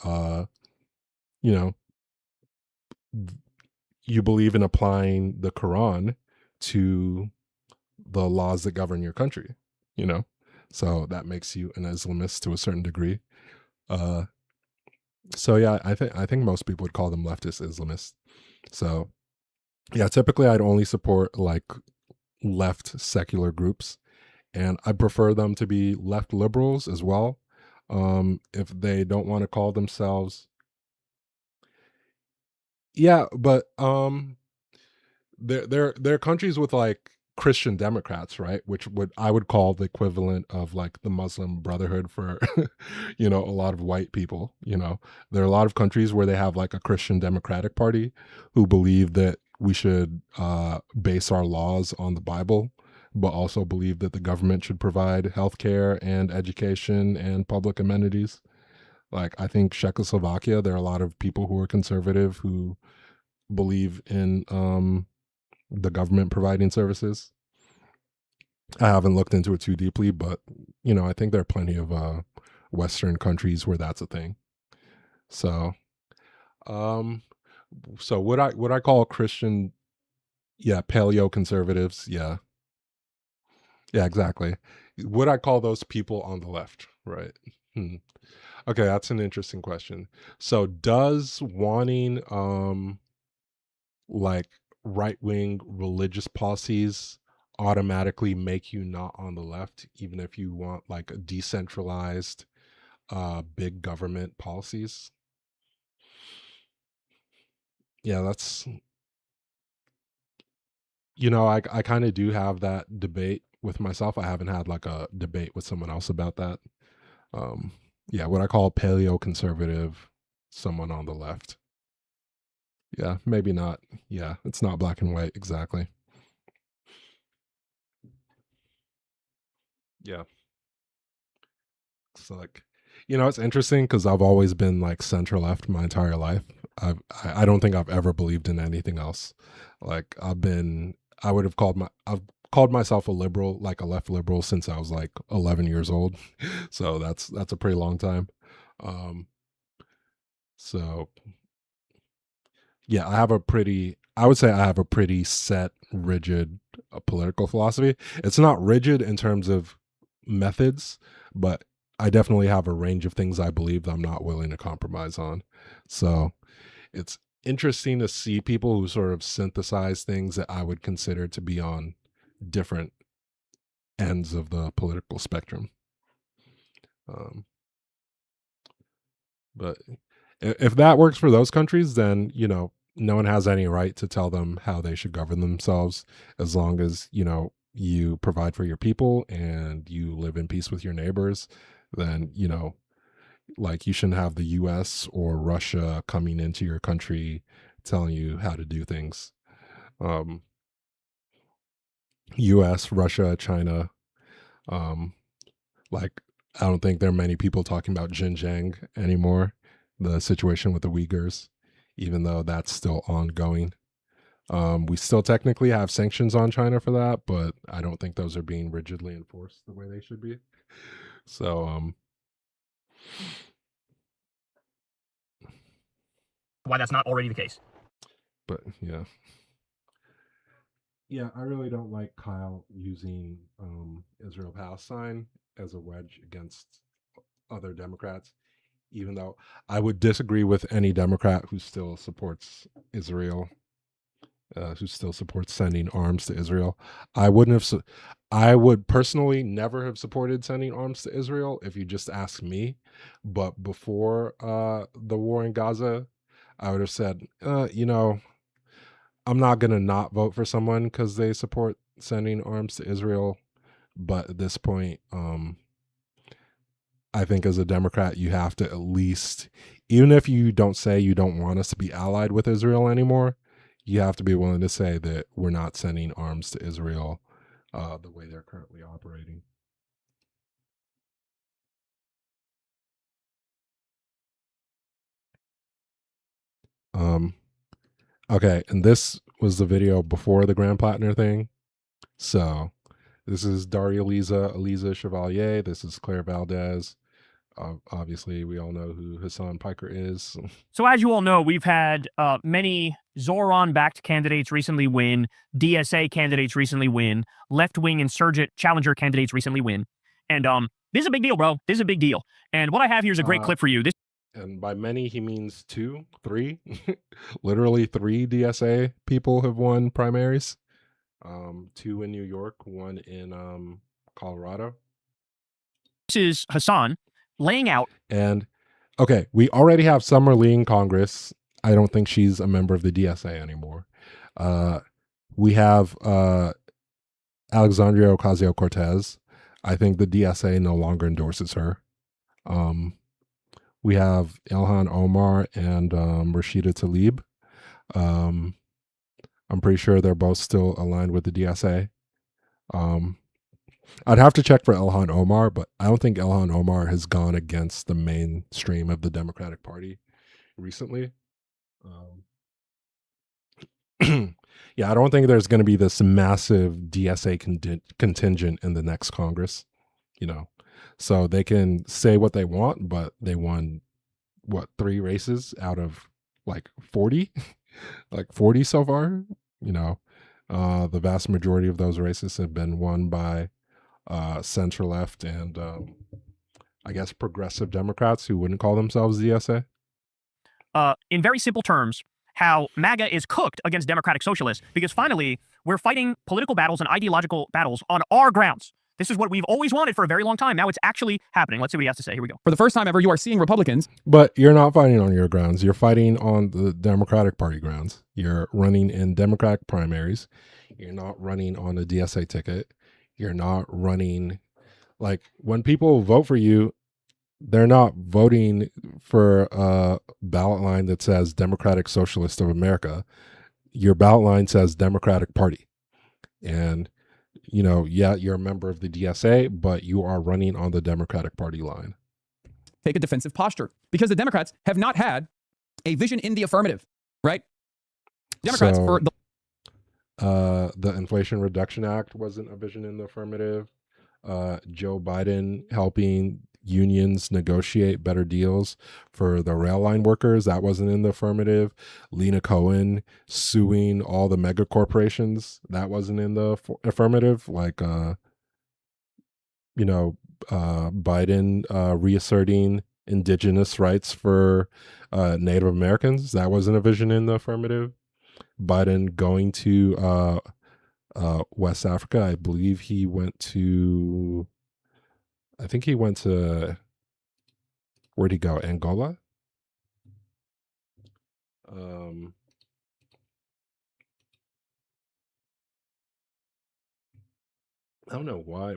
you believe in applying the Quran to the laws that govern your country, so that makes you an Islamist to a certain degree. So yeah, I think most people would call them leftist Islamists. So yeah, typically I'd only support like left secular groups, and I prefer them to be left liberals as well. If they don't want to call themselves, Yeah, but there are countries with like Christian Democrats, right? Which I would call the equivalent of like the Muslim Brotherhood for a lot of white people. There are a lot of countries where they have like a Christian Democratic Party who believe that we should base our laws on the Bible, but also believe that the government should provide healthcare and education and public amenities. Like I think Czechoslovakia, there are a lot of people who are conservative who believe in the government providing services. I haven't looked into it too deeply, but I think there are plenty of Western countries where that's a thing. So, so what I call Christian, yeah, paleo conservatives, yeah, exactly. Would I call those people on the left, right? Okay, that's an interesting question. So, does wanting like right-wing religious policies automatically make you not on the left, even if you want like a decentralized big government policies? Yeah, that's I kind of do have that debate with myself. I haven't had like a debate with someone else about that. Yeah, what I call paleo conservative, someone on the left. Yeah, maybe not. Yeah, it's not black and white exactly. Yeah. So like, it's interesting because I've always been like center left my entire life. I don't think I've ever believed in anything else. Like I've called myself a liberal, like a left liberal, since I was like 11 years old. So that's a pretty long time. So yeah, I would say I have a pretty set, rigid political philosophy. It's not rigid in terms of methods, but I definitely have a range of things I believe that I'm not willing to compromise on. So it's interesting to see people who sort of synthesize things that I would consider to be on different ends of the political spectrum. But if that works for those countries, then no one has any right to tell them how they should govern themselves, as long as you provide for your people and you live in peace with your neighbors. Then like you shouldn't have the US or Russia coming into your country telling you how to do things. US, Russia, China, like I don't think there are many people talking about Xinjiang anymore, the situation with the Uyghurs, even though that's still ongoing. We still technically have sanctions on China for that, but I don't think those are being rigidly enforced the way they should be. So, why that's not already the case. But yeah. Yeah, I really don't like Kyle using Israel Palestine as a wedge against other Democrats, even though I would disagree with any Democrat who still supports Israel, who still supports sending arms to Israel. I would personally never have supported sending arms to Israel if you just ask me. But before the war in Gaza, I would have said, I'm not going to not vote for someone because they support sending arms to Israel. But at this point, I think as a Democrat, you have to at least, even if you don't say you don't want us to be allied with Israel anymore, you have to be willing to say that we're not sending arms to Israel the way they're currently operating. Okay, and this was the video before the Grand Platner thing. So this is Daria Eliza Chevalier. This is Claire Valdez. Obviously, we all know who Hassan Piker is. So as you all know, we've had many Zoran-backed candidates recently win, DSA candidates recently win, left-wing insurgent challenger candidates recently win. And this is a big deal, bro. This is a big deal. And what I have here is a great clip for you. And by many, he means 2, 3. Literally 3 DSA people have won primaries. 2 in New York, 1 in Colorado. This is Hassan laying out. And okay, we already have Summer Lee in Congress. I don't think she's a member of the DSA anymore. We have Alexandria Ocasio-Cortez. I think the DSA no longer endorses her. We have Ilhan Omar and Rashida Tlaib. I'm pretty sure they're both still aligned with the DSA. I'd have to check for Ilhan Omar, but I don't think Ilhan Omar has gone against the mainstream of the Democratic Party recently. Yeah, I don't think there's going to be this massive DSA contingent in the next Congress, So they can say what they want, but they won, 3 races out of like 40? Like 40 so far, the vast majority of those races have been won by center left and I guess progressive Democrats who wouldn't call themselves DSA. In very simple terms, how MAGA is cooked against democratic socialists, because finally we're fighting political battles and ideological battles on our grounds. This is what we've always wanted for a very long time. Now it's actually happening. Let's see what he has to say. Here we go. For the first time ever, you are seeing Republicans. But you're not fighting on your grounds. You're fighting on the Democratic Party grounds. You're running in Democratic primaries. You're not running on a DSA ticket. You're not running, like, when people vote for you, they're not voting for a ballot line that says Democratic Socialist of America. Your ballot line says Democratic Party. And, yeah, you're a member of the DSA, but you are running on the Democratic Party line. Take a defensive posture, because the Democrats have not had a vision in the affirmative, right? Democrats for the Inflation Reduction Act wasn't a vision in the affirmative. Joe Biden helping unions negotiate better deals for the rail line workers, that wasn't in the affirmative. Lena Cohen suing all the mega corporations, that wasn't in the affirmative. Like Biden reasserting indigenous rights for Native Americans, that wasn't a vision in the affirmative. Biden going to West Africa, I believe he went to, where'd he go? Angola? I don't know why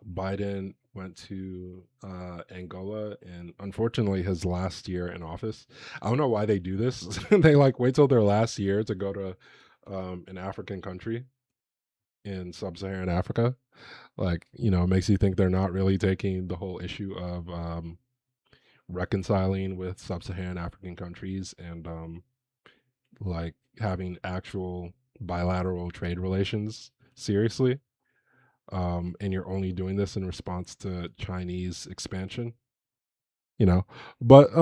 Biden went to Angola, and unfortunately his last year in office, I don't know why they do this. They wait till their last year to go to an African country in sub-Saharan Africa. It makes you think they're not really taking the whole issue of reconciling with sub-Saharan African countries and having actual bilateral trade relations seriously. And you're only doing this in response to Chinese expansion, But,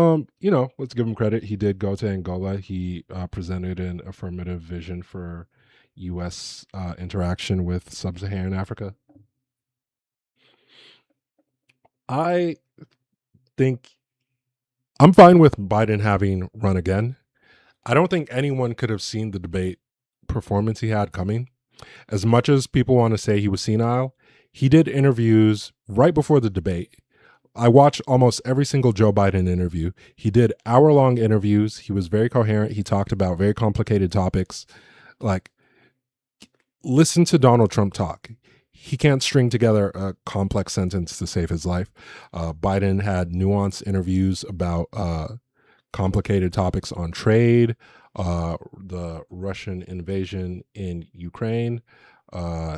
let's give him credit. He did go to Angola. He presented an affirmative vision for U.S. Interaction with sub-Saharan Africa. I think I'm fine with Biden having run again. I don't think anyone could have seen the debate performance he had coming. As much as people want to say he was senile, he did interviews right before the debate. I watched almost every single Joe Biden interview. He did hour-long interviews. He was very coherent. He talked about very complicated topics. Listen to Donald Trump talk. He can't string together a complex sentence to save his life. Biden had nuanced interviews about complicated topics on trade, the Russian invasion in Ukraine,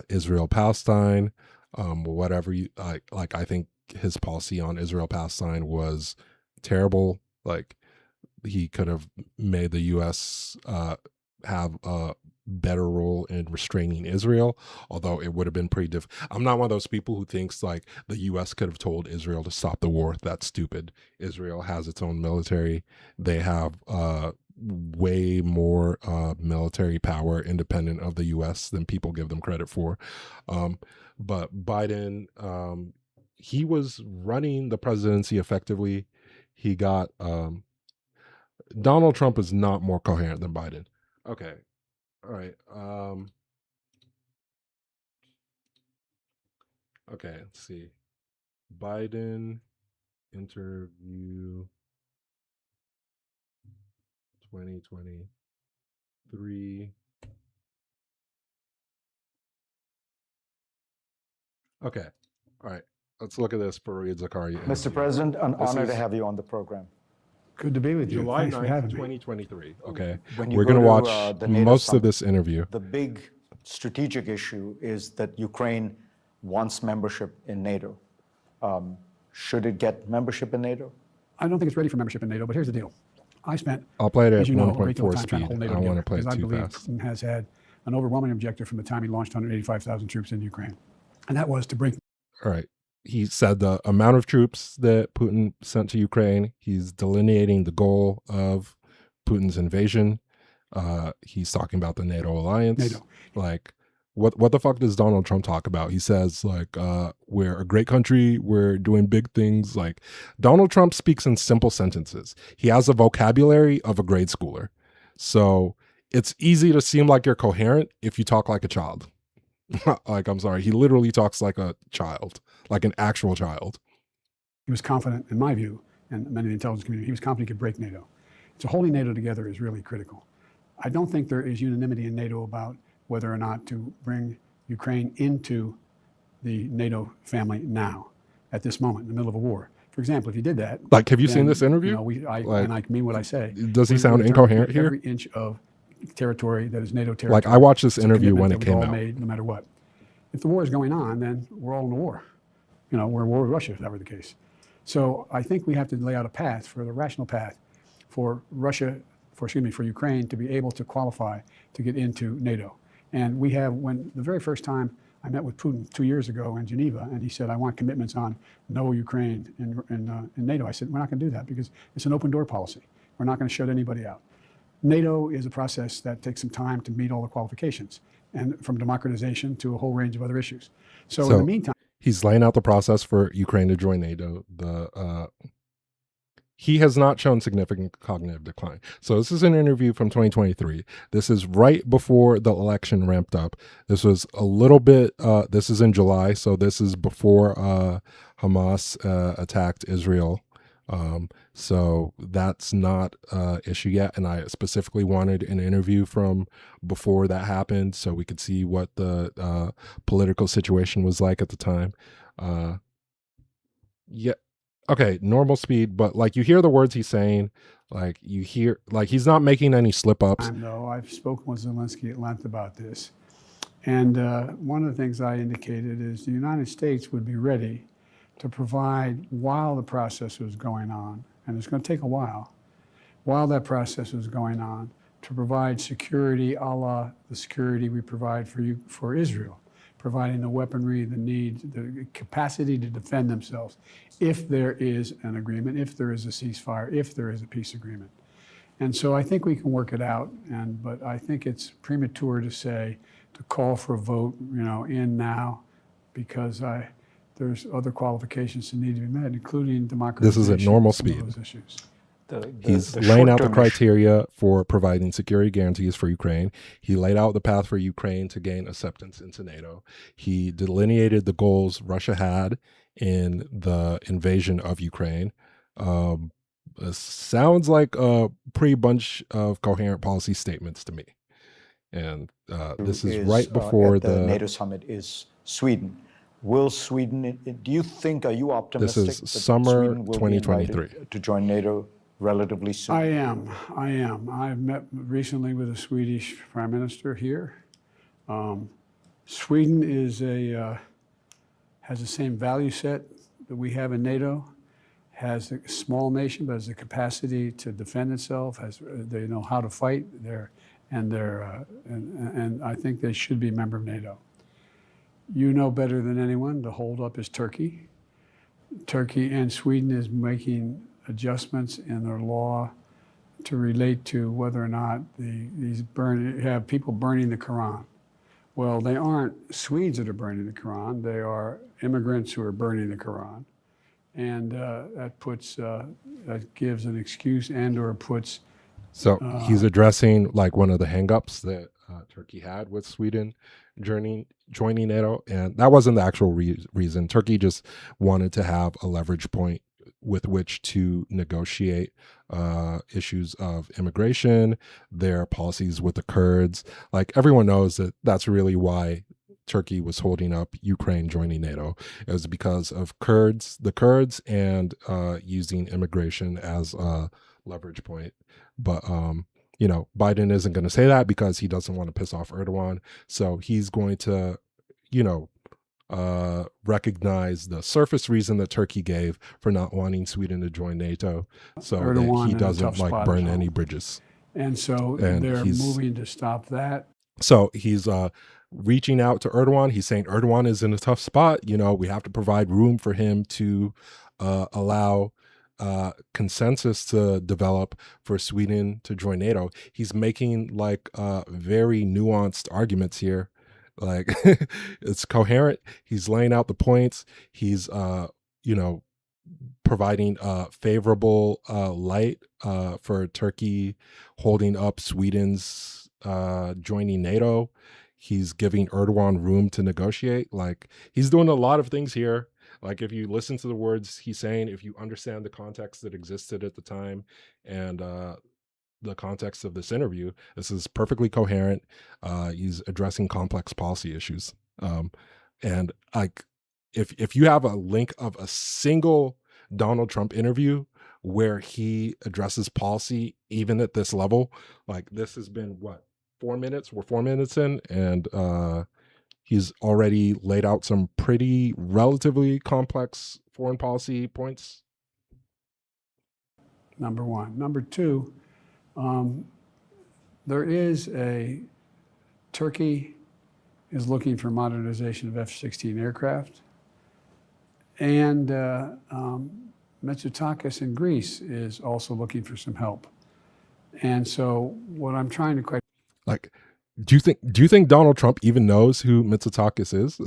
Israel-Palestine, whatever you like. I think his policy on Israel-Palestine was terrible. He could have made the U.S. Have a better role in restraining Israel, although it would have been pretty I'm not one of those people who thinks the U.S. could have told Israel to stop the war. That's stupid. Israel has its own military. They have way more military power independent of the U.S. than people give them credit for. But Biden, he was running the presidency effectively. He got Donald Trump is not more coherent than Biden. Okay. All right. Okay, let's see. Biden. interview 2023. Okay. All right. Let's look at this Fareed Zakaria. Mr. President, an honor to have you on the program. Good to be with you. July Thanks for 9th, having me. 2023. Okay. When you We're go going to watch the NATO most summit, of this interview. The big strategic issue is that Ukraine wants membership in NATO. Should it get membership in NATO? I don't think it's ready for membership in NATO, but here's the deal. I spent, I'll play it at as you know, a great deal of 1.4 time trying to speed. hold I NATO don't want to together, play it because I too believe fast. Putin has had an overwhelming objective from the time he launched 185,000 troops in Ukraine, and that was to bring. All right. He said the amount of troops that Putin sent to Ukraine, he's delineating the goal of Putin's invasion. He's talking about the NATO alliance. NATO. Like, what the fuck does Donald Trump talk about? He says, like, we're a great country, we're doing big things. Like, Donald Trump speaks in simple sentences. He has the vocabulary of a grade schooler. So it's easy to seem like you're coherent if you talk like a child. Like, I'm sorry, he literally talks like a child, like an actual child. He was confident, in my view, and many in the intelligence community, he was confident he could break NATO. So holding NATO together is really critical. I don't think there is unanimity in NATO about whether or not to bring Ukraine into the NATO family now, at this moment, in the middle of a war. For example, if you did that, like, have you seen this interview? You know, and I mean what I say. Does he sound incoherent here? Every inch of territory that is NATO territory. Like, I watched this interview when it came out. Made, no matter what. If the war is going on, then we're all in a war. You know, we're in war with Russia, if that were the case. So I think we have to lay out a path, for the rational path, for for Ukraine to be able to qualify to get into NATO. And we have, when the very first time I met with Putin 2 years ago in Geneva, and he said, I want commitments on no Ukraine in NATO. I said, we're not going to do that because it's an open door policy. We're not going to shut anybody out. NATO is a process that takes some time to meet all the qualifications, and from democratization to a whole range of other issues. So in the meantime, he's laying out the process for Ukraine to join NATO. He has not shown significant cognitive decline. So this is an interview from 2023. This is right before the election ramped up. This was a little bit, this is in July. So this is before Hamas attacked Israel. So that's not an issue yet. And I specifically wanted an interview from before that happened so we could see what the political situation was like at the time. Yeah. Okay, normal speed, but like you hear the words he's saying, like you hear, like he's not making any slip ups. No, I've spoken with Zelensky at length about this. And one of the things I indicated is the United States would be ready to provide, while the process was going on, and it's going to take a while that was going on, to provide security a la the security we provide for Israel, providing the weaponry, the need, the capacity to defend themselves if there is an agreement, if there is a ceasefire, if there is a peace agreement. And so I think we can work it out, but I think it's premature to call for a vote, in now, because there's other qualifications that need to be met, including democratization. This is at normal speed. Those issues. He's laying out the criteria for providing security guarantees for Ukraine. He laid out the path for Ukraine to gain acceptance into NATO. He delineated the goals Russia had in the invasion of Ukraine. Sounds like a pretty bunch of coherent policy statements to me. And this is right before the NATO summit is Sweden. Will Sweden, are you optimistic this is that summer Sweden will 2023 be to join NATO relatively soon? I am. I've met recently with the Swedish Prime Minister here. Sweden has the same value set that we have in NATO, has a small nation, but has the capacity to defend itself, they know how to fight, and I think they should be a member of NATO. You know better than anyone, the holdup is Turkey. Turkey and Sweden is making adjustments in their law to relate to whether or not have people burning the Quran. Well, they aren't Swedes that are burning the Quran. They are immigrants who are burning the Quran, and that gives an excuse and/or puts. So he's addressing like one of the hangups that Turkey had with Sweden joining NATO, and that wasn't the actual reason. Turkey just wanted to have a leverage point with which to negotiate issues of immigration, their policies with the Kurds. Like, everyone knows that that's really why Turkey was holding up Ukraine joining NATO. It was because of the Kurds, and using immigration as a leverage point. But Biden isn't going to say that because he doesn't want to piss off Erdogan. So he's going to, recognize the surface reason that Turkey gave for not wanting Sweden to join NATO, so Erdogan that he doesn't burn any bridges. And so they're moving to stop that. So he's reaching out to Erdogan. He's saying Erdogan is in a tough spot. We have to provide room for him to allow consensus to develop for Sweden to join NATO. He's making very nuanced arguments here. Like, it's coherent. He's laying out the points. He's providing favorable light for Turkey holding up Sweden's joining NATO. He's giving Erdogan room to negotiate. Like, he's doing a lot of things here. Like, if you listen to the words he's saying, if you understand the context that existed at the time, and the context of this interview, this is perfectly coherent. He's addressing complex policy issues. And like, if you have a link of a single Donald Trump interview where he addresses policy, even at this level, like, this has been 4 minutes? We're 4 minutes in, and he's already laid out some pretty relatively complex foreign policy points. Number one. Number two, there is Turkey is looking for modernization of F-16 aircraft, and Mitsotakis in Greece is also looking for some help. And so what I'm trying to like, do you think Donald Trump even knows who Mitsotakis is?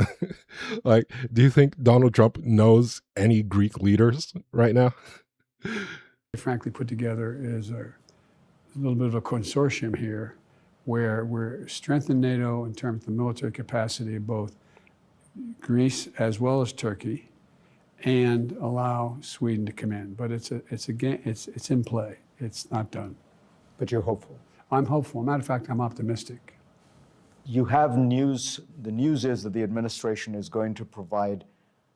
Like, do you think Donald Trump knows any Greek leaders right now? frankly put together is a little bit of a consortium here where we're strengthening NATO in terms of the military capacity of both Greece as well as Turkey, and allow Sweden to come in. But it's in play. It's not done. But you're hopeful. I'm hopeful. Matter of fact, I'm optimistic. You have news. The news is that the administration is going to provide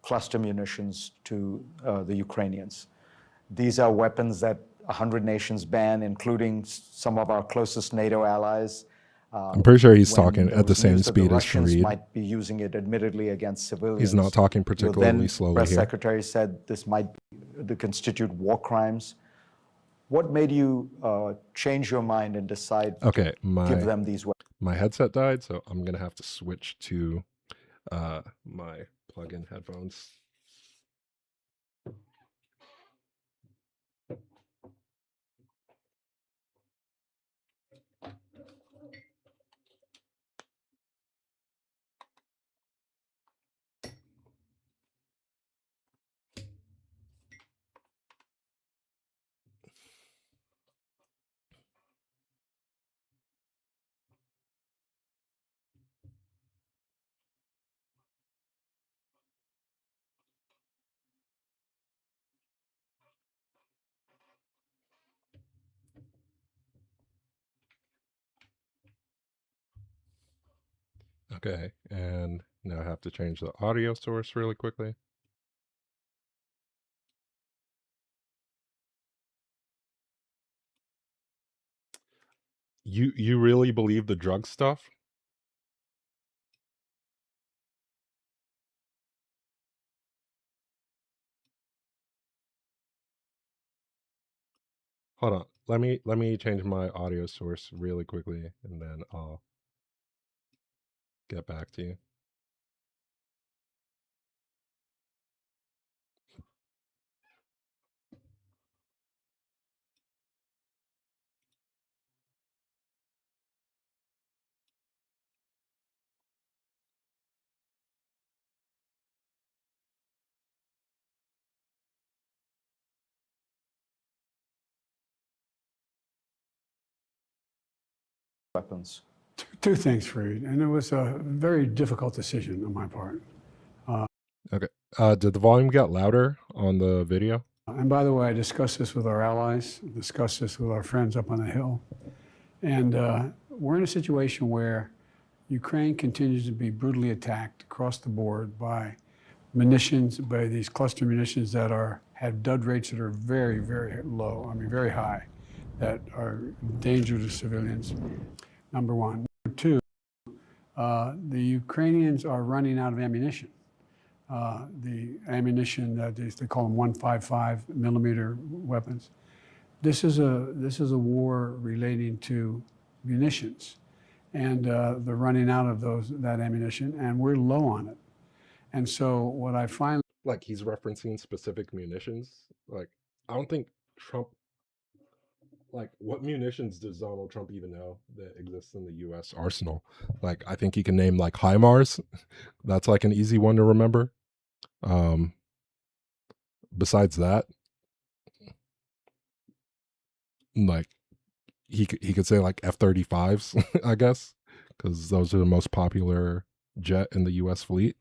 cluster munitions to the Ukrainians. These are weapons that 100 nations ban, including some of our closest NATO allies. I'm pretty sure he's talking at the same speed as Russians might be using it, admittedly, against civilians. He's not talking particularly slowly press here. Secretary said this might constitute war crimes. What made you change your mind and decide to give them these weapons? My headset died, so I'm going to have to switch to my plug-in headphones. Okay, and now I have to change the audio source really quickly. You really believe the drug stuff? Hold on. Let me change my audio source really quickly, and then I'll get back to you. Weapons. Two things, Fareed, and it was a very difficult decision on my part. Okay. Did the volume get louder on the video? And by the way, I discussed this with our allies, discussed this with our friends up on the Hill. And we're in a situation where Ukraine continues to be brutally attacked across the board by munitions, by these cluster munitions that have dud rates that are very, very low, I mean, very high, that are dangerous to civilians, number one. Number two, the Ukrainians are running out of ammunition. The ammunition that they call them 155 millimeter weapons. This is a war relating to munitions, and they're running out of that ammunition, and we're low on it. And so what I find, like, he's referencing specific munitions. Like, I don't think Trump, like, what munitions does Donald Trump even know that exists in the U.S. arsenal? Like, I think he can name like HIMARS. That's like an easy one to remember. Besides that, like, he could say like F-35s, I guess, because those are the most popular jet in the U.S. fleet.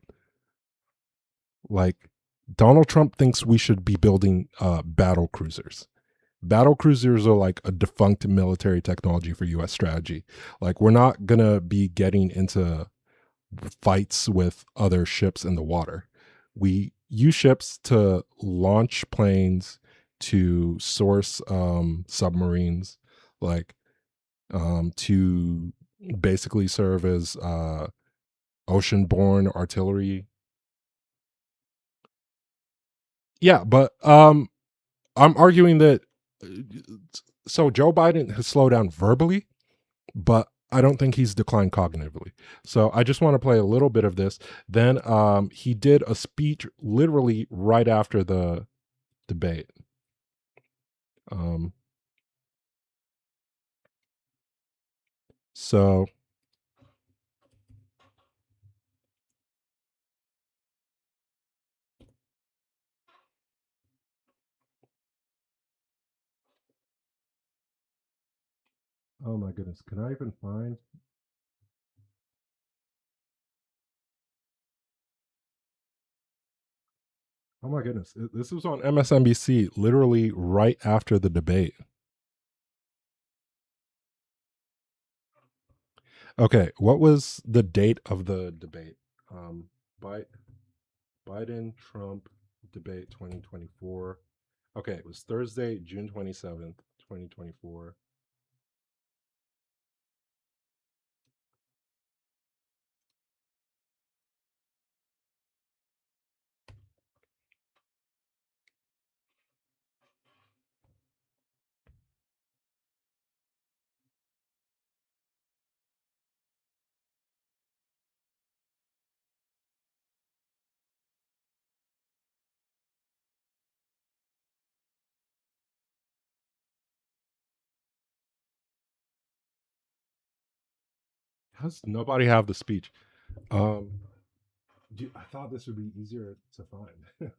Like, Donald Trump thinks we should be building battle cruisers. Battle cruisers are like a defunct military technology for U.S. strategy. Like, we're not gonna be getting into fights with other ships in the water. We use ships to launch planes, to source submarines, like to basically serve as ocean-borne artillery. Yeah, but I'm arguing that so Joe Biden has slowed down verbally, but I don't think he's declined cognitively. So I just want to play a little bit of this. Then he did a speech literally right after the debate. So oh my goodness, can I even find? Oh my goodness, this was on MSNBC literally right after the debate. Okay, what was the date of the debate? Biden Trump debate 2024. Okay, it was Thursday, June 27th, 2024. How's nobody have the speech? I thought this would be easier to find.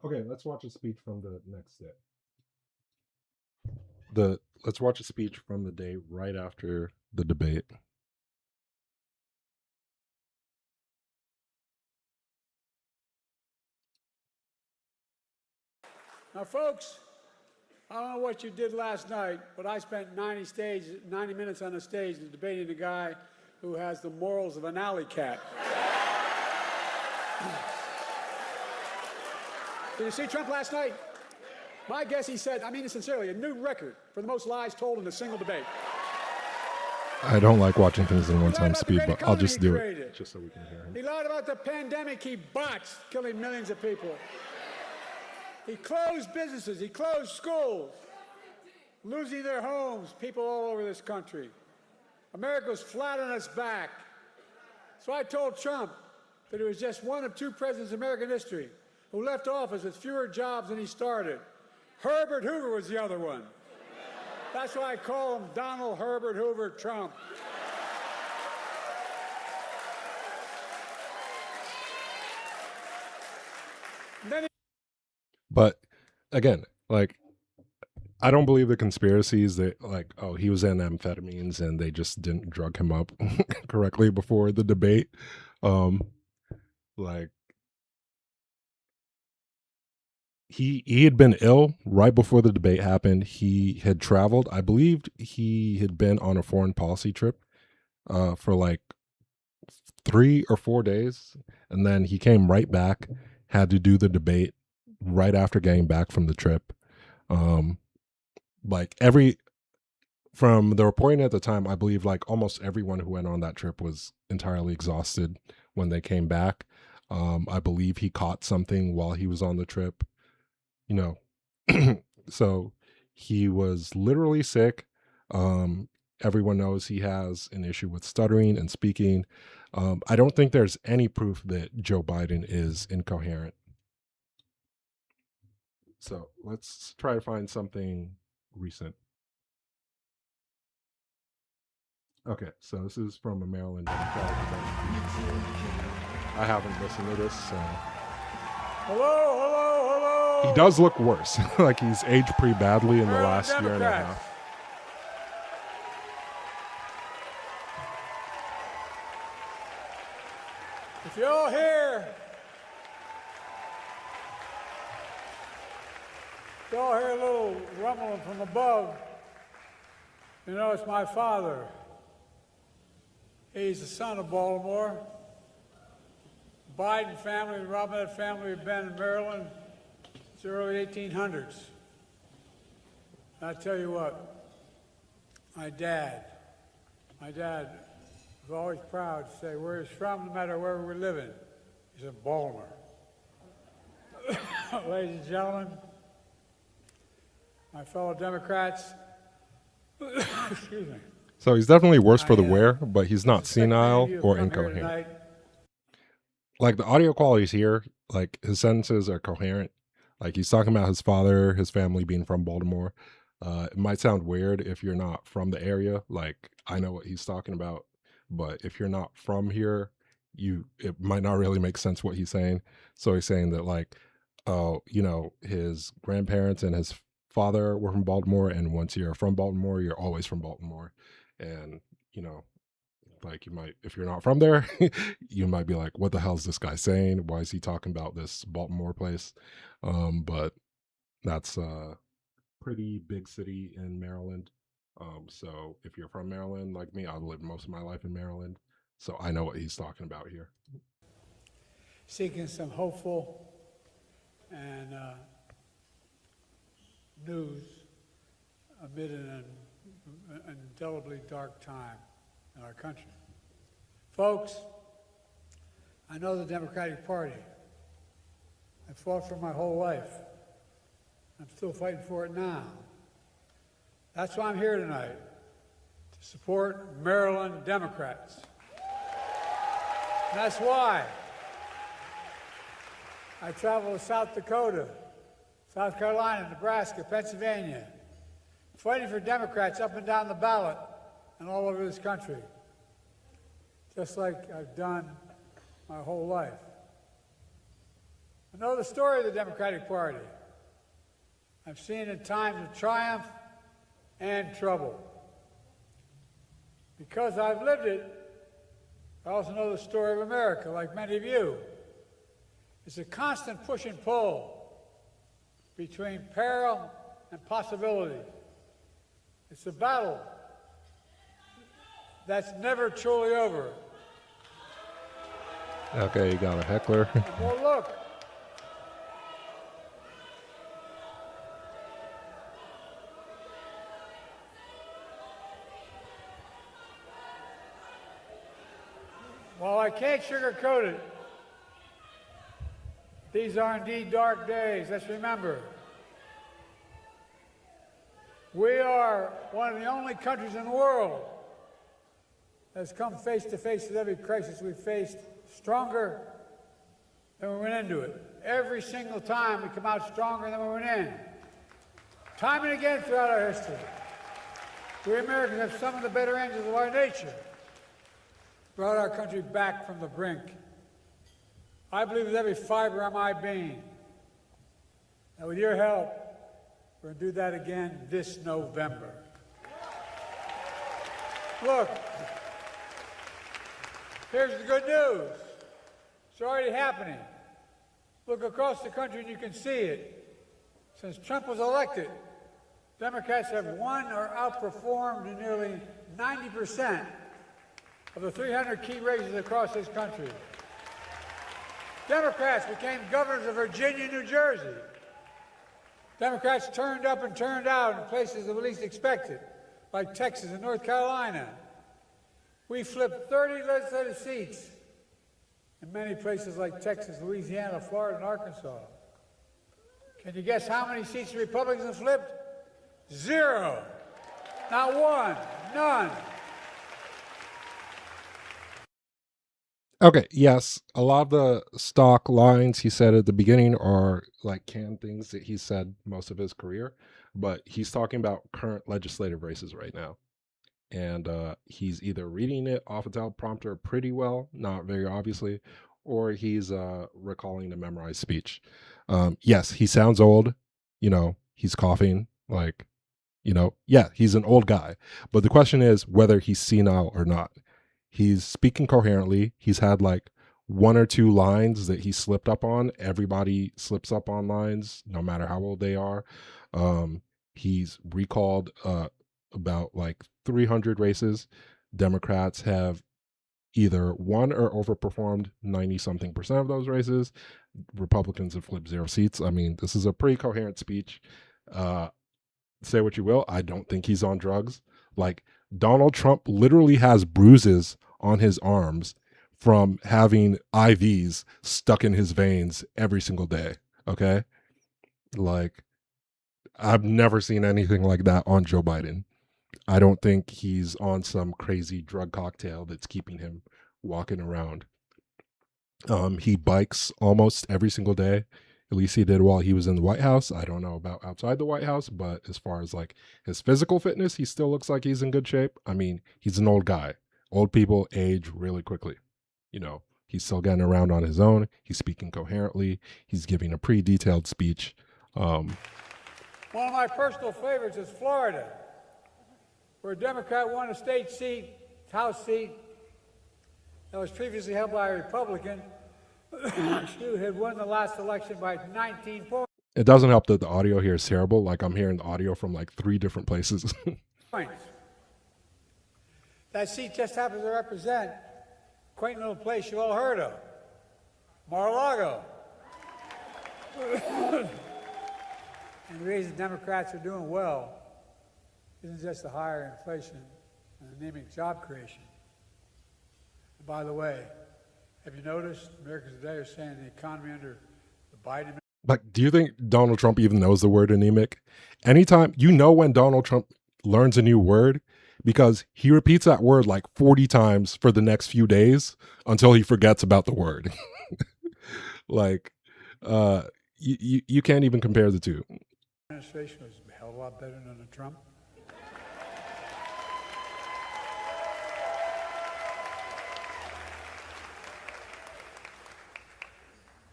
Okay, let's watch a speech from the next day. Let's watch a speech from the day right after the debate. Now, folks, I don't know what you did last night, but I spent 90 minutes on a stage debating a guy who has the morals of an alley cat. Did you see Trump last night? My guess, he said, I mean it sincerely, a new record for the most lies told in a single debate. I don't like watching things in one-time speed, but I'll just do it just so we can hear him. He lied about the pandemic he botched, killing millions of people. He closed businesses. He closed schools, losing their homes, people all over this country. America was flat on its back. So I told Trump that he was just one of two presidents in American history who left office with fewer jobs than he started. Herbert Hoover was the other one. That's why I call him Donald Herbert Hoover Trump. But again, like, I don't believe the conspiracies that, like, oh, he was in amphetamines and they just didn't drug him up correctly before the debate. Like, he had been ill right before the debate happened. He had traveled. I believed he had been on a foreign policy trip for like 3 or 4 days, and then he came right back, had to do the debate right after getting back from the trip. Like from the reporting at the time, I believe like almost everyone who went on that trip was entirely exhausted when they came back. I believe he caught something while he was on the trip, you know. So he was literally sick. Everyone knows he has an issue with stuttering and speaking. I don't think there's any proof that Joe Biden is incoherent. So let's try to find something recent. Okay, so this is from a Maryland Democratic. I haven't listened to this, so. Hello. He does look worse. Like he's aged pretty badly in the last year and a half. If you're all here, a little rumbling from above, you know it's my father. He's the son of Baltimore. Biden family, the Robinette family have been in Maryland since the early 1800s. And I tell you what, my dad was always proud to say where he's from, no matter where we're living. He's in Baltimore. Ladies and gentlemen, my fellow Democrats, excuse me. So he's definitely worse for the wear, but he's not senile or incoherent. Like the audio quality's here, like his sentences are coherent. Like he's talking about his father, his family being from Baltimore. It might sound weird if you're not from the area. Like I know what he's talking about, but if you're not from here, it might not really make sense what he's saying. So he's saying that like, oh, you know, his grandparents and his father were from Baltimore, and once you're from Baltimore, you're always from Baltimore. And, you know, like you might, if you're not from there, you might be like, what the hell is this guy saying? Why is he talking about this Baltimore place? But that's a pretty big city in Maryland. So if you're from Maryland, like me, I've lived most of my life in Maryland. So I know what he's talking about here. Seeking some hopeful and news amid an indelibly dark time in our country. Folks, I know the Democratic Party. I fought for my whole life. I'm still fighting for it now. That's why I'm here tonight, to support Maryland Democrats. And that's why I travel to South Dakota, South Carolina, Nebraska, Pennsylvania, fighting for Democrats up and down the ballot and all over this country, just like I've done my whole life. I know the story of the Democratic Party. I've seen it in times of triumph and trouble. Because I've lived it, I also know the story of America, like many of you. It's a constant push and pull between peril and possibility. It's a battle that's never truly over. Okay, you got a heckler. Well, look. While I can't sugarcoat it, these are indeed dark days. Let's remember, we are one of the only countries in the world that's come face to face with every crisis we've faced stronger than we went into it. Every single time we come out stronger than we went in. Time and again throughout our history, we Americans have some of the better angels of our nature brought our country back from the brink. I believe with every fiber of my being that with your help, we're going to do that again this November. Look, here's the good news. It's already happening. Look across the country and you can see it. Since Trump was elected, Democrats have won or outperformed in nearly 90% of the 300 key races across this country. Democrats became governors of Virginia and New Jersey. Democrats turned up and turned out in places that we least expected, like Texas and North Carolina. We flipped 30 legislative seats in many places like Texas, Louisiana, Florida, and Arkansas. Can you guess how many seats the Republicans have flipped? 0. Not one. None. Okay, yes, a lot of the stock lines he said at the beginning are like canned things that he said most of his career, but he's talking about current legislative races right now. And he's either reading it off a teleprompter pretty well, not very obviously, or he's recalling a memorized speech. Yes, he sounds old, he's coughing, yeah, he's an old guy. But the question is whether he's senile or not. He's speaking coherently. He's had like one or two lines that he slipped up on. Everybody slips up on lines, no matter how old they are. He's recalled about like 300 races. Democrats have either won or overperformed 90-something% of those races. Republicans have flipped 0 seats. I mean, this is a pretty coherent speech. Say what you will, I don't think he's on drugs. Like, Donald Trump literally has bruises on his arms from having IVs stuck in his veins every single day. Okay? Like, I've never seen anything like that on Joe Biden. I don't think he's on some crazy drug cocktail that's keeping him walking around. He bikes almost every single day. At least he did while he was in the White House. I don't know about outside the White House, but as far as like his physical fitness, he still looks like he's in good shape. I mean, he's an old guy. Old people age really quickly. He's still getting around on his own. He's speaking coherently. He's giving a pretty detailed speech. One of my personal favorites is Florida, where a Democrat won a state seat, House seat, that was previously held by a Republican who had won the last election by 19 points. It doesn't help that the audio here is terrible. Like, I'm hearing the audio from like 3 different places. That seat just happens to represent a quaint little place you all heard of, Mar-a-Lago. And the reason Democrats are doing well isn't just the higher inflation and anemic job creation. And by the way, have you noticed Americans today are saying the economy under the Biden? Like, do you think Donald Trump even knows the word anemic? Anytime, when Donald Trump learns a new word, because he repeats that word like 40 times for the next few days until he forgets about the word. Like, you can't even compare the two. Administration was a hell of a lot better than the Trump.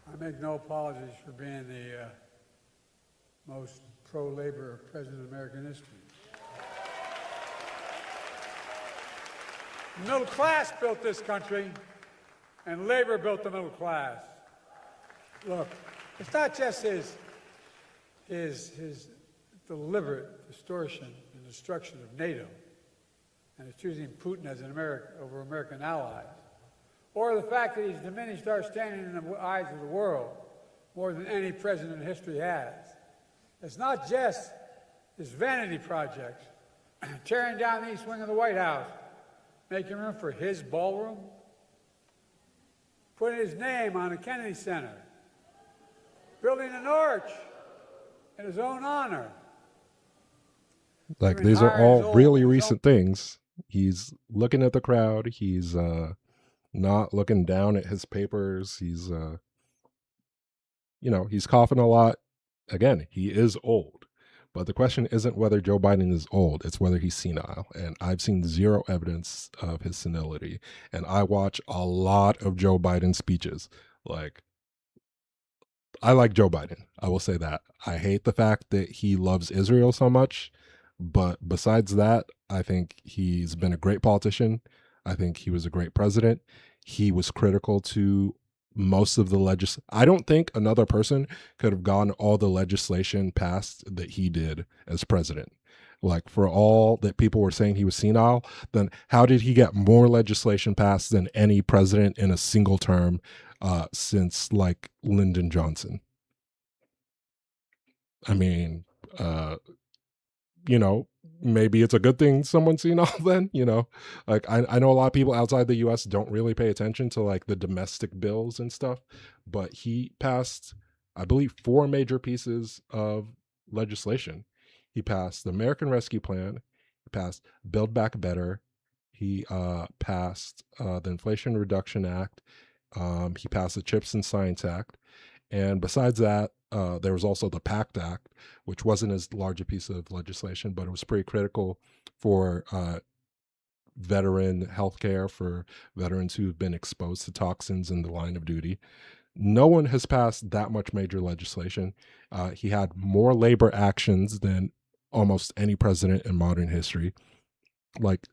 I make no apologies for being the most pro-labor president in American history. The middle class built this country, and labor built the middle class. Look, it's not just his deliberate distortion and destruction of NATO, and his choosing Putin as over American allies, or the fact that he's diminished our standing in the eyes of the world more than any president in history has. It's not just his vanity projects, tearing down the east wing of the White House, making room for his ballroom. putting his name on the Kennedy Center, building an arch in his own honor. Like, these are all really recent things. He's looking at the crowd. He's not looking down at his papers. He's he's coughing a lot. Again, he is old. But the question isn't whether Joe Biden is old, it's whether he's senile. And I've seen zero evidence of his senility. And I watch a lot of Joe Biden speeches. Like, I like Joe Biden. I will say that. I hate the fact that he loves Israel so much. But besides that, I think he's been a great politician. I think he was a great president. He was critical to most of the I don't think another person could have gotten all the legislation passed that he did as president. Like, for all that people were saying he was senile, then how did he get more legislation passed than any president in a single term since, like, Lyndon Johnson? I mean, maybe it's a good thing someone's senile then, like I know a lot of people outside the US don't really pay attention to like the domestic bills and stuff, but he passed, I believe, 4 major pieces of legislation. He passed the American Rescue Plan, he passed Build Back Better, he passed the Inflation Reduction Act, he passed the Chips and Science Act, and besides that, there was also the PACT Act, which wasn't as large a piece of legislation, but it was pretty critical for veteran healthcare, for veterans who've been exposed to toxins in the line of duty. No one has passed that much major legislation. He had more labor actions than almost any president in modern history. Like,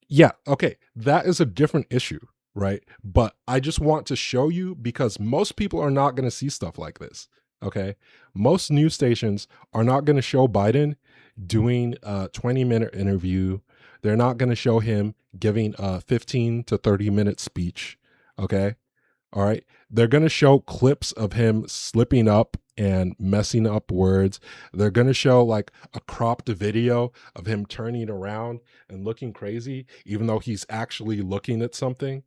yeah, okay, that is a different issue, right? But I just want to show you, because most people are not going to see stuff like this, okay? Most news stations are not going to show Biden doing a 20-minute interview. They're not going to show him giving a 15 to 30-minute speech, okay? All right. They're going to show clips of him slipping up and messing up words. They're going to show like a cropped video of him turning around and looking crazy, even though he's actually looking at something.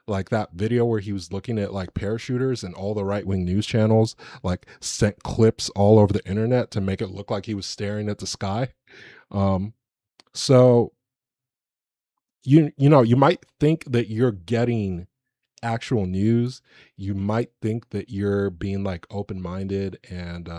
Like that video where he was looking at like parachuters, and all the right-wing news channels like sent clips all over the internet to make it look like he was staring at the sky. So you might think that you're getting actual news. You might think that you're being like open-minded and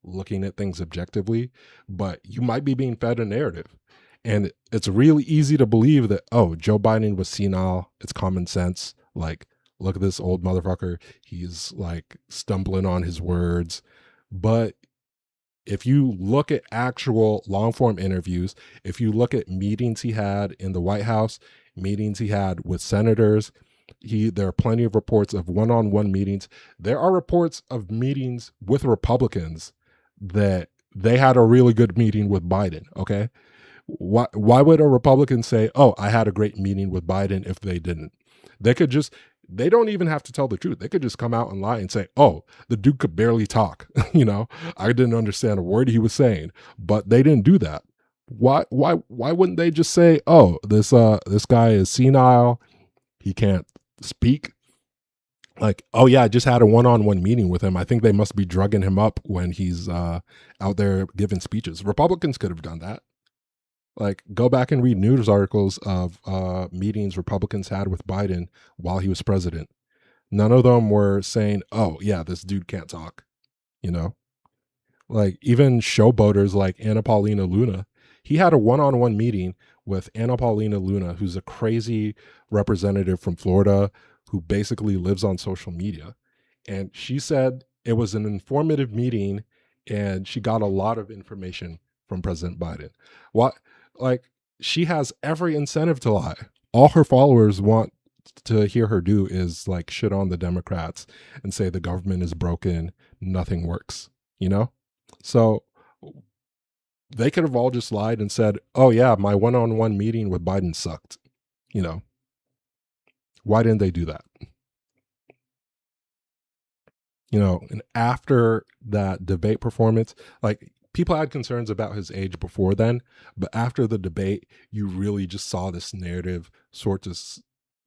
looking at things objectively, but you might be being fed a narrative. And it's really easy to believe that, oh, Joe Biden was senile. It's common sense. Like, look at this old motherfucker. He's like stumbling on his words. But if you look at actual long-form interviews, if you look at meetings he had in the White House, meetings he had with senators, there are plenty of reports of one-on-one meetings. There are reports of meetings with Republicans that they had a really good meeting with Biden, okay? Why would a Republican say, oh, I had a great meeting with Biden, if they didn't? They don't even have to tell the truth. They could just come out and lie and say, oh, the dude could barely talk. I didn't understand a word he was saying, but they didn't do that. Why wouldn't they just say, oh, this guy is senile, he can't speak? Like, oh yeah, I just had a one-on-one meeting with him. I think they must be drugging him up when he's out there giving speeches. Republicans could have done that. Like, go back and read news articles of meetings Republicans had with Biden while he was president. None of them were saying, oh yeah, this dude can't talk. Like, even showboaters like Anna Paulina Luna, he had a one-on-one meeting with Anna Paulina Luna, who's a crazy representative from Florida who basically lives on social media. And she said it was an informative meeting and she got a lot of information from President Biden. Like, she has every incentive to lie. All her followers want to hear her do is like shit on the Democrats and say the government is broken, nothing works, So they could have all just lied and said, oh yeah, my one-on-one meeting with Biden sucked. Why didn't they do that? And after that debate performance, like, people had concerns about his age before then, but after the debate, you really just saw this narrative sort of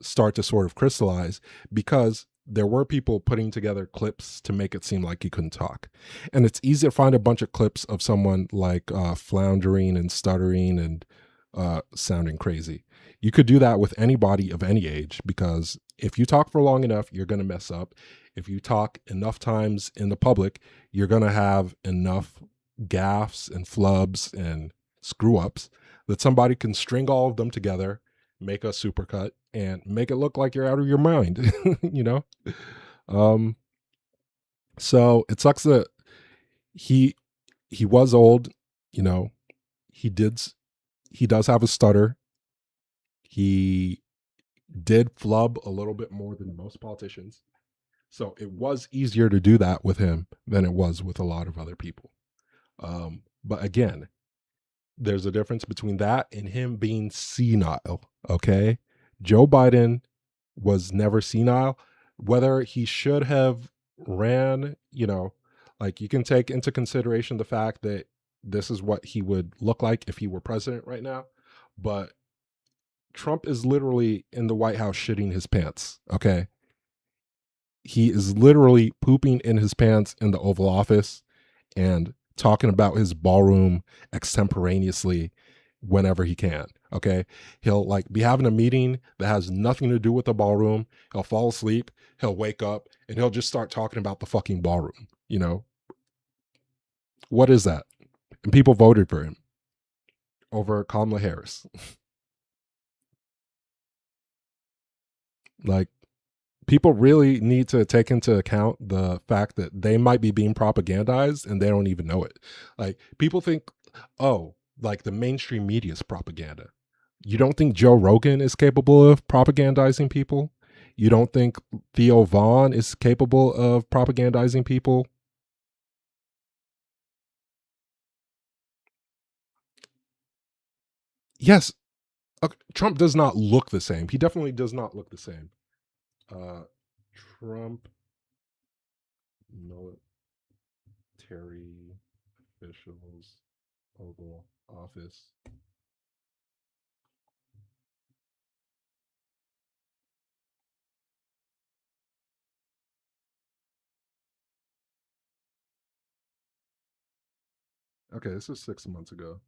start to sort of crystallize, because there were people putting together clips to make it seem like he couldn't talk. And it's easy to find a bunch of clips of someone like floundering and stuttering and sounding crazy. You could do that with anybody of any age, because if you talk for long enough, you're going to mess up. If you talk enough times in the public, you're going to have enough gaffes and flubs and screw ups that somebody can string all of them together, make a supercut, and make it look like you're out of your mind, you know? So it sucks that he was old, you know, he does have a stutter. He did flub a little bit more than most politicians. So it was easier to do that with him than it was with a lot of other people. But again, there's a difference between that and him being senile, okay? Joe Biden was never senile. Whether he should have ran, you know, like, you can take into consideration the fact that this is what he would look like if he were president right now. But Trump is literally in the White House shitting his pants, okay? He is literally pooping in his pants in the Oval Office and talking about his ballroom extemporaneously whenever he can, okay? He'll like be having a meeting that has nothing to do with the ballroom. He'll fall asleep, he'll wake up, and he'll just start talking about the fucking ballroom, you know? What is that? And people voted for him over Kamala Harris. Like, people really need to take into account the fact that they might be being propagandized and they don't even know it. Like, people think, oh, like the mainstream media is propaganda. You don't think Joe Rogan is capable of propagandizing people? You don't think Theo Vaughn is capable of propagandizing people? Yes. Trump does not look the same. He definitely does not look the same. Trump military officials, Oval Office. Okay, this is 6 months ago.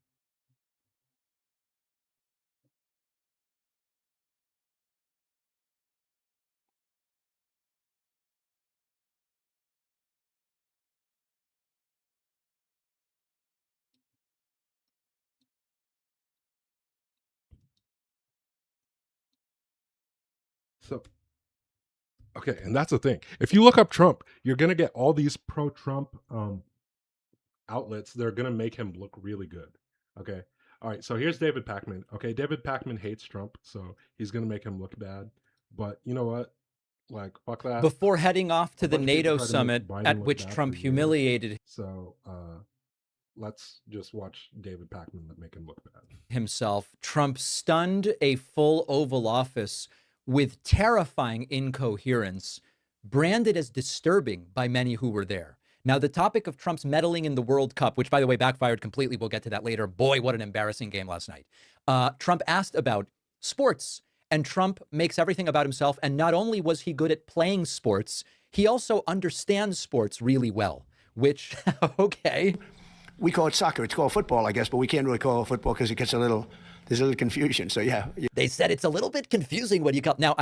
So, okay, and that's the thing. If you look up Trump, you're gonna get all these pro-Trump outlets. They're gonna make him look really good. Okay, all right. So here's David Pakman. Okay, David Pakman hates Trump, so he's gonna make him look bad. But you know what? Like, fuck that. Before heading off to the NATO summit, at which Trump humiliated So let's just watch David Pakman make him look bad. himself, Trump stunned a full Oval Office with terrifying incoherence, branded as disturbing by many who were there. Now, the topic of Trump's meddling in the World Cup, which, by the way, backfired completely. We'll get to that later. Boy, what an embarrassing game last night. Trump asked about sports, and Trump makes everything about himself. And not only was he good at playing sports, he also understands sports really well, which, okay. We call it soccer. It's called football, I guess, but we can't really call it football because it gets there's a little confusion. So, yeah. They said it's a little bit confusing when you call. Now,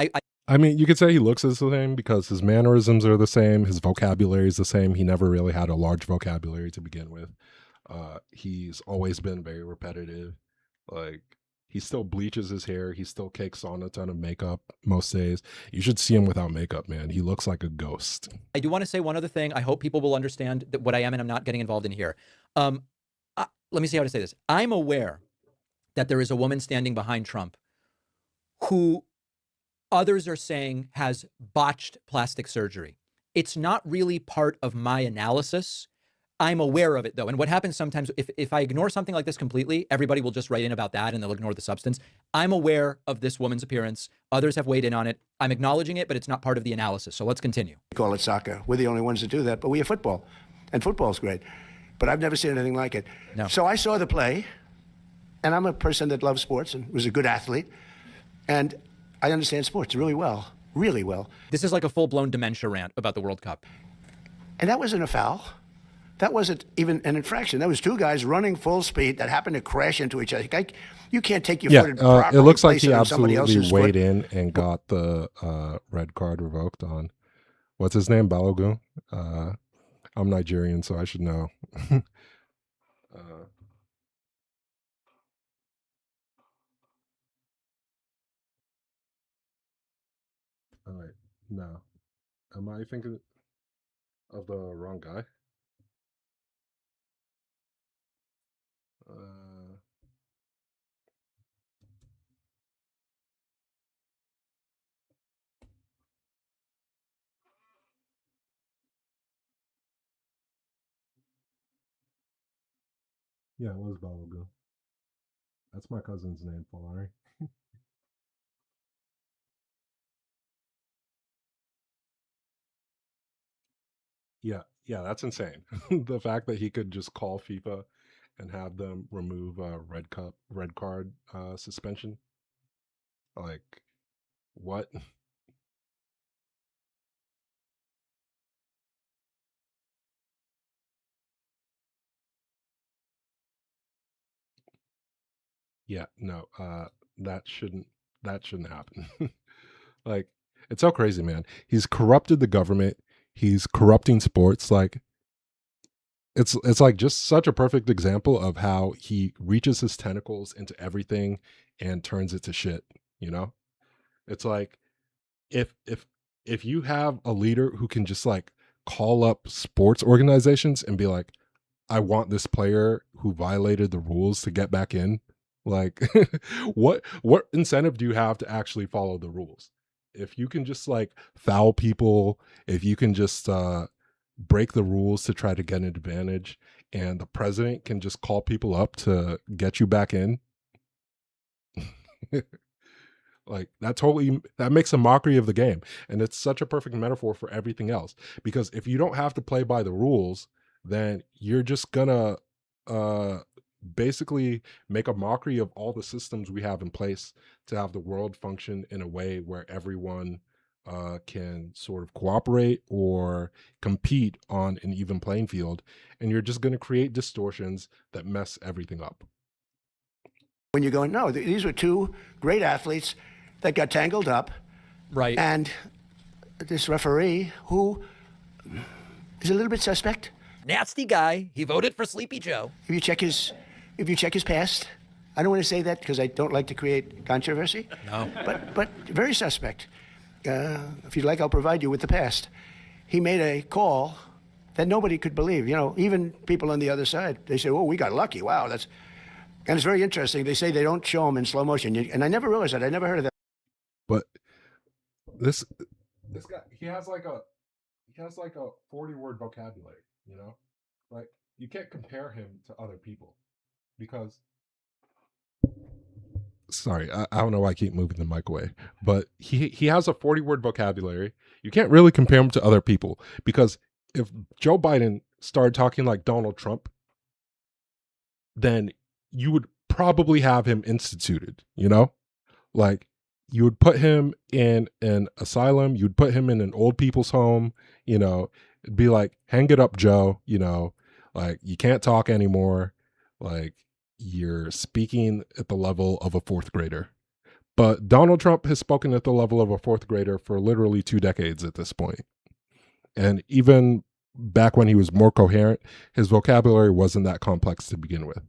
I mean, you could say he looks the same because his mannerisms are the same. His vocabulary is the same. He never really had a large vocabulary to begin with. He's always been very repetitive. Like, he still bleaches his hair. He still cakes on a ton of makeup most days. You should see him without makeup, man. He looks like a ghost. I do want to say one other thing. I hope people will understand that what I am and I'm not getting involved in here. Let me see how to say this. I'm aware that there is a woman standing behind Trump who others are saying has botched plastic surgery. It's not really part of my analysis. I'm aware of it, though. And what happens sometimes, if I ignore something like this completely, everybody will just write in about that and they'll ignore the substance. I'm aware of this woman's appearance. Others have weighed in on it. I'm acknowledging it, but it's not part of the analysis. So let's continue. We call it soccer. We're the only ones that do that, but we have football. And football's great. But I've never seen anything like it. No. So I saw the play, and I'm a person that loves sports and was a good athlete. And I understand sports really well, really well. This is like a full-blown dementia rant about the World Cup. And that wasn't a foul. That wasn't even an infraction. That was two guys running full speed that happened to crash into each other. You can't take your foot and properly it looks like place he it on somebody absolutely else's weighed foot. in and got the red card revoked on, what's his name, Balogun. I'm Nigerian, so I should know. Oh, wait, no. Am I thinking of the wrong guy? Yeah, it was Balogun. That's my cousin's name, Polari. Yeah, that's insane. The fact that he could just call FIFA and have them remove a red card suspension. Like, what? Yeah, no, that shouldn't that shouldn't happen. Like, it's so crazy, man. He's corrupted the government. He's corrupting sports. Like, it's like just such a perfect example of how he reaches his tentacles into everything and turns it to shit, you know? It's like if if if you have a leader who can just like call up sports organizations and be like, I want this player who violated the rules to get back in. Like, what incentive do you have to actually follow the rules? If you can just like foul people, if you can just break the rules to try to get an advantage, and the president can just call people up to get you back in, like that makes a mockery of the game. And it's such a perfect metaphor for everything else, because if you don't have to play by the rules, then you're just gonna uh basically make a mockery of all the systems we have in place to have the world function in a way where everyone can sort of cooperate or compete on an even playing field, and you're just going to create distortions that mess everything up. When you're going, no, these were two great athletes that got tangled up. Right. And this referee, who is a little bit suspect. Nasty guy. He voted for Sleepy Joe. If you check his past, I don't want to say that because I don't like to create controversy. No. But very suspect. If you'd like, I'll provide you with the past. He made a call that nobody could believe. You know, even people on the other side, they say, "Oh, we got lucky. Wow, that's." And it's very interesting. They say they don't show them in slow motion, and I never realized that. I never heard of that. But this guy, he has like a 40-word vocabulary, you know? Like, you can't compare him to other people because sorry, I don't know why I keep moving the mic away, but he has a 40-word vocabulary. You can't really compare him to other people, because if Joe Biden started talking like Donald Trump, then you would probably have him instituted, you know? Like, you would put him in an asylum, you'd put him in an old people's home, you know, it'd be like, hang it up, Joe, you know, like, you can't talk anymore, like, you're speaking at the level of a fourth grader. But Donald Trump has spoken at the level of a fourth grader for literally 2 decades at this point. And even back when he was more coherent, his vocabulary wasn't that complex to begin with.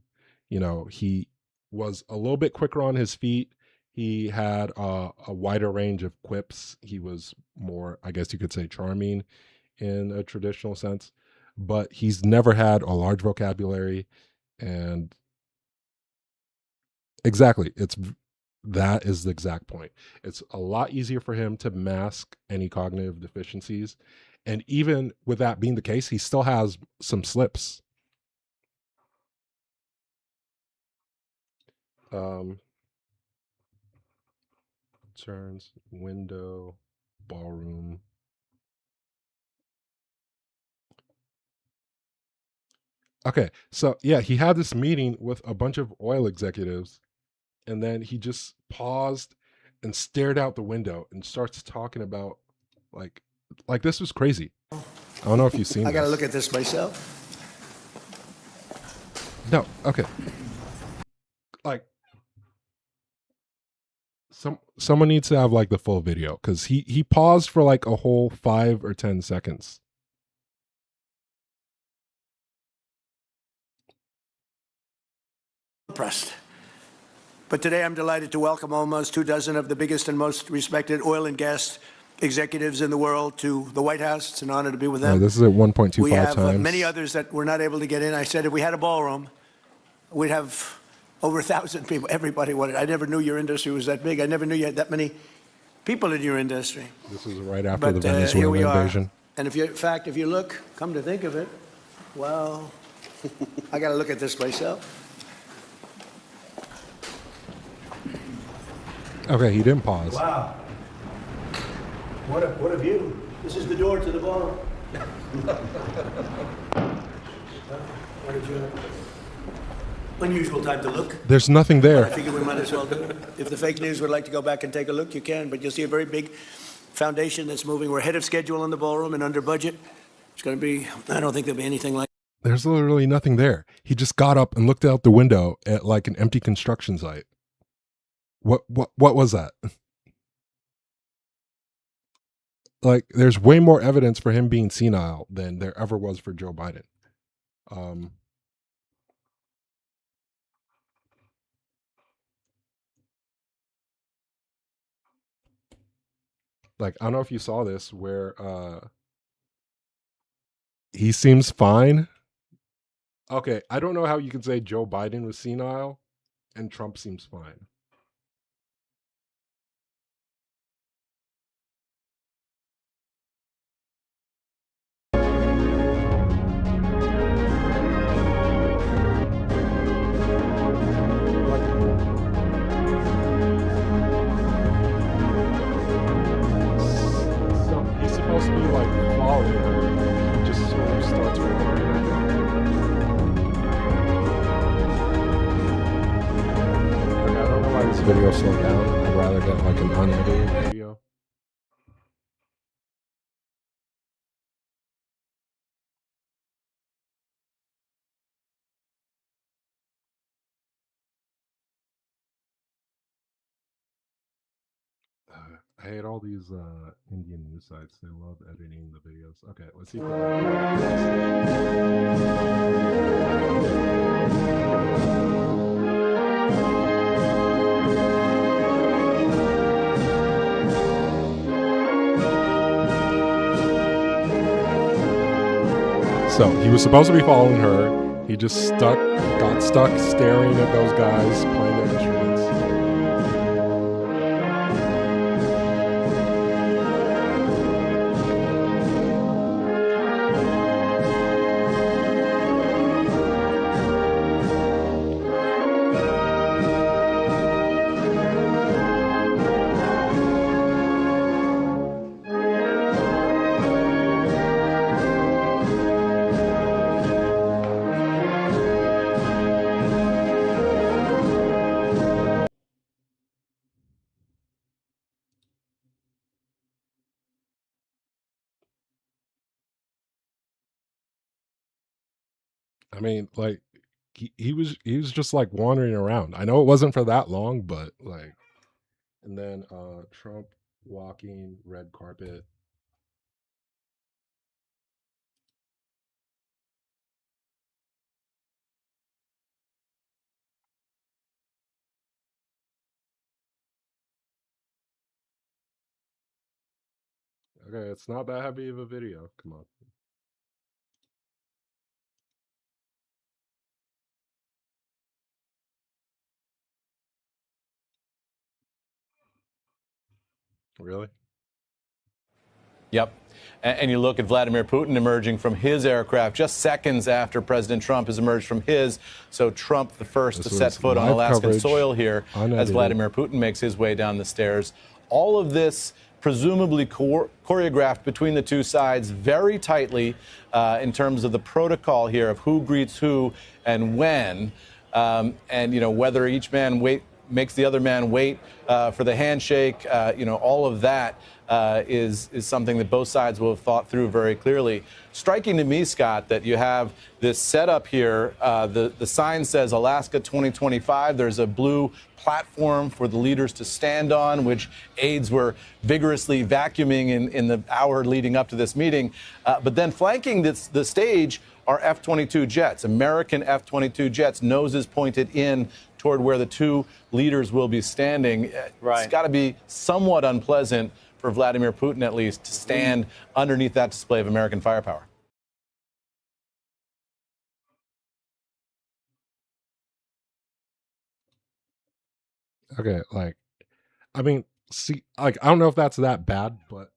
You know, he was a little bit quicker on his feet. He had a wider range of quips. He was more, I guess you could say, charming in a traditional sense. But he's never had a large vocabulary. And exactly, that is the exact point. It's a lot easier for him to mask any cognitive deficiencies. And even with that being the case, he still has some slips. Turns, window, ballroom. Okay, so yeah, he had this meeting with a bunch of oil executives, and then he just paused and stared out the window and starts talking about like this was crazy. I don't know if you've seen I got to this. look at this myself. No, okay. Like someone needs to have like the full video, because he paused for like a whole 5 or 10 seconds. Impressed. But today I'm delighted to welcome almost 24 of the biggest and most respected oil and gas executives in the world to the White House. It's an honor to be with them. This is at 1.25 we have times. many others that were not able to get in. I said if we had a ballroom, we'd have over 1,000 people. Everybody wanted. I never knew your industry was that big. I never knew you had that many people in your industry. This is right after the Here Venezuela we are. invasion. And if you, in fact, if you look, come to think of it, well, I got to look at this myself. Okay, he didn't pause. Wow. What a view. This is the door to the ballroom. What did you unusual time to look. There's nothing there. I figure we might as well do it. If the fake news would like to go back and take a look, you can, but you'll see a very big foundation that's moving. We're ahead of schedule in the ballroom and under budget. It's going to be, I don't think there'll be anything like. There's literally nothing there. He just got up and looked out the window at like an empty construction site. What was that? Like, there's way more evidence for him being senile than there ever was for Joe Biden. Like, I don't know if you saw this where he seems fine. Okay, I don't know how you could say Joe Biden was senile and Trump seems fine. So he's supposed to be like following her. He just sort of starts recording it. Okay, I don't know why this video slowed down. I'd rather get like an unedited video. I hate all these Indian news sites. They love editing the videos. Okay, let's see. So he was supposed to be following her. He just got stuck staring at those guys playing their instruments. I mean, like he was just like wandering around. I know it wasn't for that long, but like, and then Trump walking red carpet. Okay, it's not that heavy of a video. Come on. Really? Yep. And you look at Vladimir Putin emerging from his aircraft just seconds after President Trump has emerged from his. So Trump, the first to set foot on Alaskan soil here as Vladimir Putin makes his way down the stairs. All of this presumably choreographed between the two sides very tightly in terms of the protocol here of who greets who and when. And, you know, whether each man makes the other man wait for the handshake. All of that is something that both sides will have thought through very clearly. Striking to me, Scott, that you have this setup here. The sign says Alaska 2025. There's a blue platform for the leaders to stand on, which aides were vigorously vacuuming in the hour leading up to this meeting. But then flanking the stage are F-22 jets, American F-22 jets, noses pointed in toward where the two leaders will be standing. Right. It's got to be somewhat unpleasant for Vladimir Putin, at least, to stand underneath that display of American firepower. Okay, I mean, see, I don't know if that's that bad, but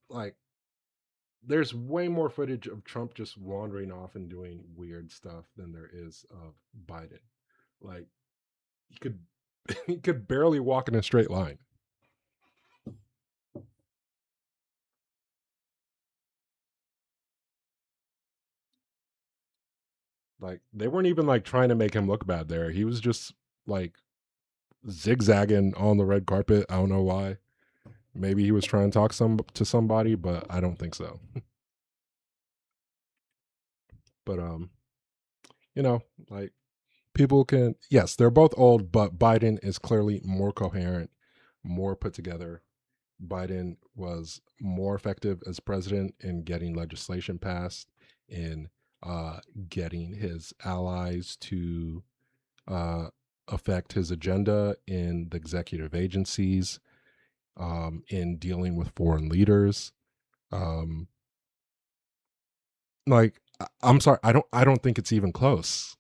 there's way more footage of Trump just wandering off and doing weird stuff than there is of Biden. He could he could barely walk in a straight line. They weren't even trying to make him look bad there. He was just zigzagging on the red carpet. I don't know why. Maybe he was trying to talk to somebody, but I don't think so. But people can, yes, they're both old, but Biden is clearly more coherent, more put together. Biden was more effective as president in getting legislation passed, in getting his allies to affect his agenda in the executive agencies, in dealing with foreign leaders. I'm sorry, I don't think it's even close.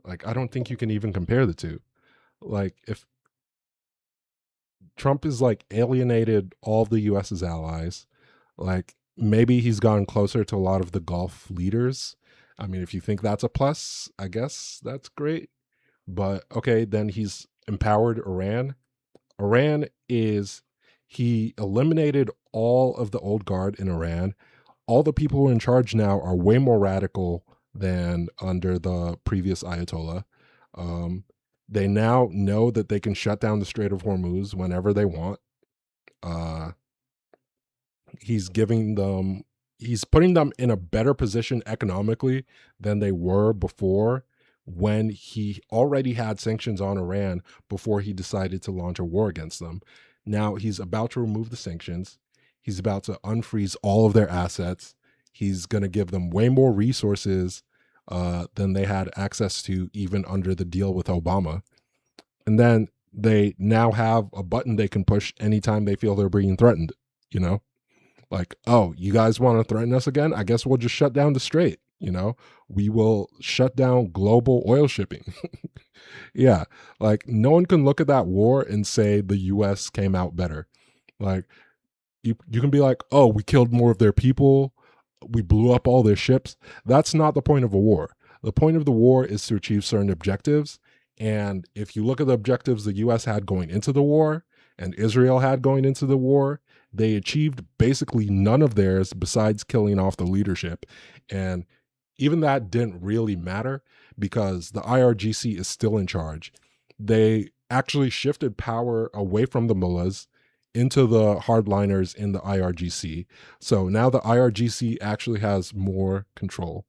I don't think you can even compare the two. If Trump is alienated all of the US's allies, maybe he's gotten closer to a lot of the Gulf leaders. I mean, if you think that's a plus, I guess that's great. But okay, then he's empowered Iran. He eliminated all of the old guard in Iran. All the people who are in charge now are way more radical than under the previous Ayatollah. They now know that they can shut down the Strait of Hormuz whenever they want. He's putting them in a better position economically than they were before, when he already had sanctions on Iran before he decided to launch a war against them. Now he's about to remove the sanctions. He's about to unfreeze all of their assets. He's going to give them way more resources than they had access to even under the deal with Obama. And then they now have a button they can push anytime they feel they're being threatened, oh, you guys want to threaten us again? I guess we'll just shut down the strait. We will shut down global oil shipping. Yeah. No one can look at that war and say the US came out better. You can be oh, we killed more of their people, we blew up all their ships. That's not the point of a war. The point of the war is to achieve certain objectives. And if you look at the objectives the US had going into the war and Israel had going into the war, they achieved basically none of theirs besides killing off the leadership. And even that didn't really matter because the IRGC is still in charge. They actually shifted power away from the mullahs into the hardliners in the IRGC. So now the IRGC actually has more control.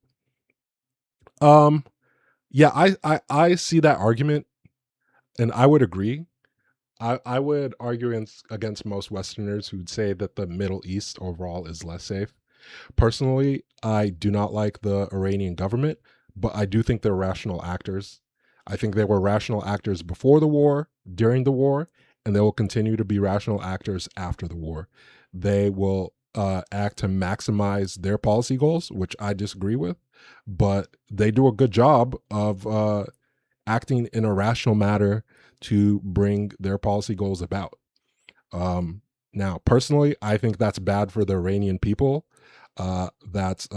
Yeah, I see that argument, and I would agree. I would argue against most Westerners who'd say that the Middle East overall is less safe. Personally, I do not like the Iranian government, but I do think they're rational actors. I think they were rational actors before the war, during the war, and they will continue to be rational actors after the war. They will act to maximize their policy goals, which I disagree with, but they do a good job of acting in a rational manner to bring their policy goals about. Now, personally, I think that's bad for the Iranian people. That's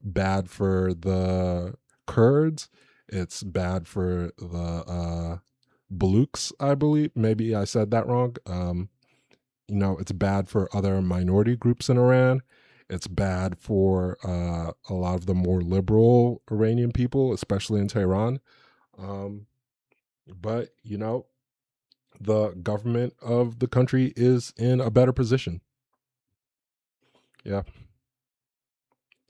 bad for the Kurds. It's bad for the Baluchs, I believe. Maybe I said that wrong. It's bad for other minority groups in Iran. It's bad for a lot of the more liberal Iranian people, especially in Tehran. But the government of the country is in a better position. Yeah.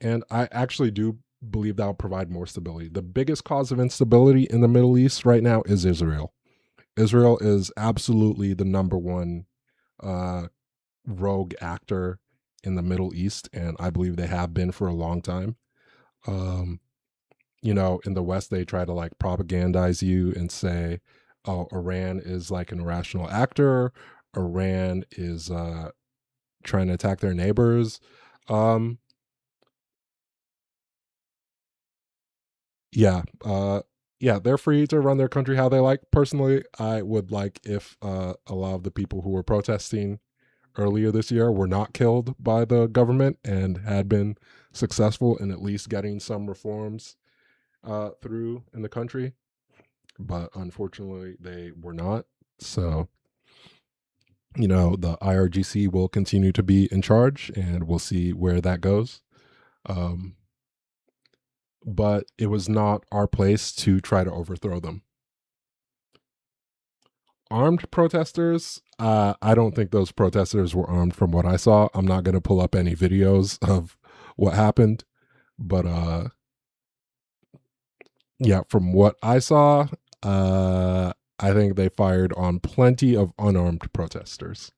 And I actually do believe that'll provide more stability. The biggest cause of instability in the Middle East right now is Israel. Israel is absolutely the number one rogue actor in the Middle East, and I believe they have been for a long time. You know, in the West, they try to like propagandize you and say, oh, Iran is like an irrational actor. Iran is trying to attack their neighbors. Yeah. Yeah, they're free to run their country how they like. Personally, I would like if a lot of the people who were protesting earlier this year were not killed by the government and had been successful in at least getting some reforms through in the country. But unfortunately, they were not. So, you know, the IRGC will continue to be in charge and we'll see where that goes. But it was not our place to try to overthrow them. Armed protesters, I don't think those protesters were armed from what I saw. I'm not going to pull up any videos of what happened, but yeah, from what I saw, I think they fired on plenty of unarmed protesters.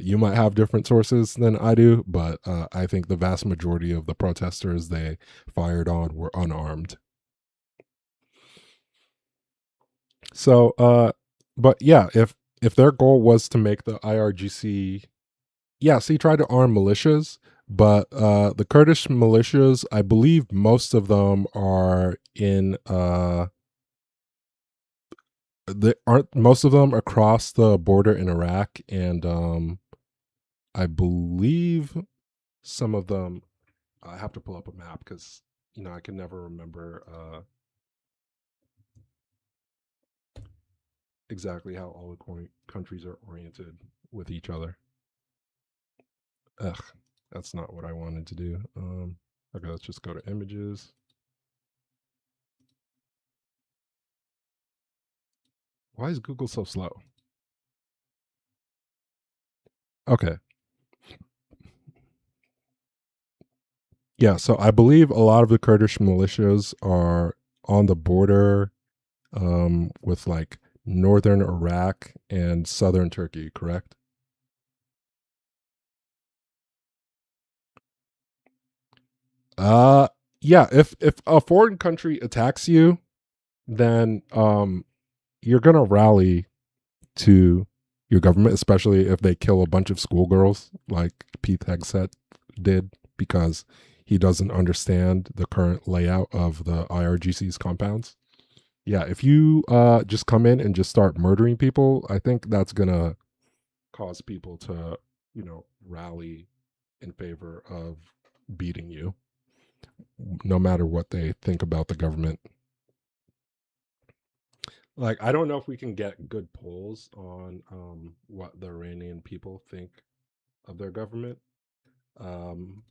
You might have different sources than I do, but I think the vast majority of the protesters they fired on were unarmed. So, but yeah, if their goal was to make the IRGC, yes, he tried to arm militias, but the Kurdish militias, I believe most of them are in they aren't most of them across the border in Iraq, and I believe some of them. I have to pull up a map because you know I can never remember exactly how all the countries are oriented with each other. Ugh, that's not what I wanted to do. Okay, let's just go to images. Why is Google so slow? Okay. Yeah, so I believe a lot of the Kurdish militias are on the border with like northern Iraq and southern Turkey, correct? Yeah, if a foreign country attacks you, then you're gonna rally to your government, especially if they kill a bunch of schoolgirls like Pete Hegseth did, because he doesn't understand the current layout of the IRGC's compounds. Yeah, if you just come in and just start murdering people, I think that's gonna cause people to, you know, rally in favor of beating you, no matter what they think about the government. Like, I don't know if we can get good polls on what the Iranian people think of their government. Um,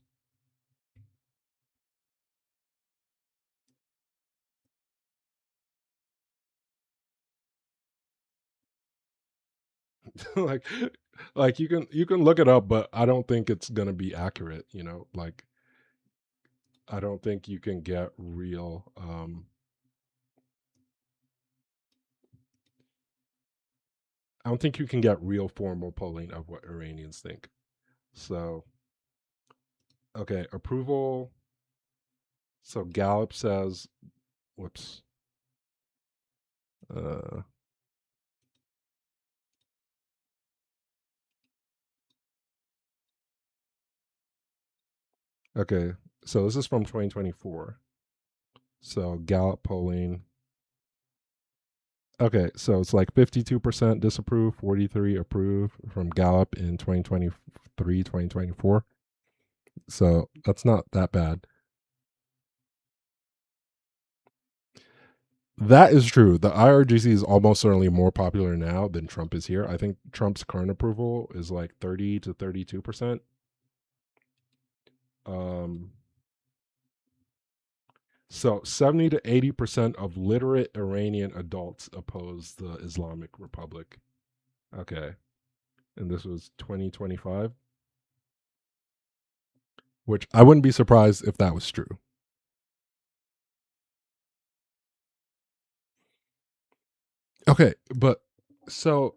like, like you can look it up, but I don't think it's gonna be accurate. You know, like I don't think you can get real. I don't think you can get real formal polling of what Iranians think. So, okay, approval. So Gallup says, whoops. Uh, okay, so this is from 2024. So Gallup polling. Okay, so it's like 52% disapprove, 43 approve from Gallup in 2023, 2024. So that's not that bad. That is true. The IRGC is almost certainly more popular now than Trump is here. I think Trump's current approval is like 30 to 32%. So 70 to 80% of literate Iranian adults oppose the Islamic Republic. Okay. And this was 2025, which I wouldn't be surprised if that was true. Okay, but so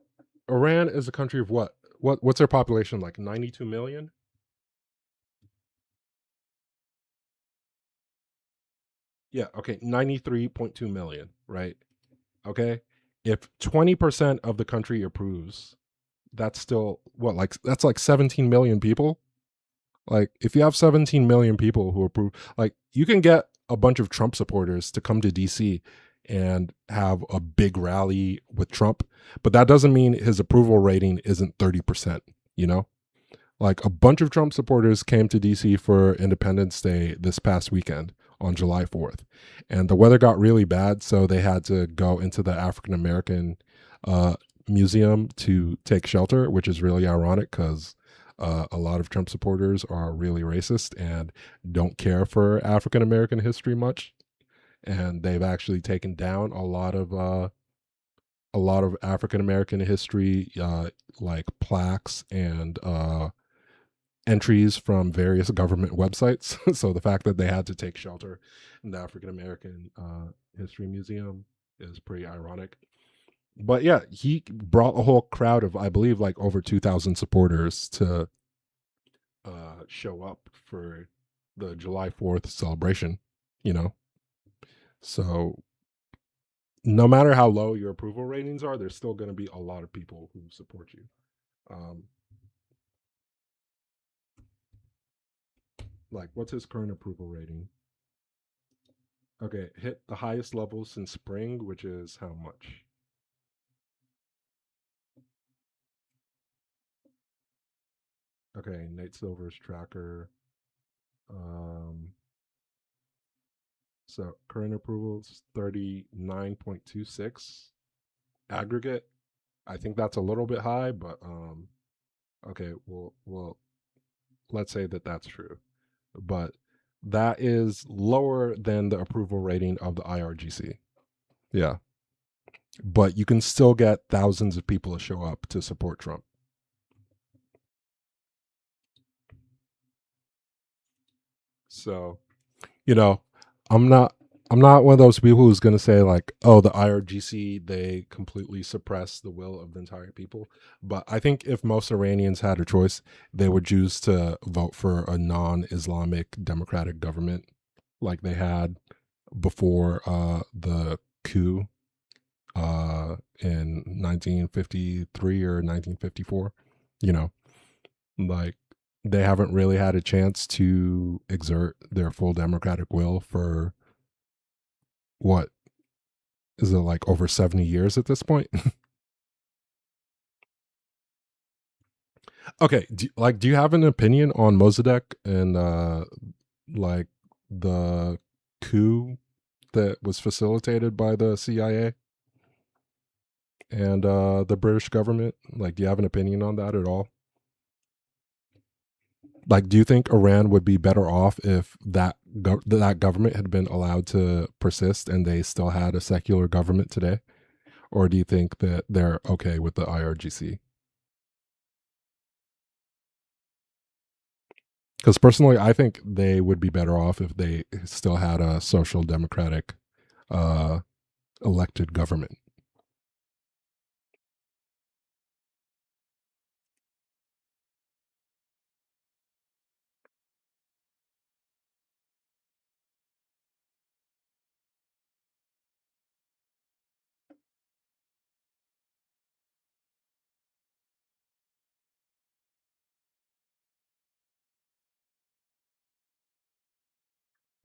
Iran is a country of what? What's their population like? 92 million? Yeah, okay, 93.2 million, right? Okay. If 20% of the country approves, that's still what, like that's like 17 million people? Like if you have 17 million people who approve, like you can get a bunch of Trump supporters to come to DC and have a big rally with Trump, but that doesn't mean his approval rating isn't 30%, you know? Like a bunch of Trump supporters came to DC for Independence Day this past weekend on July 4th. And the weather got really bad, so they had to go into the African American museum to take shelter, which is really ironic because a lot of Trump supporters are really racist and don't care for African American history much. And they've actually taken down a lot of African American history, like plaques and entries from various government websites. So the fact that they had to take shelter in the African American History Museum is pretty ironic. But yeah, he brought a whole crowd of, I believe, like over 2,000 supporters to show up for the July 4th celebration, you know? So no matter how low your approval ratings are, there's still going to be a lot of people who support you. Like, what's his current approval rating? Okay, hit the highest level since spring, which is how much? Okay, Nate Silver's tracker. So current approval is 39.26 aggregate. I think that's a little bit high, but okay, well, let's say that that's true. But that is lower than the approval rating of the IRGC. Yeah. But you can still get thousands of people to show up to support Trump. So, you know, I'm not one of those people who's going to say like, oh, the IRGC, they completely suppress the will of the entire people. But I think if most Iranians had a choice, they would choose to vote for a non-Islamic democratic government like they had before the coup in 1953 or 1954. You know, like they haven't really had a chance to exert their full democratic will for what is it, like over 70 years at this point? Okay, do you have an opinion on Mossadegh and like the coup that was facilitated by the CIA and the British government? Like, do you have an opinion on that at all? Like, do you think Iran would be better off if that government had been allowed to persist and they still had a secular government today? Or do you think that they're okay with the IRGC? Because personally, I think they would be better off if they still had a social democratic elected government.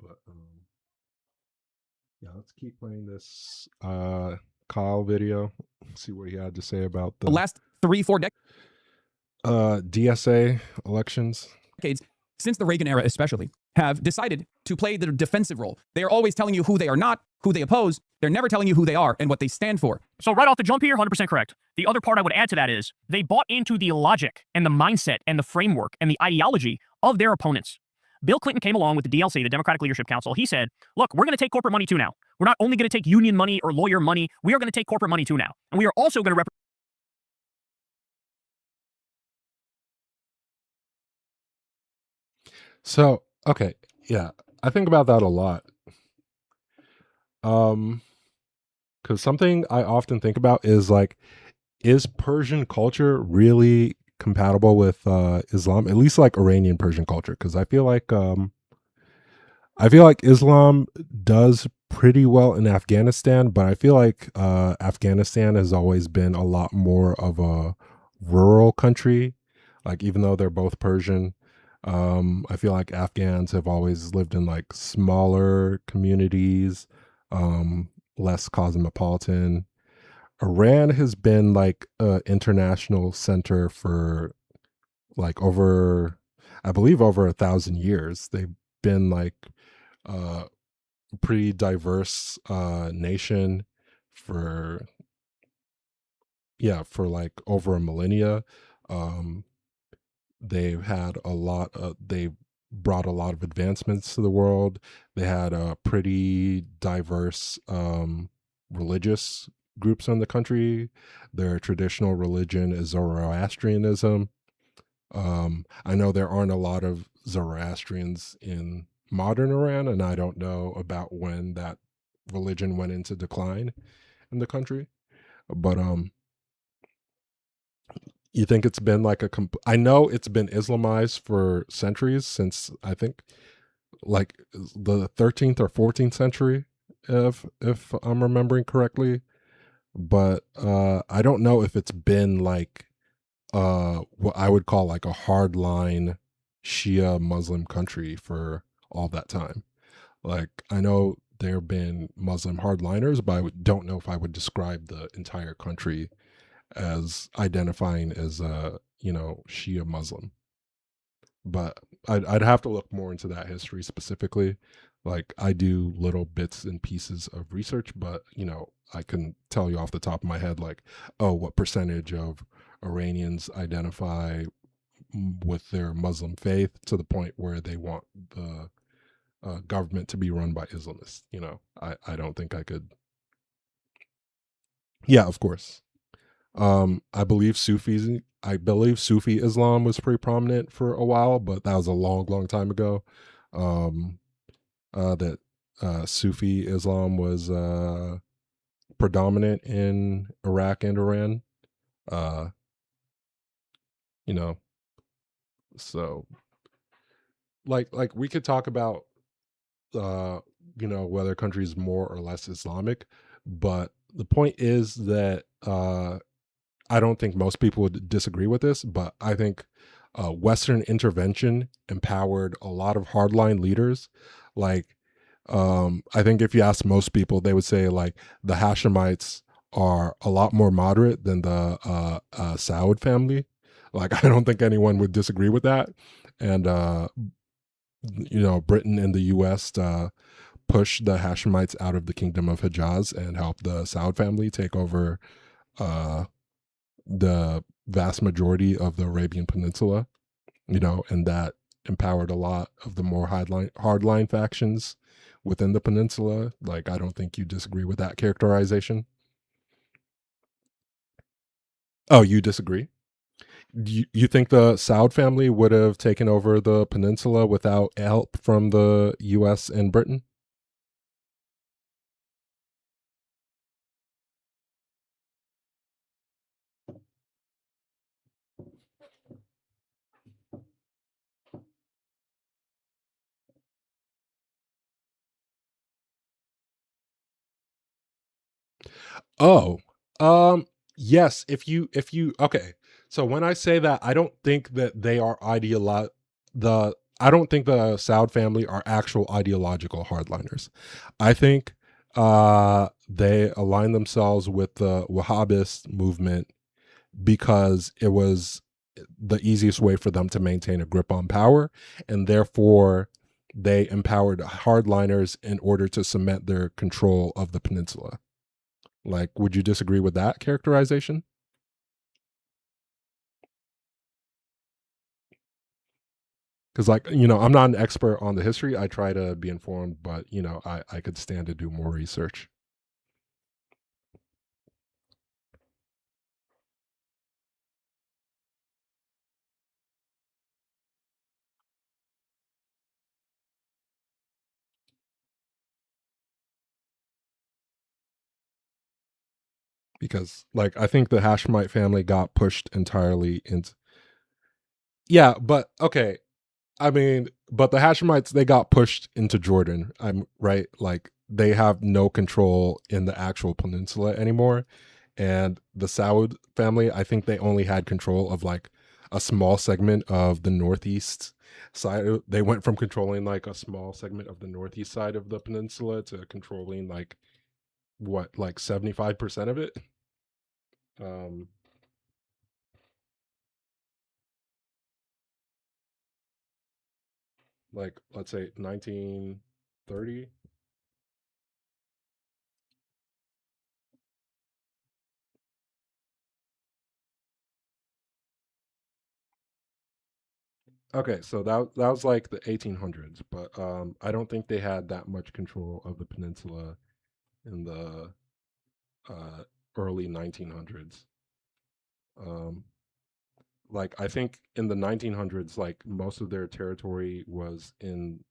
But yeah, let's keep playing this Kyle video. See what he had to say about the last 3-4 decades. DSA elections. Decades, since the Reagan era especially, have decided to play the defensive role. They are always telling you who they are not, who they oppose. They're never telling you who they are and what they stand for. So right off the jump here, 100% correct. The other part I would add to that is they bought into the logic and the mindset and the framework and the ideology of their opponents. Bill Clinton came along with the DLC, the Democratic Leadership Council. He said, look, we're going to take corporate money too now. We're not only going to take union money or lawyer money, we are going to take corporate money too now. And we are also going to So, okay, yeah, I think about that a lot. Because something I often think about is like, is Persian culture really compatible with Islam? At least like Iranian Persian culture, because I feel like Islam does pretty well in Afghanistan, but I feel like Afghanistan has always been a lot more of a rural country. Like, even though they're both Persian, I feel like Afghans have always lived in like smaller communities, less cosmopolitan. Iran has been like an international center for like over, I believe, over 1,000 years. They've been like a pretty diverse nation for, yeah, for like over a millennia. They've had a lot of, they brought a lot of advancements to the world. They had a pretty diverse religious groups in the country. Their traditional religion is Zoroastrianism. I know there aren't a lot of Zoroastrians in modern Iran, and I don't know about when that religion went into decline in the country. But you think it's been like I know it's been Islamized for centuries, since I think like the 13th or 14th century, if I'm remembering correctly. But I don't know if it's been like what I would call like a hardline Shia Muslim country for all that time. Like, I know there have been Muslim hardliners, but don't know if I would describe the entire country as identifying as Shia Muslim. But I'd have to look more into that history specifically. Like, I do little bits and pieces of research, but I can tell you off the top of my head, like, oh, what percentage of Iranians identify with their Muslim faith to the point where they want the government to be run by Islamists. I don't think I could. Yeah, of course. I believe Sufi Islam was pretty prominent for a while, but that was a long, long time ago. That Sufi Islam was predominant in Iraq and Iran. You know, so like we could talk about whether countries more or less Islamic, but the point is that I don't think most people would disagree with this, but I think Western intervention empowered a lot of hardline leaders. Like, I think if you ask most people, they would say like the Hashemites are a lot more moderate than the Saud family. Like, I don't think anyone would disagree with that. And Britain and the U.S. Push the Hashemites out of the kingdom of Hijaz and help the Saud family take over the vast majority of the Arabian Peninsula, and that empowered a lot of the more hardline factions within the peninsula. Like, I don't think you disagree with that characterization. Oh, you disagree? You think the Saud family would have taken over the peninsula without help from the U.S. and Britain? Oh, yes. If you okay. So when I say that, I don't think that they are I don't think the Saud family are actual ideological hardliners. I think they align themselves with the Wahhabist movement because it was the easiest way for them to maintain a grip on power, and therefore they empowered hardliners in order to cement their control of the peninsula. Like, would you disagree with that characterization? because like I'm not an expert on the history. I try to be informed, but I could stand to do more research. Because like I think the Hashemite family got pushed entirely into. Yeah, but okay. I mean, but the Hashemites, they got pushed into Jordan. I'm right. Like they have no control in the actual peninsula anymore. And the Saud family, I think they only had control of like a small segment of the northeast side. They went from controlling like a small segment of the northeast side of the peninsula to controlling like what, like 75% of it. Um, like let's say 1930. Okay, so that was like the 1800s, but I don't think they had that much control of the peninsula in the uh, early 1900s. Um, like I think in the 1900s, like most of their territory was in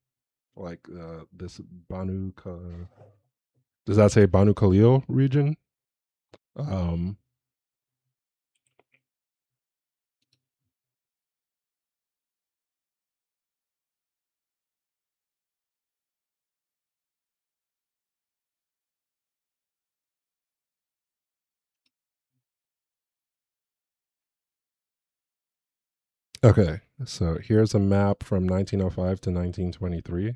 like this Banu. Does that say Banu Khalil region? Um, okay, so here's a map from 1905 to 1923.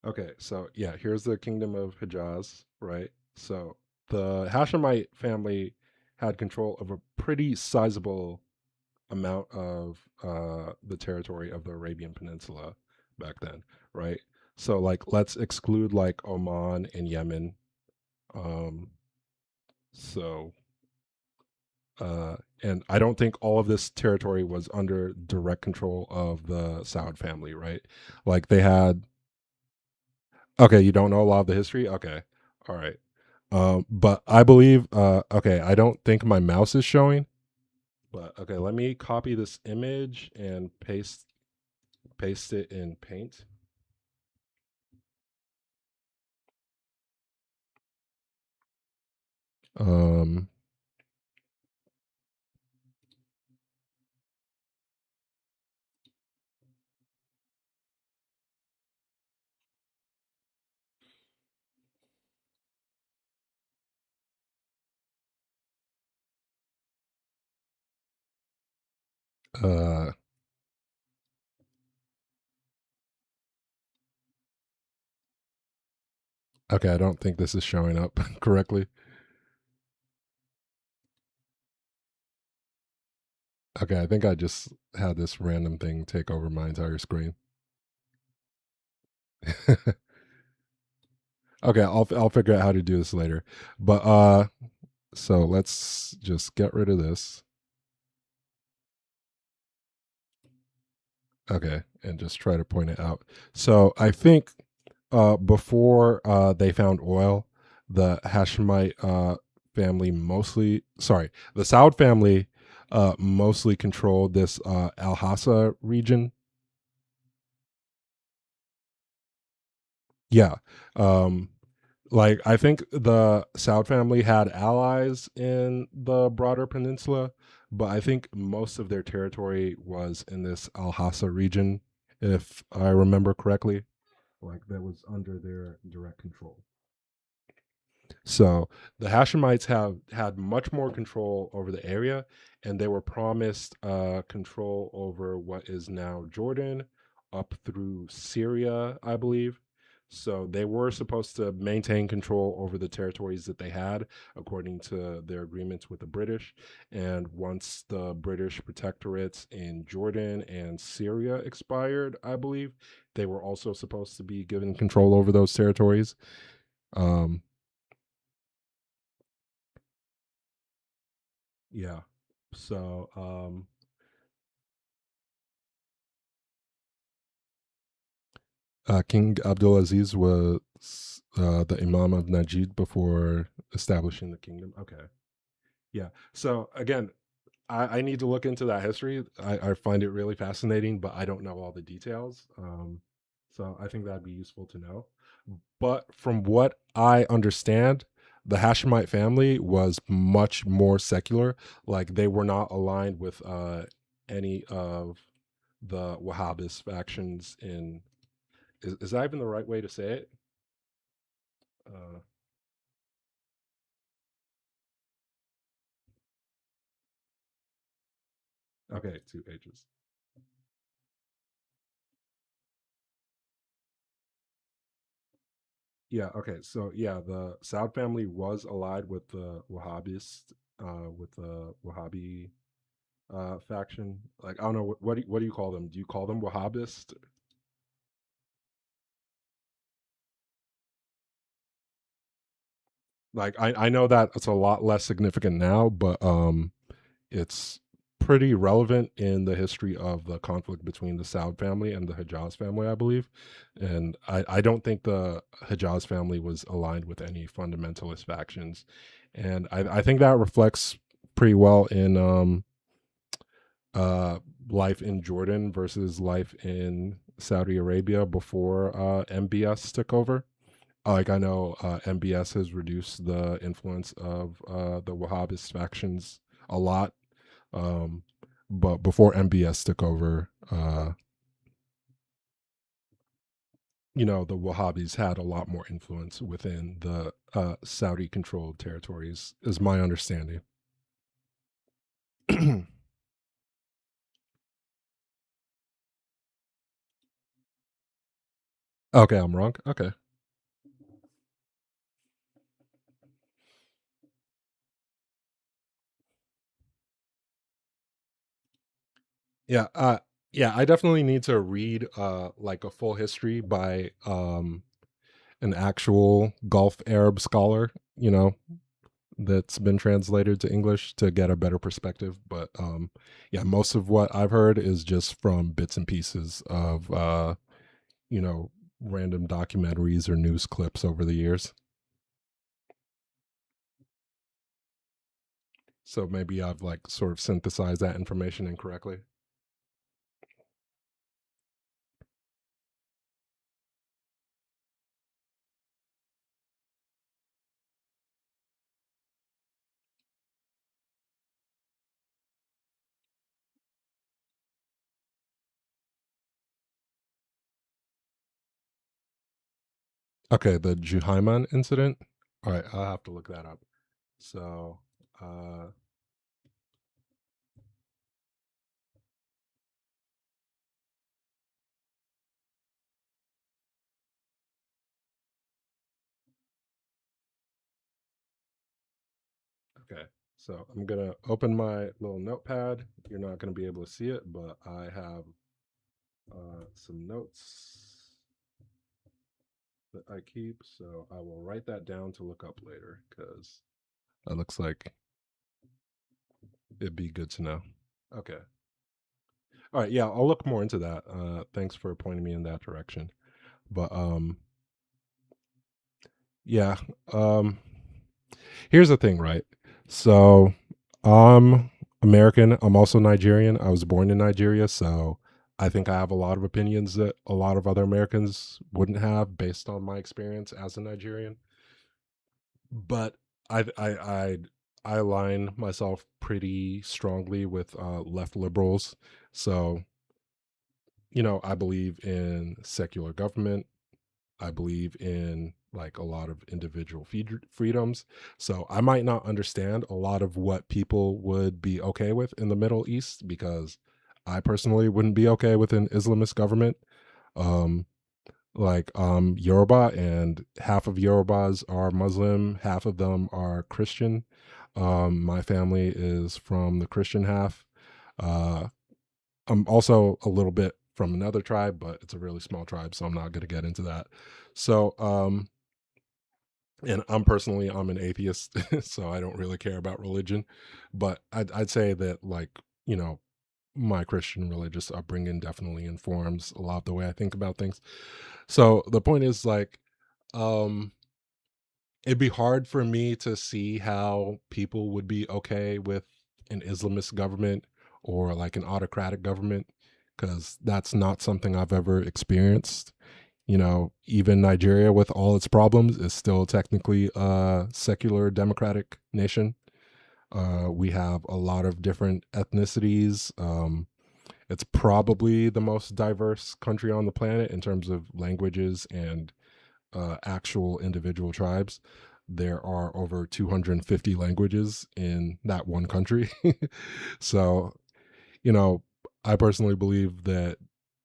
Okay, so yeah, here's the kingdom of Hijaz, right? So the Hashemite family had control of a pretty sizable amount of the territory of the Arabian Peninsula back then, right? So like let's exclude like Oman and Yemen. Um, so and I don't think all of this territory was under direct control of the Saud family, right? Like they had. Okay, you don't know a lot of the history? Okay. All right. But I believe okay, I don't think my mouse is showing. But okay, let me copy this image and paste it in Paint. Um uh okay, I don't think this is showing up correctly. Okay, I think I just had this random thing take over my entire screen. Okay, I'll figure out how to do this later. But so let's just get rid of this. Okay, and just try to point it out. So I think before they found oil, the Hashemite family the Saud family mostly controlled this Al Hassa region. Yeah. Um, like I think the Saud family had allies in the broader peninsula, but I think most of their territory was in this Al Hassa region, if I remember correctly. Like that was under their direct control. So the Hashemites have had much more control over the area, and they were promised control over what is now Jordan, up through Syria, I believe. So they were supposed to maintain control over the territories that they had, according to their agreements with the British. And once the British protectorates in Jordan and Syria expired, I believe, they were also supposed to be given control over those territories. Yeah. So, King Abdulaziz was the Imam of Najd before establishing the kingdom. Okay. Yeah. So again, I need to look into that history. I find it really fascinating, but I don't know all the details. So I think that'd be useful to know. But from what I understand, the Hashemite family was much more secular. Like they were not aligned with any of the Wahhabist factions in. Is that even the right way to say it? Uh, okay, 2 pages. Yeah, okay. So yeah, the Saud family was allied with the Wahhabist, with the Wahhabi faction. Like I don't know what do you call them? Do you call them Wahhabist? Like I know that it's a lot less significant now, but it's pretty relevant in the history of the conflict between the Saud family and the Hijaz family, I believe. And I don't think the Hijaz family was aligned with any fundamentalist factions. And I think that reflects pretty well in uh, life in Jordan versus life in Saudi Arabia before MBS took over. Like I know MBS has reduced the influence of the Wahhabist factions a lot, but before MBS took over, the Wahhabis had a lot more influence within the Saudi-controlled territories, is my understanding. Okay, I'm wrong. Okay. Yeah, yeah, I definitely need to read like a full history by an actual Gulf Arab scholar, that's been translated to English to get a better perspective. But yeah, most of what I've heard is just from bits and pieces of random documentaries or news clips over the years. So maybe I've like sort of synthesized that information incorrectly. Okay, the Juhayman incident. All right, I'll have to look that up. So, okay, so I'm gonna open my little notepad. You're not gonna be able to see it, but I have some notes that I keep. So I will write that down to look up later because that looks like it'd be good to know. Okay. All right. Yeah, I'll look more into that. Thanks for pointing me in that direction. But yeah. Here's the thing, right? So I'm American. I'm also Nigerian. I was born in Nigeria, so I think I have a lot of opinions that a lot of other Americans wouldn't have based on my experience as a Nigerian. But I I I I align myself pretty strongly with left liberals. So, I believe in secular government. I believe in like a lot of individual freedoms. So I might not understand a lot of what people would be okay with in the Middle East because I personally wouldn't be okay with an Islamist government. Um, like Yoruba, and half of Yorubas are Muslim, half of them are Christian. My family is from the Christian half. I'm also a little bit from another tribe, but it's a really small tribe, so I'm not going to get into that. So, and I'm an atheist, so I don't really care about religion. But I'd say that, like, my Christian religious upbringing definitely informs a lot of the way I think about things. So the point is, like, um, it'd be hard for me to see how people would be okay with an Islamist government or like an autocratic government, because that's not something I've ever experienced. Even Nigeria, with all its problems, is still technically a secular democratic nation. We have a lot of different ethnicities. It's probably the most diverse country on the planet in terms of languages and actual individual tribes. There are over 250 languages in that one country. So, I personally believe that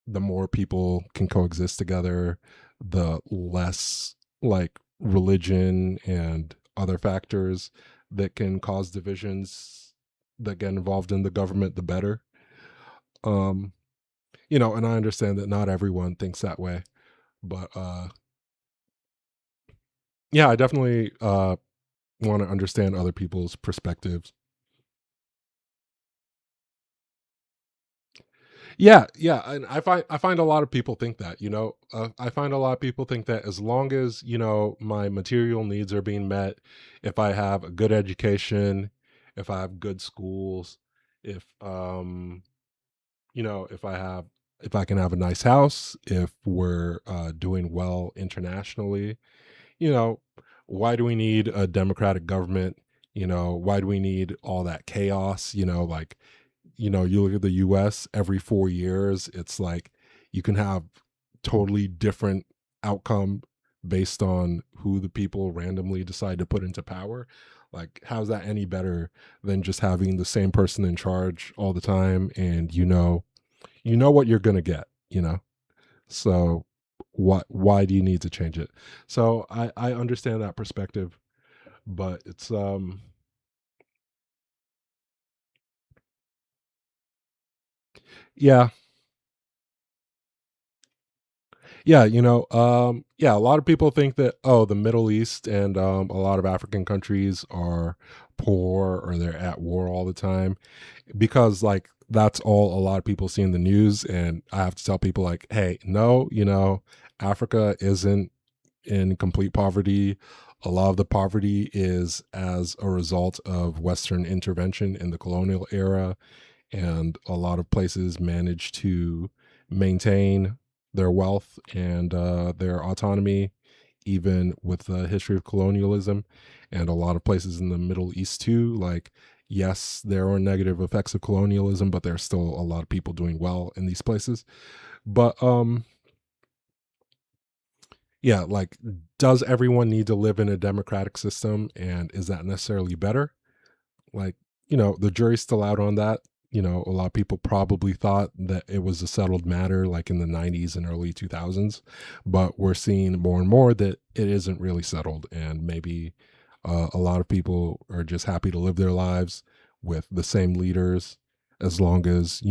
the more people can coexist together, the less like religion and other factors that can cause divisions that get involved in the government, the better. Um, and I understand that not everyone thinks that way, but yeah, I definitely want to understand other people's perspectives. Yeah, yeah, and I find a lot of people think that, I find a lot of people think that as long as, my material needs are being met, if I have a good education, if I have good schools, if if I can have a nice house, if we're doing well internationally, you know, why do we need a democratic government? Why do we need all that chaos? Like, you look at the US every 4 years, it's like you can have totally different outcome based on who the people randomly decide to put into power. Like, how's that any better than just having the same person in charge all the time, and what you're gonna get, so why do you need to change it? So I understand that perspective, but it's yeah. Yeah, yeah, a lot of people think that, oh, the Middle East and a lot of African countries are poor or they're at war all the time, because like that's all a lot of people see in the news. And I have to tell people, like, hey, no, Africa isn't in complete poverty. A lot of the poverty is as a result of Western intervention in the colonial era, and a lot of places manage to maintain their wealth and their autonomy even with the history of colonialism. And a lot of places in the Middle East too, like, yes, there are negative effects of colonialism, but there's still a lot of people doing well in these places. But yeah, like, does everyone need to live in a democratic system, and is that necessarily better? Like, the jury's still out on that. A lot of people probably thought that it was a settled matter, like in the 90s and early 2000s, but we're seeing more and more that it isn't really settled. And maybe a lot of people are just happy to live their lives with the same leaders, as long as,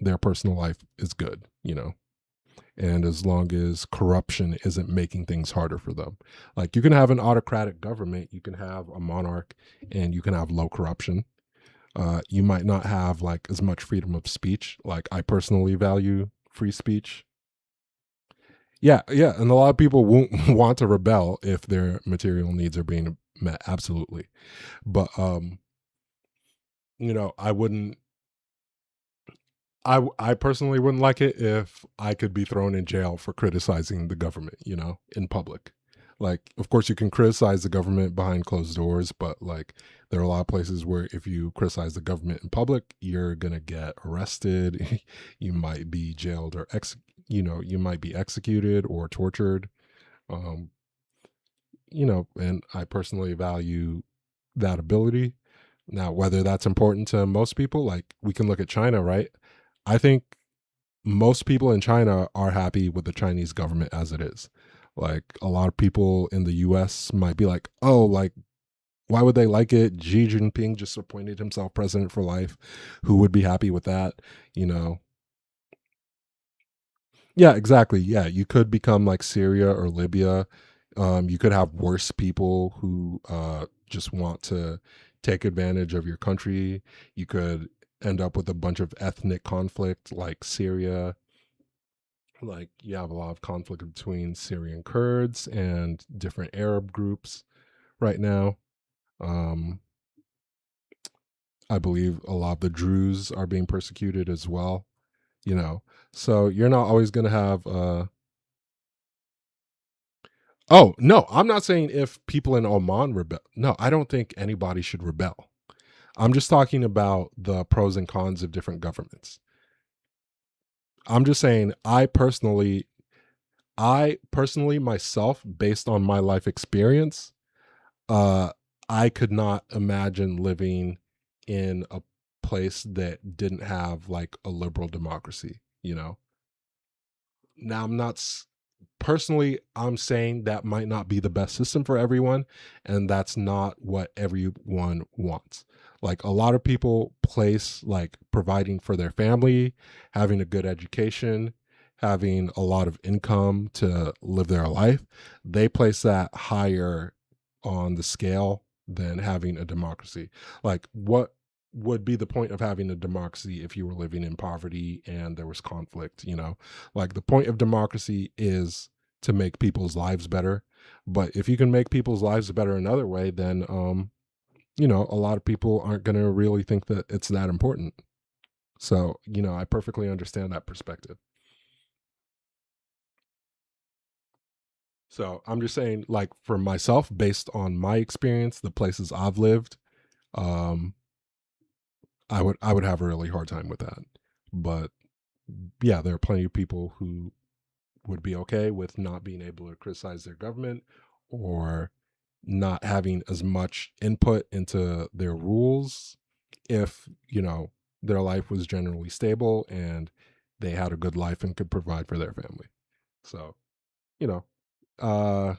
their personal life is good, and as long as corruption isn't making things harder for them. Like, you can have an autocratic government, you can have a monarch, and you can have low corruption. You might not have like as much freedom of speech. Like, I personally value free speech. Yeah, yeah, and a lot of people won't want to rebel if their material needs are being met. Absolutely, but I wouldn't. I personally wouldn't like it if I could be thrown in jail for criticizing the government, in public. Like, of course, you can criticize the government behind closed doors, but like, there are a lot of places where if you criticize the government in public, you're gonna get arrested. You might be jailed or you might be executed or tortured. Um, and I personally value that ability. Now, whether that's important to most people, like, we can look at China, right? I think most people in China are happy with the Chinese government as it is. Like a lot of people in the US might be like, oh, like, why would they like it? Xi Jinping just appointed himself president for life. Who would be happy with that? You know? Yeah, exactly. Yeah, you could become like Syria or Libya. You could have worse people who just want to take advantage of your country. You could end up with a bunch of ethnic conflict like Syria. Like you have a lot of conflict between Syrian Kurds and different Arab groups right now. I believe a lot of the Druze are being persecuted as well, you know. So you're not always going to have Oh, no, I'm not saying if people in Oman rebel. No, I don't think anybody should rebel. I'm just talking about the pros and cons of different governments. I'm just saying I personally myself, based on my life experience, uh I could not imagine living in a place that didn't have like a liberal democracy, you know. Now I'm not personally, I'm saying that might not be the best system for everyone, and that's not what everyone wants. Like a lot of people place like providing for their family, having a good education, having a lot of income to live their life, they place that higher on the scale than having a democracy. Like what would be the point of having a democracy if you were living in poverty and there was conflict, you know? Like the point of democracy is to make people's lives better. But if you can make people's lives better another way, then you know, a lot of people aren't going to really think that it's that important. So, you know, I perfectly understand that perspective. So, I'm just saying like for myself based on my experience, the places I've lived, um I would have a really hard time with that. But yeah, there are plenty of people who would be okay with not being able to criticize their government or not having as much input into their rules if, you know, their life was generally stable and they had a good life and could provide for their family. So, you know, uh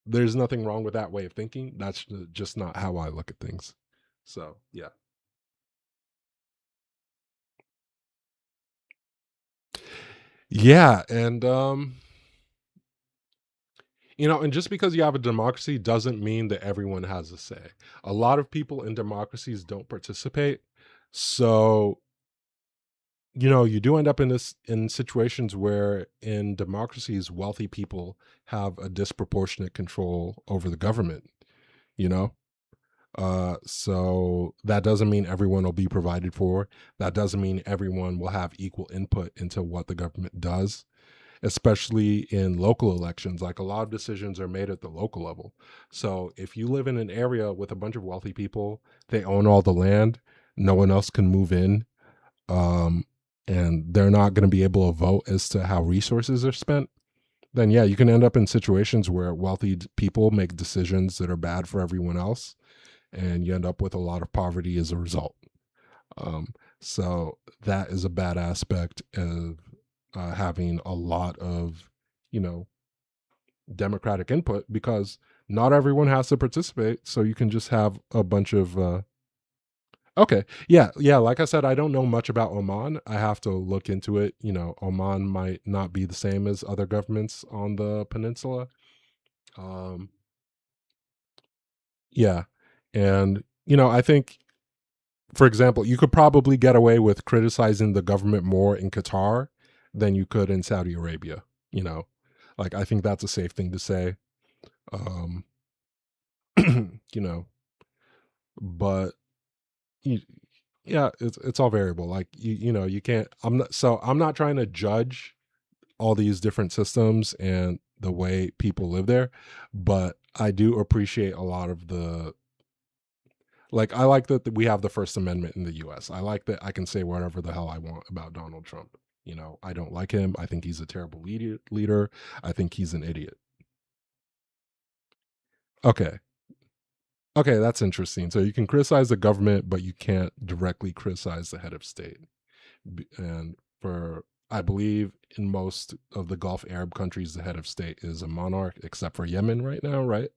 there's nothing wrong with that way of thinking. That's just not how I look at things. So, yeah. Yeah, and you know, and just because you have a democracy doesn't mean that everyone has a say. A lot of people in democracies don't participate. So, you know, you do end up in situations where in democracies wealthy people have a disproportionate control over the government, you know? So that doesn't mean everyone will be provided for. That doesn't mean everyone will have equal input into what the government does, especially in local elections. Like a lot of decisions are made at the local level. So if you live in an area with a bunch of wealthy people, they own all the land, no one else can move in, um, and they're not going to be able to vote as to how resources are spent, then yeah, you can end up in situations where wealthy people make decisions that are bad for everyone else, and you end up with a lot of poverty as a result. Um, so that is a bad aspect of having a lot of, you know, democratic input, because not everyone has to participate. So you can just have a bunch of okay. Yeah. Yeah. Like I said, I don't know much about Oman. I have to look into it. You know, Oman might not be the same as other governments on the peninsula. Um, yeah. And, you know, I think, for example, you could probably get away with criticizing the government more in Qatar than you could in Saudi Arabia. You know, like I think that's a safe thing to say. Um, you know, but you, yeah, it's all variable. Like you know, you can't. I'm not trying to judge all these different systems and the way people live there, but I do appreciate a lot of the, like I like that we have the First Amendment in the US. I like that I can say whatever the hell I want about Donald Trump. You know, I don't like him. I think he's a terrible leader. I think he's an idiot. Okay. Okay, that's interesting. So you can criticize the government, but you can't directly criticize the head of state. And for I believe in most of the Gulf Arab countries, the head of state is a monarch, except for Yemen right now, right?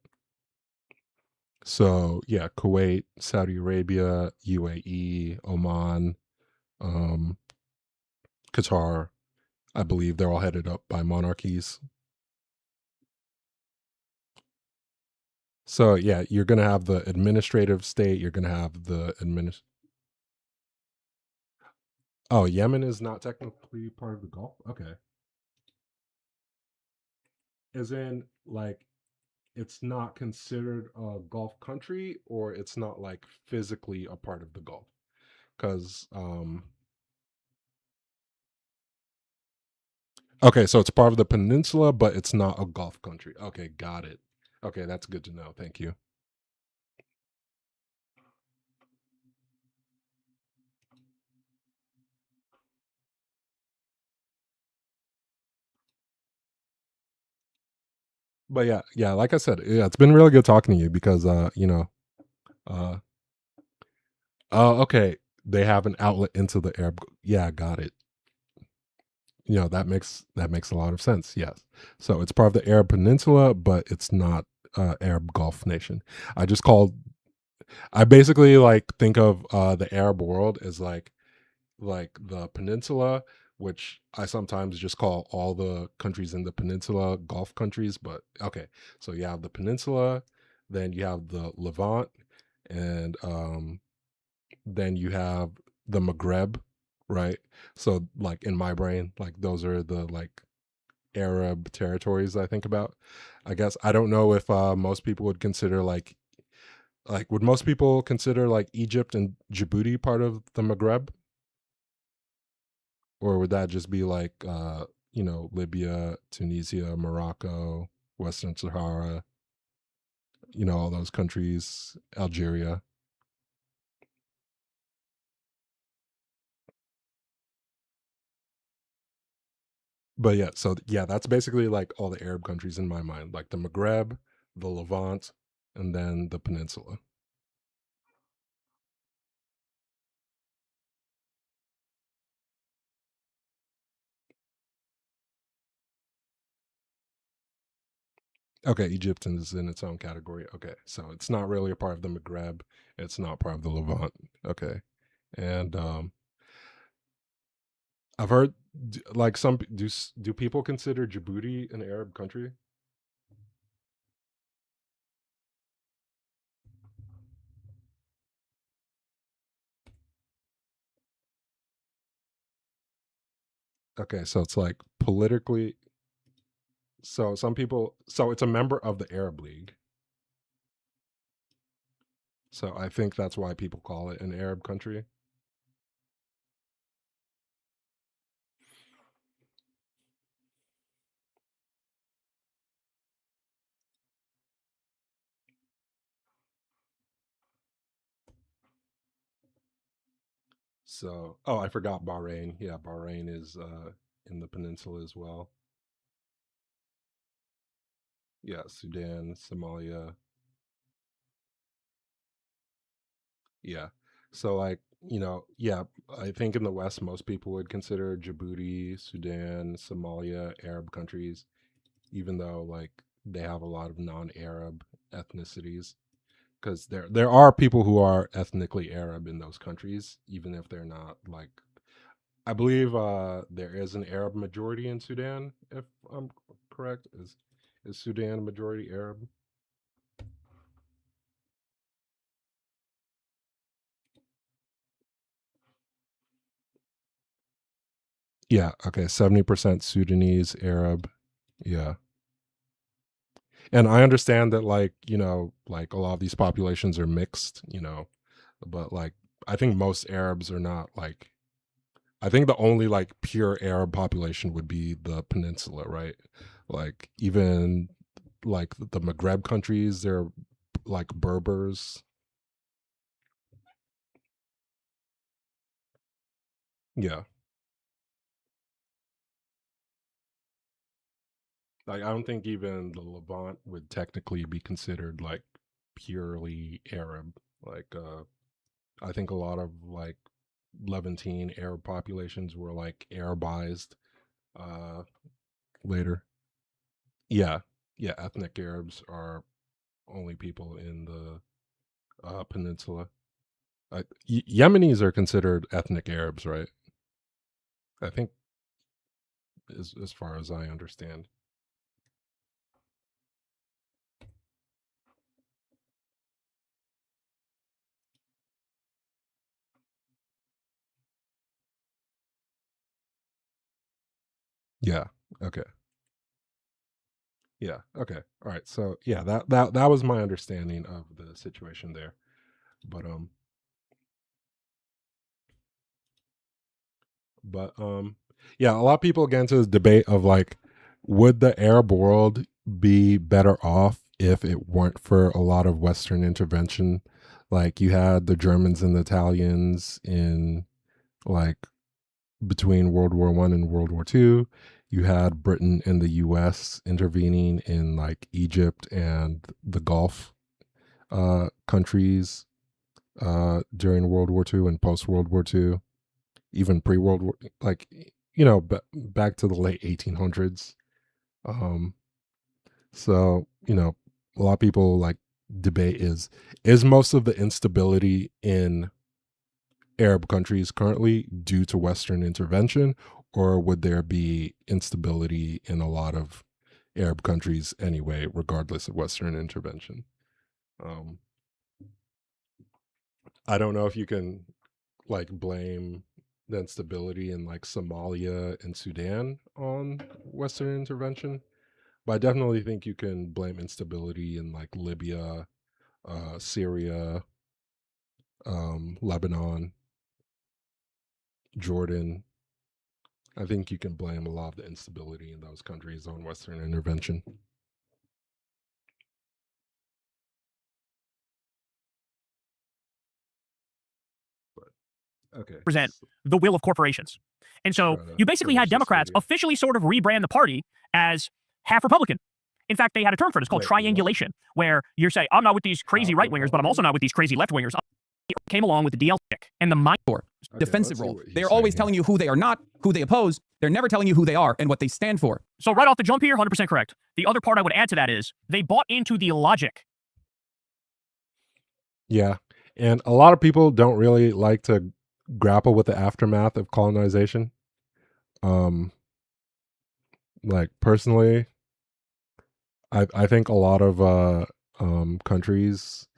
So yeah, Kuwait, Saudi Arabia, UAE, Oman, um, Qatar. I believe they're all headed up by monarchies. So yeah, you're gonna have the administrative state. You're gonna have the Oh, Yemen is not technically part of the Gulf. Okay, as in like it's not considered a Gulf country, or it's not like physically a part of the Gulf. Because okay, so it's part of the peninsula, but it's not a Gulf country. Okay, got it. Okay, that's good to know. Thank you. But yeah, like I said, yeah, it's been really good talking to you because uh oh, okay, they have an outlet into the Arab. Yeah, got it. That makes a lot of sense. Yes, so it's part of the Arab Peninsula, but it's not Arab Gulf nation. I just called. I basically like think of the Arab world as like the peninsula, which I sometimes just call all the countries in the peninsula Gulf countries. But okay, so you have the peninsula, then you have the Levant, and then you have the Maghreb, right? So like in my brain, like those are the like Arab territories I think about. I guess I don't know if most people would consider like would most people consider like Egypt and Djibouti part of the Maghreb, or would that just be like Libya, Tunisia, Morocco, Western Sahara, all those countries, Algeria. But yeah, so yeah, that's basically like all the Arab countries in my mind, like the Maghreb, the Levant, and then the peninsula. Okay, Egypt is in its own category. Okay, so it's not really a part of the Maghreb. It's not part of the Levant. Okay, and I've heard like do people consider Djibouti an Arab country? Okay, so it's like politically. So some people. So it's a member of the Arab League. So I think that's why people call it an Arab country. So, oh, I forgot Bahrain. Yeah, Bahrain is in the peninsula as well. Yeah, Sudan, Somalia. Yeah. So, like, yeah, I think in the West, most people would consider Djibouti, Sudan, Somalia Arab countries, even though, like, they have a lot of non Arab ethnicities. Because there are people who are ethnically Arab in those countries, even if they're not like I believe there is an Arab majority in Sudan, if I'm correct. Is Sudan a majority Arab? Yeah, okay, 70% Sudanese Arab. Yeah. And I understand that like a lot of these populations are mixed, but like I think most Arabs are not like I think the only like pure Arab population would be the peninsula, right? Like even like the Maghreb countries, they're like Berbers. Yeah. Like I don't think even the Levant would technically be considered like purely Arab. Like I think a lot of like Levantine Arab populations were like Arabized later. Yeah, yeah. Ethnic Arabs are only people in the peninsula. Yemenis are considered ethnic Arabs, right? I think, as far as I understand. Yeah. Okay. Yeah. Okay. All right. So yeah, that was my understanding of the situation there. But yeah, a lot of people get into this debate of like, would the Arab world be better off if it weren't for a lot of Western intervention? Like you had the Germans and the Italians in like between World War I and World War II. You had Britain and the US intervening in like Egypt and the Gulf countries during World War II and post World War II, even pre World War, like, back to the late 1800s. So, a lot of people like debate is most of the instability in Arab countries currently due to Western intervention, or would there be instability in a lot of Arab countries anyway, regardless of Western intervention? I don't know if you can like blame the instability in like Somalia and Sudan on Western intervention, but I definitely think you can blame instability in like Libya, Syria, Lebanon, Jordan. I think you can blame a lot of the instability in those countries on Western intervention. Okay. Present the will of corporations. And so you basically had Democrats officially sort of rebrand the party as half Republican. In fact, they had a term for it. It's called triangulation, where you're saying, I'm not with these crazy right-wingers, but I'm also not with these crazy left-wingers. Came along with the DL and the mind defensive role. They're always telling you who they are not, who they oppose. They're never telling you who they are and what they stand for. So right off the jump here, 100% correct. The other part I would add to that is they bought into the logic. Yeah. And a lot of people don't really like to grapple with the aftermath of colonization. Like personally, I think a lot of countries,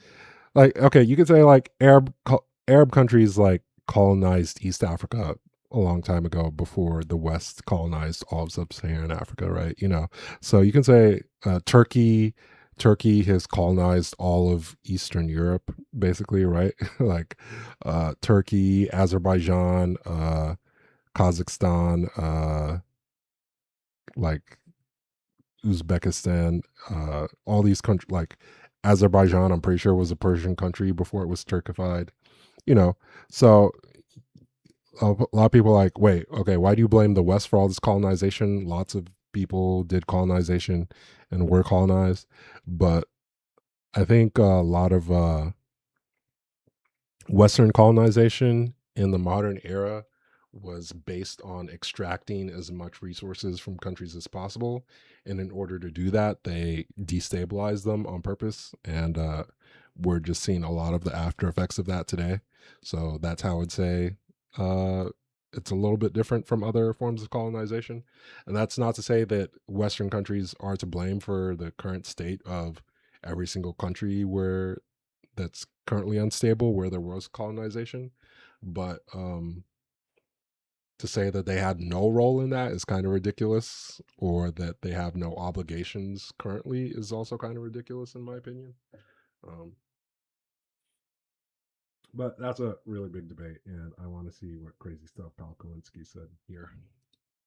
like, okay, you could say like Arab countries like colonized East Africa a long time ago before the West colonized all of sub-Saharan Africa, right? So you can say Turkey has colonized all of Eastern Europe, basically, right? Like Turkey, Azerbaijan, Kazakhstan, like Uzbekistan, all these countries, like Azerbaijan, I'm pretty sure was a Persian country before it was Turkified. So a lot of people are like, wait, okay, why do you blame the West for all this colonization? Lots of people did colonization and were colonized, but I think a lot of Western colonization in the modern era was based on extracting as much resources from countries as possible. And in order to do that, they destabilized them on purpose. And we're just seeing a lot of the after effects of that today. So that's how I would say it's a little bit different from other forms of colonization. And that's not to say that Western countries are to blame for the current state of every single country where that's currently unstable where there was colonization, but to say that they had no role in that is kind of ridiculous, or that they have no obligations currently is also kind of ridiculous in my opinion. But that's a really big debate, and I want to see what crazy stuff Paul Kalinske said here.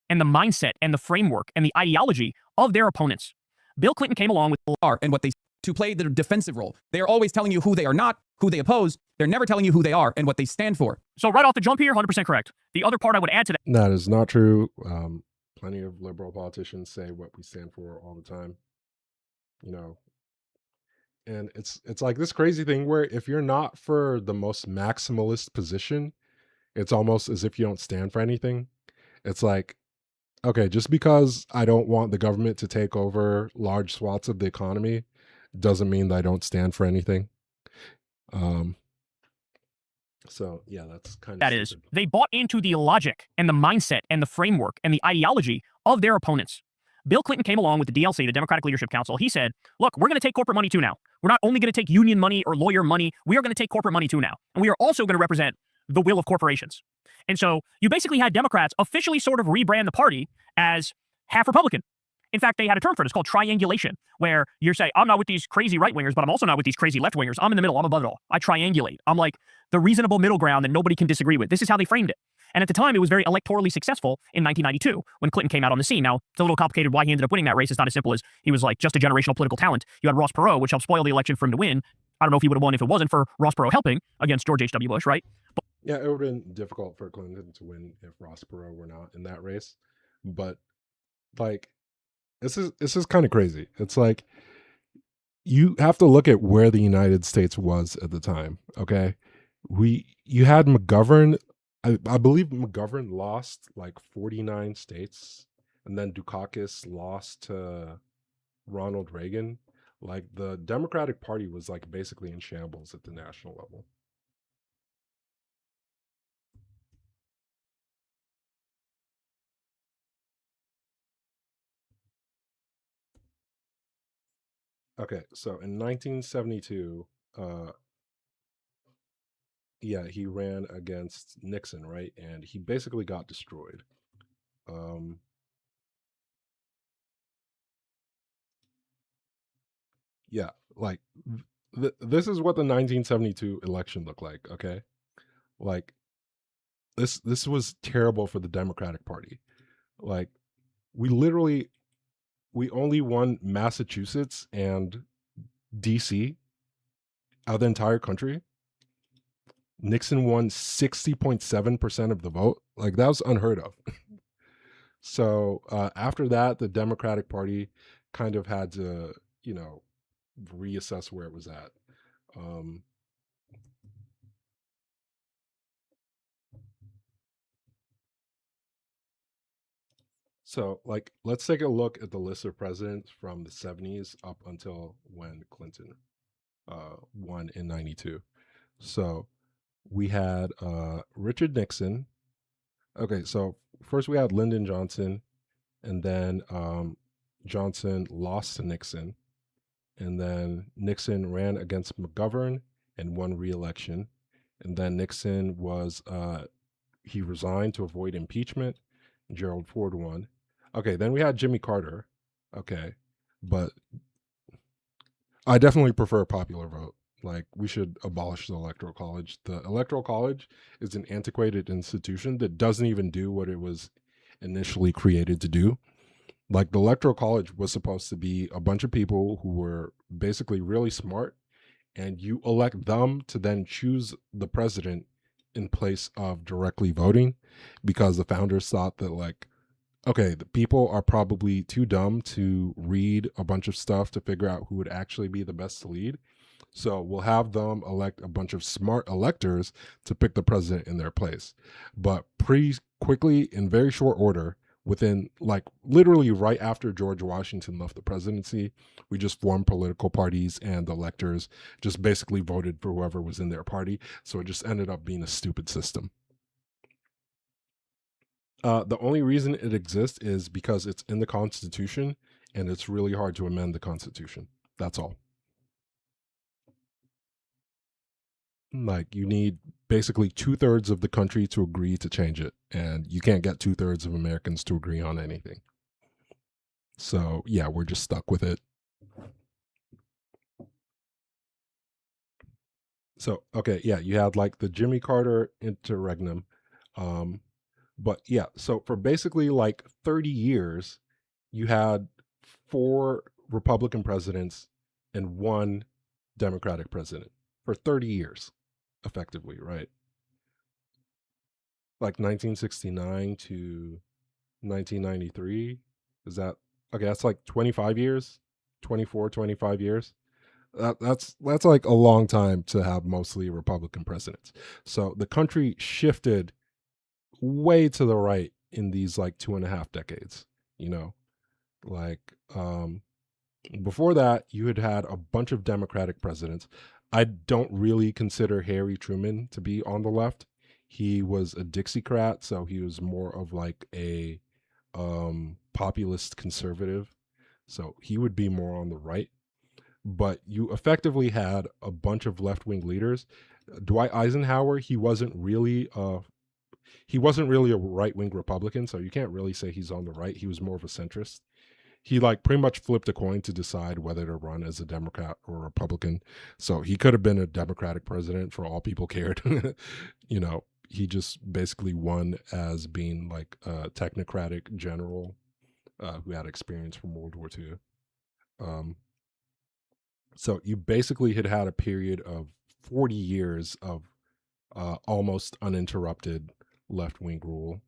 And the mindset and the framework and the ideology of their opponents. Bill Clinton came along with and what they to play the defensive role. They are always telling you who they are not, who they oppose. They're never telling you who they are and what they stand for. So right off the jump here, 100% correct. The other part I would add to that. That is not true. Plenty of liberal politicians say what we stand for all the time. And it's like this crazy thing where if you're not for the most maximalist position, it's almost as if you don't stand for anything. It's like, okay, just because I don't want the government to take over large swaths of the economy doesn't mean that I don't stand for anything. So yeah, that's kind of that is, they bought into the logic and the mindset and the framework and the ideology of their opponents. Bill Clinton came along with the DLC, the Democratic Leadership Council. He said, look, we're going to take corporate money too now. We're not only going to take union money or lawyer money, we are going to take corporate money too now. And we are also going to represent the will of corporations. And so you basically had Democrats officially sort of rebrand the party as half Republican. In fact, they had a term for it. It's called triangulation, where you're saying, I'm not with these crazy right-wingers, but I'm also not with these crazy left-wingers. I'm in the middle. I'm above it all. I triangulate. I'm like the reasonable middle ground that nobody can disagree with. This is how they framed it. And at the time, it was very electorally successful in 1992 when Clinton came out on the scene. Now, it's a little complicated why he ended up winning that race. It's not as simple as he was like just a generational political talent. You had Ross Perot, which helped spoil the election for him to win. I don't know if he would have won if it wasn't for Ross Perot helping against George H.W. Bush, right? But yeah, it would have been difficult for Clinton to win if Ross Perot were not in that race. But like, this is kind of crazy. It's like, you have to look at where the United States was at the time. Okay, you had McGovern. I believe McGovern lost like 49 states, and then Dukakis lost to Ronald Reagan. Like, the Democratic Party was like basically in shambles at the national level. Okay, so in 1972, yeah, he ran against Nixon, right? And he basically got destroyed. Yeah, like this is what the 1972 election looked like, okay? Like, this was terrible for the Democratic Party. Like, we only won Massachusetts and DC out of the entire country. Nixon won 60.7% of the vote. Like, that was unheard of. So after that, the Democratic Party kind of had to, reassess where it was at. So, like, let's take a look at the list of presidents from the 70s up until when Clinton won in 92. So we had Richard Nixon. Okay, so first we had Lyndon Johnson, and then Johnson lost to Nixon, and then Nixon ran against McGovern and won re-election, and then Nixon was he resigned to avoid impeachment. Gerald Ford won. Okay, then we had Jimmy Carter. Okay, but I definitely prefer a popular vote. Like, we should abolish the Electoral College. The Electoral College is an antiquated institution that doesn't even do what it was initially created to do. Like, the Electoral College was supposed to be a bunch of people who were basically really smart, and you elect them to then choose the president in place of directly voting, because the founders thought that, like, okay, the people are probably too dumb to read a bunch of stuff to figure out who would actually be the best to lead. So we'll have them elect a bunch of smart electors to pick the president in their place. But pretty quickly, in very short order, within like literally right after George Washington left the presidency, we just formed political parties, and the electors just basically voted for whoever was in their party. So it just ended up being a stupid system. The only reason it exists is because it's in the Constitution, and it's really hard to amend the Constitution. That's all. Like, you need basically 2/3 of the country to agree to change it, and you can't get 2/3 of Americans to agree on anything. So yeah, we're just stuck with it. So okay, yeah, you had like the Jimmy Carter interregnum. But yeah, so for basically like 30 years, you had 4 Republican presidents and 1 Democratic president for 30 years, effectively, right? Like 1969 to 1993. Is that okay? That's like 25 years, 24, 25 years. That's like a long time to have mostly Republican presidents. So the country shifted way to the right in these like 2.5 decades, like before that you had a bunch of Democratic presidents. I don't really consider Harry Truman to be on the left. He was a Dixiecrat, so he was more of like a populist conservative, so he would be more on the right. But you effectively had a bunch of left-wing leaders. Dwight Eisenhower, he wasn't really a right-wing Republican, so you can't really say he's on the right. He was more of a centrist. He like pretty much flipped a coin to decide whether to run as a Democrat or a Republican. So he could have been a Democratic president for all people cared. He just basically won as being like a technocratic general who had experience from World War II. So you basically had a period of 40 years of almost uninterrupted left-wing rule.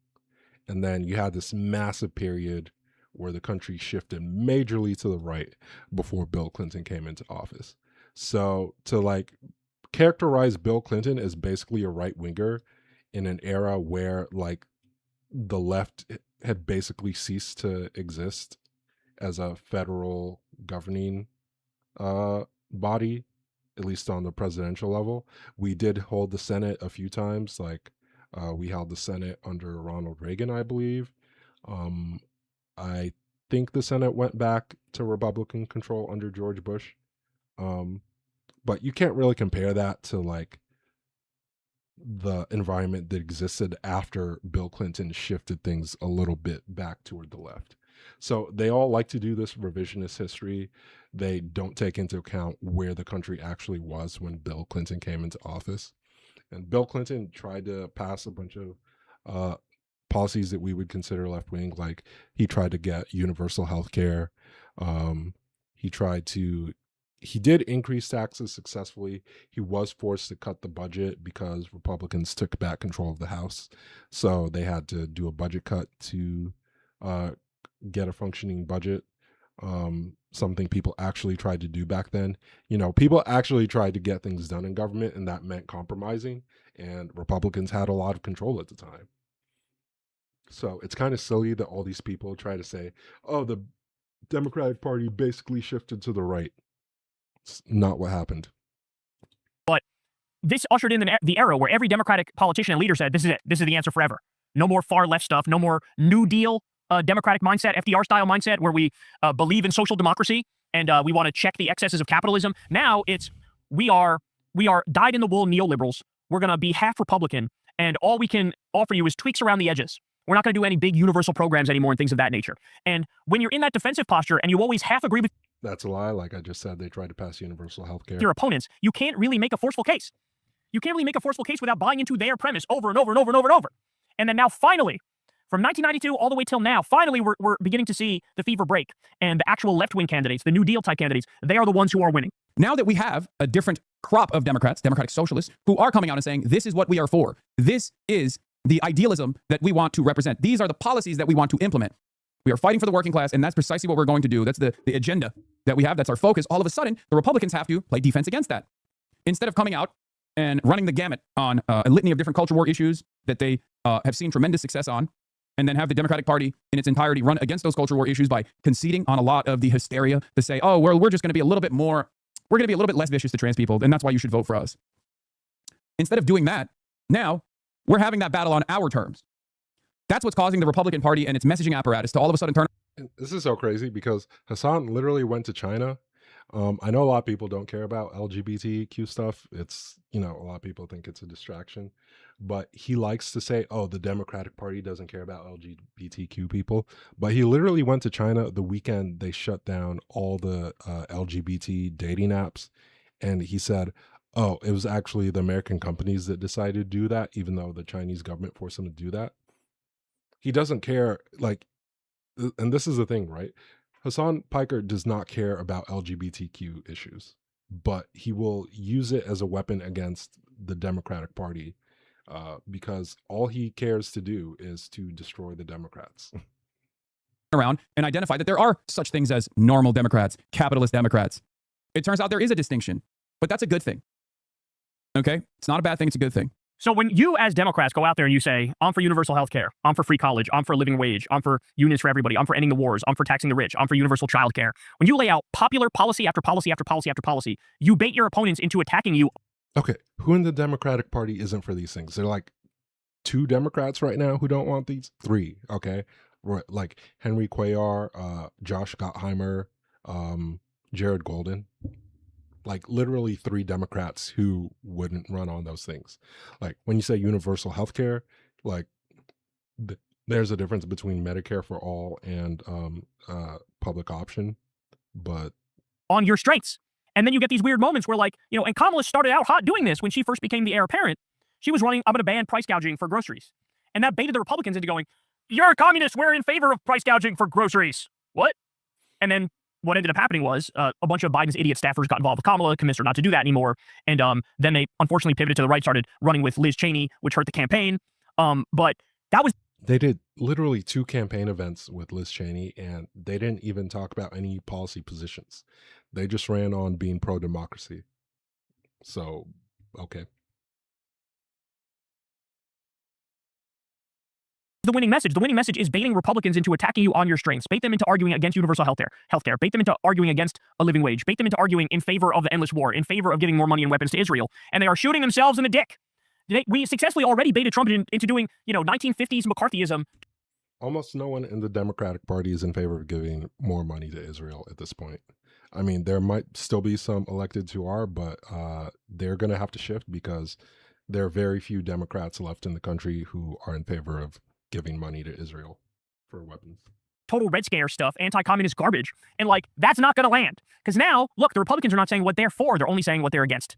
And then you had this massive period where the country shifted majorly to the right before Bill Clinton came into office. So to like characterize Bill Clinton as basically a right-winger in an era where like the left had basically ceased to exist as a federal governing body, at least on the presidential level. We did hold the Senate a few times, like we held the Senate under Ronald Reagan, I believe. I think the Senate went back to Republican control under George Bush. But you can't really compare that to like the environment that existed after Bill Clinton shifted things a little bit back toward the left. So they all like to do this revisionist history. They don't take into account where the country actually was when Bill Clinton came into office. And Bill Clinton tried to pass a bunch of policies that we would consider left-wing, like he tried to get universal health care. He did increase taxes successfully. He was forced to cut the budget because Republicans took back control of the House. So they had to do a budget cut to get a functioning budget. Something people actually tried to do back then. People actually tried to get things done in government, and that meant compromising. And Republicans had a lot of control at the time. So it's kind of silly that all these people try to say, oh, the Democratic Party basically shifted to the right. It's not what happened. But this ushered in the era where every Democratic politician and leader said, this is it. This is the answer forever. No more far left stuff. No more New Deal Democratic mindset, FDR-style mindset, where we believe in social democracy and we want to check the excesses of capitalism. Now it's we are dyed-in-the-wool neoliberals. We're going to be half Republican, and all we can offer you is tweaks around the edges. We're not going to do any big universal programs anymore and things of that nature. And when you're in that defensive posture and you always half agree with... That's a lie. Like I just said, they tried to pass universal health care. Your opponents, you can't really make a forceful case. You can't really make a forceful case without buying into their premise over and over and over and over and over. And then now finally, from 1992 all the way till now, finally we're beginning to see the fever break. And the actual left-wing candidates, the New Deal type candidates, they are the ones who are winning. Now that we have a different crop of Democrats, Democratic socialists, who are coming out and saying, this is what we are for. This is the idealism that we want to represent. These are the policies that we want to implement. We are fighting for the working class, and that's precisely what we're going to do. That's the agenda that we have. That's our focus. All of a sudden, the Republicans have to play defense against that. Instead of coming out and running the gamut on a litany of different culture war issues that they have seen tremendous success on, and then have the Democratic Party in its entirety run against those culture war issues by conceding on a lot of the hysteria to say, oh, we're just going to be a little bit more, we're going to be a little bit less vicious to trans people, and that's why you should vote for us. Instead of doing that, now we're having that battle on our terms. That's what's causing the Republican Party and its messaging apparatus to all of a sudden turn. This is so crazy because Hassan literally went to China. I know a lot of people don't care about LGBTQ stuff. It's, a lot of people think it's a distraction, but he likes to say, oh, the Democratic Party doesn't care about LGBTQ people. But he literally went to China the weekend they shut down all the LGBT dating apps. And he said, oh, it was actually the American companies that decided to do that, even though the Chinese government forced them to do that. He doesn't care, and this is the thing, right? Hassan Piker does not care about LGBTQ issues, but he will use it as a weapon against the Democratic Party because all he cares to do is to destroy the Democrats. Around and identify that there are such things as normal Democrats, capitalist Democrats. It turns out there is a distinction, but that's a good thing. Okay? It's not a bad thing. It's a good thing. So when you as Democrats go out there and you say, I'm for universal health care, I'm for free college, I'm for a living wage, I'm for unions for everybody, I'm for ending the wars, I'm for taxing the rich, I'm for universal child care. When you lay out popular policy after policy after policy after policy, you bait your opponents into attacking you. Okay, who in the Democratic Party isn't for these things? They're like 2 Democrats right now who don't want these. 3, okay? Like Henry Cuellar, Josh Gottheimer, Jared Golden. Like literally 3 Democrats who wouldn't run on those things. Like when you say universal health care, like there's a difference between Medicare for all and public option, but on your strengths. And then you get these weird moments where like, you know, and Kamala started out hot doing this when she first became the heir apparent. She was running, I'm going to ban price gouging for groceries. And that baited the Republicans into going, you're a communist, we're in favor of price gouging for groceries. What? And then what ended up happening was a bunch of Biden's idiot staffers got involved with Kamala, convinced her not to do that anymore. And then they unfortunately pivoted to the right, started running with Liz Cheney, which hurt the campaign. But that was... They did literally 2 campaign events with Liz Cheney, and they didn't even talk about any policy positions. They just ran on being pro-democracy. So, okay. The winning message. The winning message is baiting Republicans into attacking you on your strengths. Bait them into arguing against universal healthcare. Bait them into arguing against a living wage. Bait them into arguing in favor of the endless war, in favor of giving more money and weapons to Israel. And they are shooting themselves in the dick. We successfully already baited Trump into doing, you know, 1950s McCarthyism. Almost no one in the Democratic Party is in favor of giving more money to Israel at this point. I mean, there might still be some electeds who are, but they're going to have to shift because there are very few Democrats left in the country who are in favor of giving money to Israel for weapons. Total Red Scare stuff, anti-communist garbage. And like, that's not going to land. Because now, look, the Republicans are not saying what they're for. They're only saying what they're against.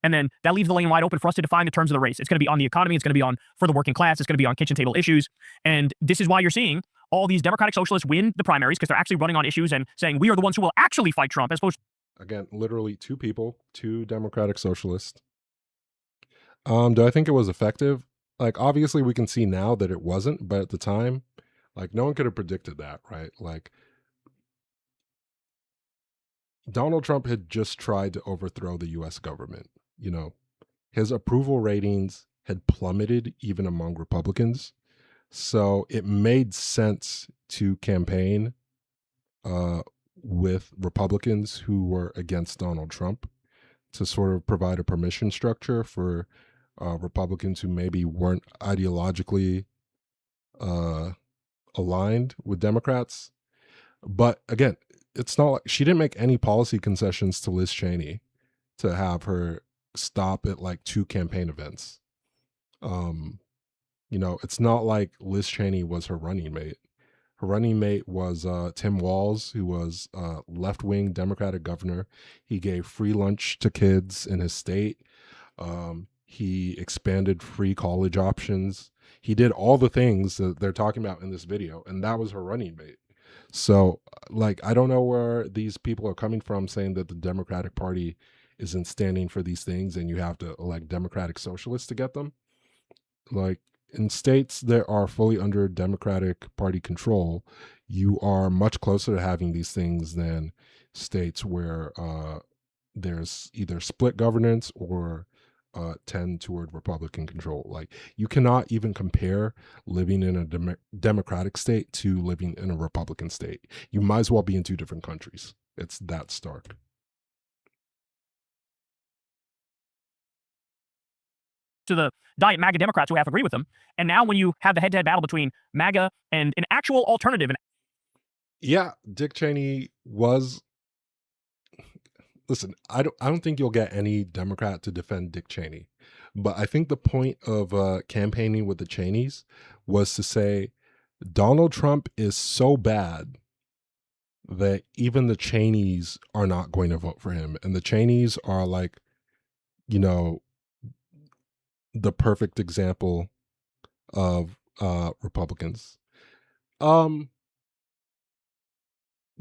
And then that leaves the lane wide open for us to define the terms of the race. It's going to be on the economy. It's going to be on for the working class. It's going to be on kitchen table issues. And this is why you're seeing all these Democratic socialists win the primaries, because they're actually running on issues and saying we are the ones who will actually fight Trump, as opposed to... Again, literally 2 people, 2 Democratic socialists. Do I think it was effective? Like, obviously we can see now that it wasn't, but at the time, like, no one could have predicted that, right? Like, Donald Trump had just tried to overthrow the US government. You know, his approval ratings had plummeted even among Republicans. So it made sense to campaign with Republicans who were against Donald Trump to sort of provide a permission structure for Republicans who maybe weren't ideologically aligned with Democrats. But again, it's not like she didn't make any policy concessions to Liz Cheney to have her stop at like 2 campaign events. You know, it's not like Liz Cheney was her running mate. Her running mate was Tim Walz, who was a left-wing Democratic governor. He gave free lunch to kids in his state. He expanded free college options. He did all the things that they're talking about in this video, and that was her running mate. So, like, I don't know where these people are coming from saying that the Democratic Party isn't standing for these things and you have to elect Democratic socialists to get them. Like, in states that are fully under Democratic Party control, you are much closer to having these things than states where there's either split governance or tend toward Republican control. Like, you cannot even compare living in a Democratic state to living in a Republican state. You might as well be in 2 different countries. It's that stark. To the diet MAGA Democrats who half agree with them. And now when you have the head-to-head battle between MAGA and an actual alternative. Yeah, Dick Cheney was... Listen, I don't think you'll get any Democrat to defend Dick Cheney. But I think the point of campaigning with the Cheneys was to say Donald Trump is so bad that even the Cheneys are not going to vote for him. And the Cheneys are like, you know, the perfect example of Republicans. The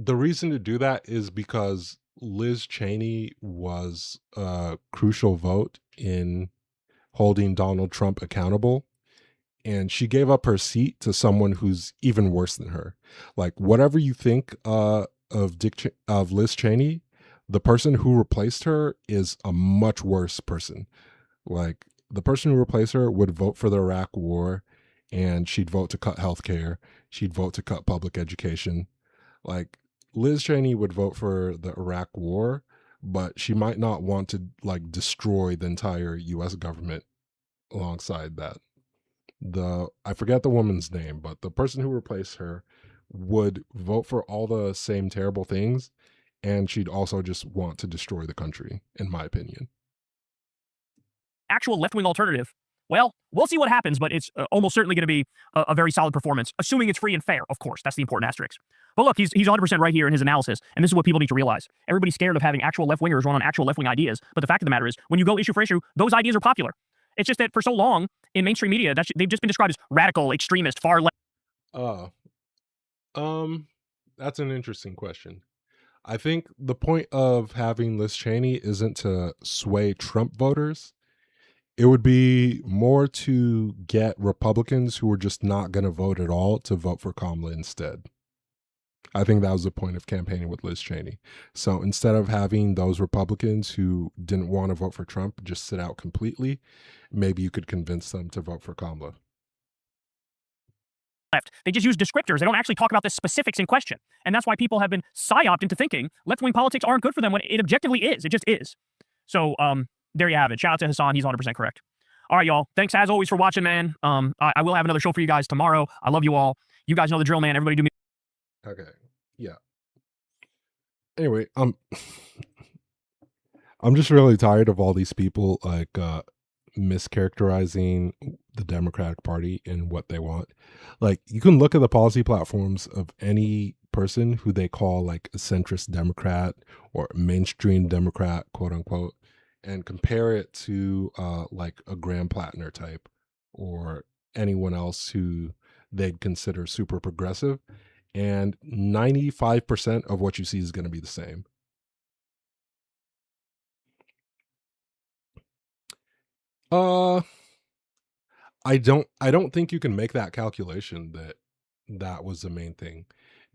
reason to do that is because Liz Cheney was a crucial vote in holding Donald Trump accountable. And she gave up her seat to someone who's even worse than her. Like, whatever you think of Liz Cheney, the person who replaced her is a much worse person. Like, the person who replaced her would vote for the Iraq War, and she'd vote to cut healthcare. She'd vote to cut public education. Like Liz Cheney would vote for the Iraq War, but she might not want to like destroy the entire U.S. government alongside that. I forget the woman's name, but the person who replaced her would vote for all the same terrible things, and she'd also just want to destroy the country, in my opinion. Actual left-wing alternative, well, we'll see what happens, but it's almost certainly going to be a very solid performance, assuming it's free and fair, of course. That's the important asterisk. But look, he's 100% right here in his analysis, and this is what people need to realize. Everybody's scared of having actual left-wingers run on actual left-wing ideas, but the fact of the matter is, when you go issue for issue, those ideas are popular. It's just that for so long, in mainstream media, they've just been described as radical, extremist, far left. That's an interesting question. I think the point of having Liz Cheney isn't to sway Trump voters. It would be more to get Republicans who are just not going to vote at all to vote for Kamala instead. I think that was the point of campaigning with Liz Cheney. So instead of having those Republicans who didn't want to vote for Trump just sit out completely, maybe you could convince them to vote for Kamala. Left. They just use descriptors. They don't actually talk about the specifics in question. And that's why people have been psyoped into thinking left-wing politics aren't good for them when it objectively is. It just is. So there you have it. Shout out to Hassan. He's 100% correct. All right, y'all. Thanks as always for watching, man. I will have another show for you guys tomorrow. I love you all. You guys know the drill, man. Everybody do me. Okay. Yeah. Anyway, I'm just really tired of all these people like mischaracterizing the Democratic Party and what they want. Like, you can look at the policy platforms of any person who they call like a centrist Democrat or mainstream Democrat, quote unquote, and compare it to like a Graham Platner type or anyone else who they'd consider super progressive. And 95% of what you see is going to be the same. I don't think you can make that calculation that was the main thing,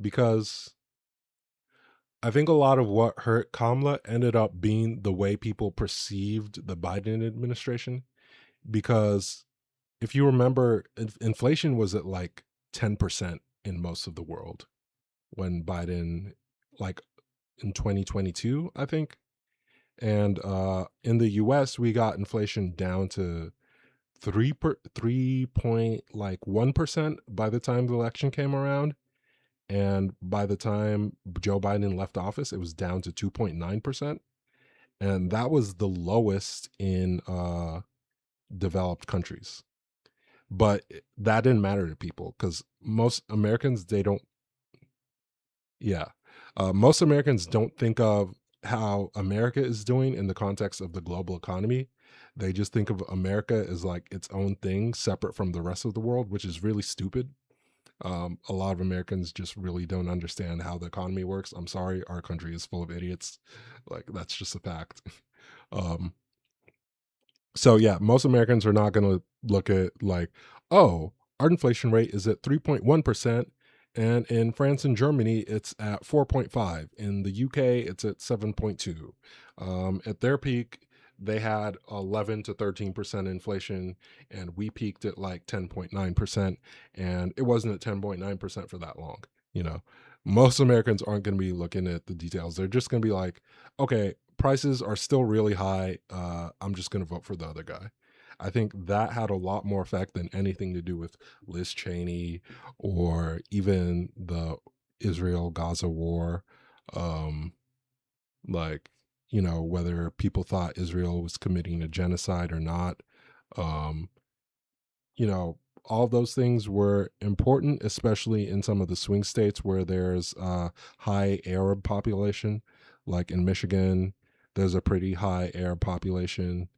because I think a lot of what hurt Kamala ended up being the way people perceived the Biden administration. Because if you remember, inflation was at like 10% in most of the world when Biden, like in 2022, I think. And in the US, we got inflation down to 3.1% by the time the election came around. And by the time Joe Biden left office, it was down to 2.9%. And that was the lowest in developed countries. But that didn't matter to people because most Americans, most Americans don't think of how America is doing in the context of the global economy. They just think of America as like its own thing, separate from the rest of the world, which is really stupid. A lot of Americans just really don't understand how the economy works. I'm sorry, our country is full of idiots. Like, that's just a fact. So yeah, most Americans are not going to look at like, oh, our inflation rate is at 3.1%. And in France and Germany, it's at 4.5. In the UK, it's at 7.2. At their peak, they had 11 to 13% inflation, and we peaked at like 10.9%. And it wasn't at 10.9% for that long. You know, most Americans aren't going to be looking at the details. They're just going to be like, okay, prices are still really high. I'm just going to vote for the other guy. I think that had a lot more effect than anything to do with Liz Cheney or even the Israel-Gaza war. Like, you know, whether people thought Israel was committing a genocide or not. You know, all of those things were important, especially in some of the swing states where there's a high Arab population. Like in Michigan, there's a pretty high Arab population,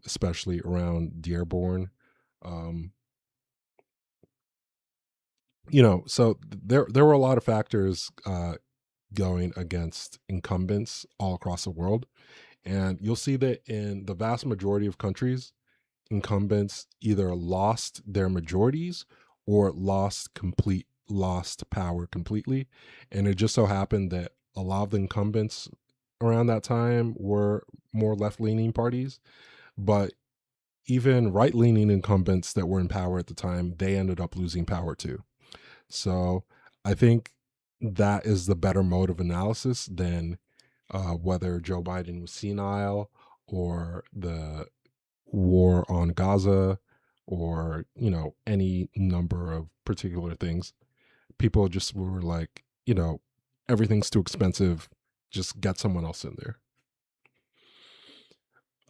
especially around Dearborn. You know, so there were a lot of factors going against incumbents all across the world. And you'll see that in the vast majority of countries, incumbents either lost their majorities or lost power completely. And it just so happened that a lot of the incumbents around that time were more left-leaning parties. But even right-leaning incumbents that were in power at the time, they ended up losing power too. So I think that is the better mode of analysis than whether Joe Biden was senile or the war on Gaza or, you know, any number of particular things. People just were like, you know, everything's too expensive. Just get someone else in there.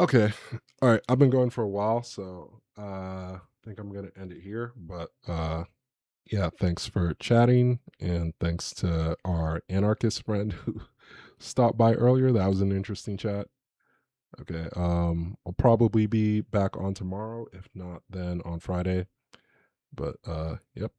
Okay. All right. I've been going for a while, so I think I'm going to end it here. But yeah, thanks for chatting. And thanks to our anarchist friend who stopped by earlier. That was an interesting chat. Okay. I'll probably be back on tomorrow. If not, then on Friday. But yep.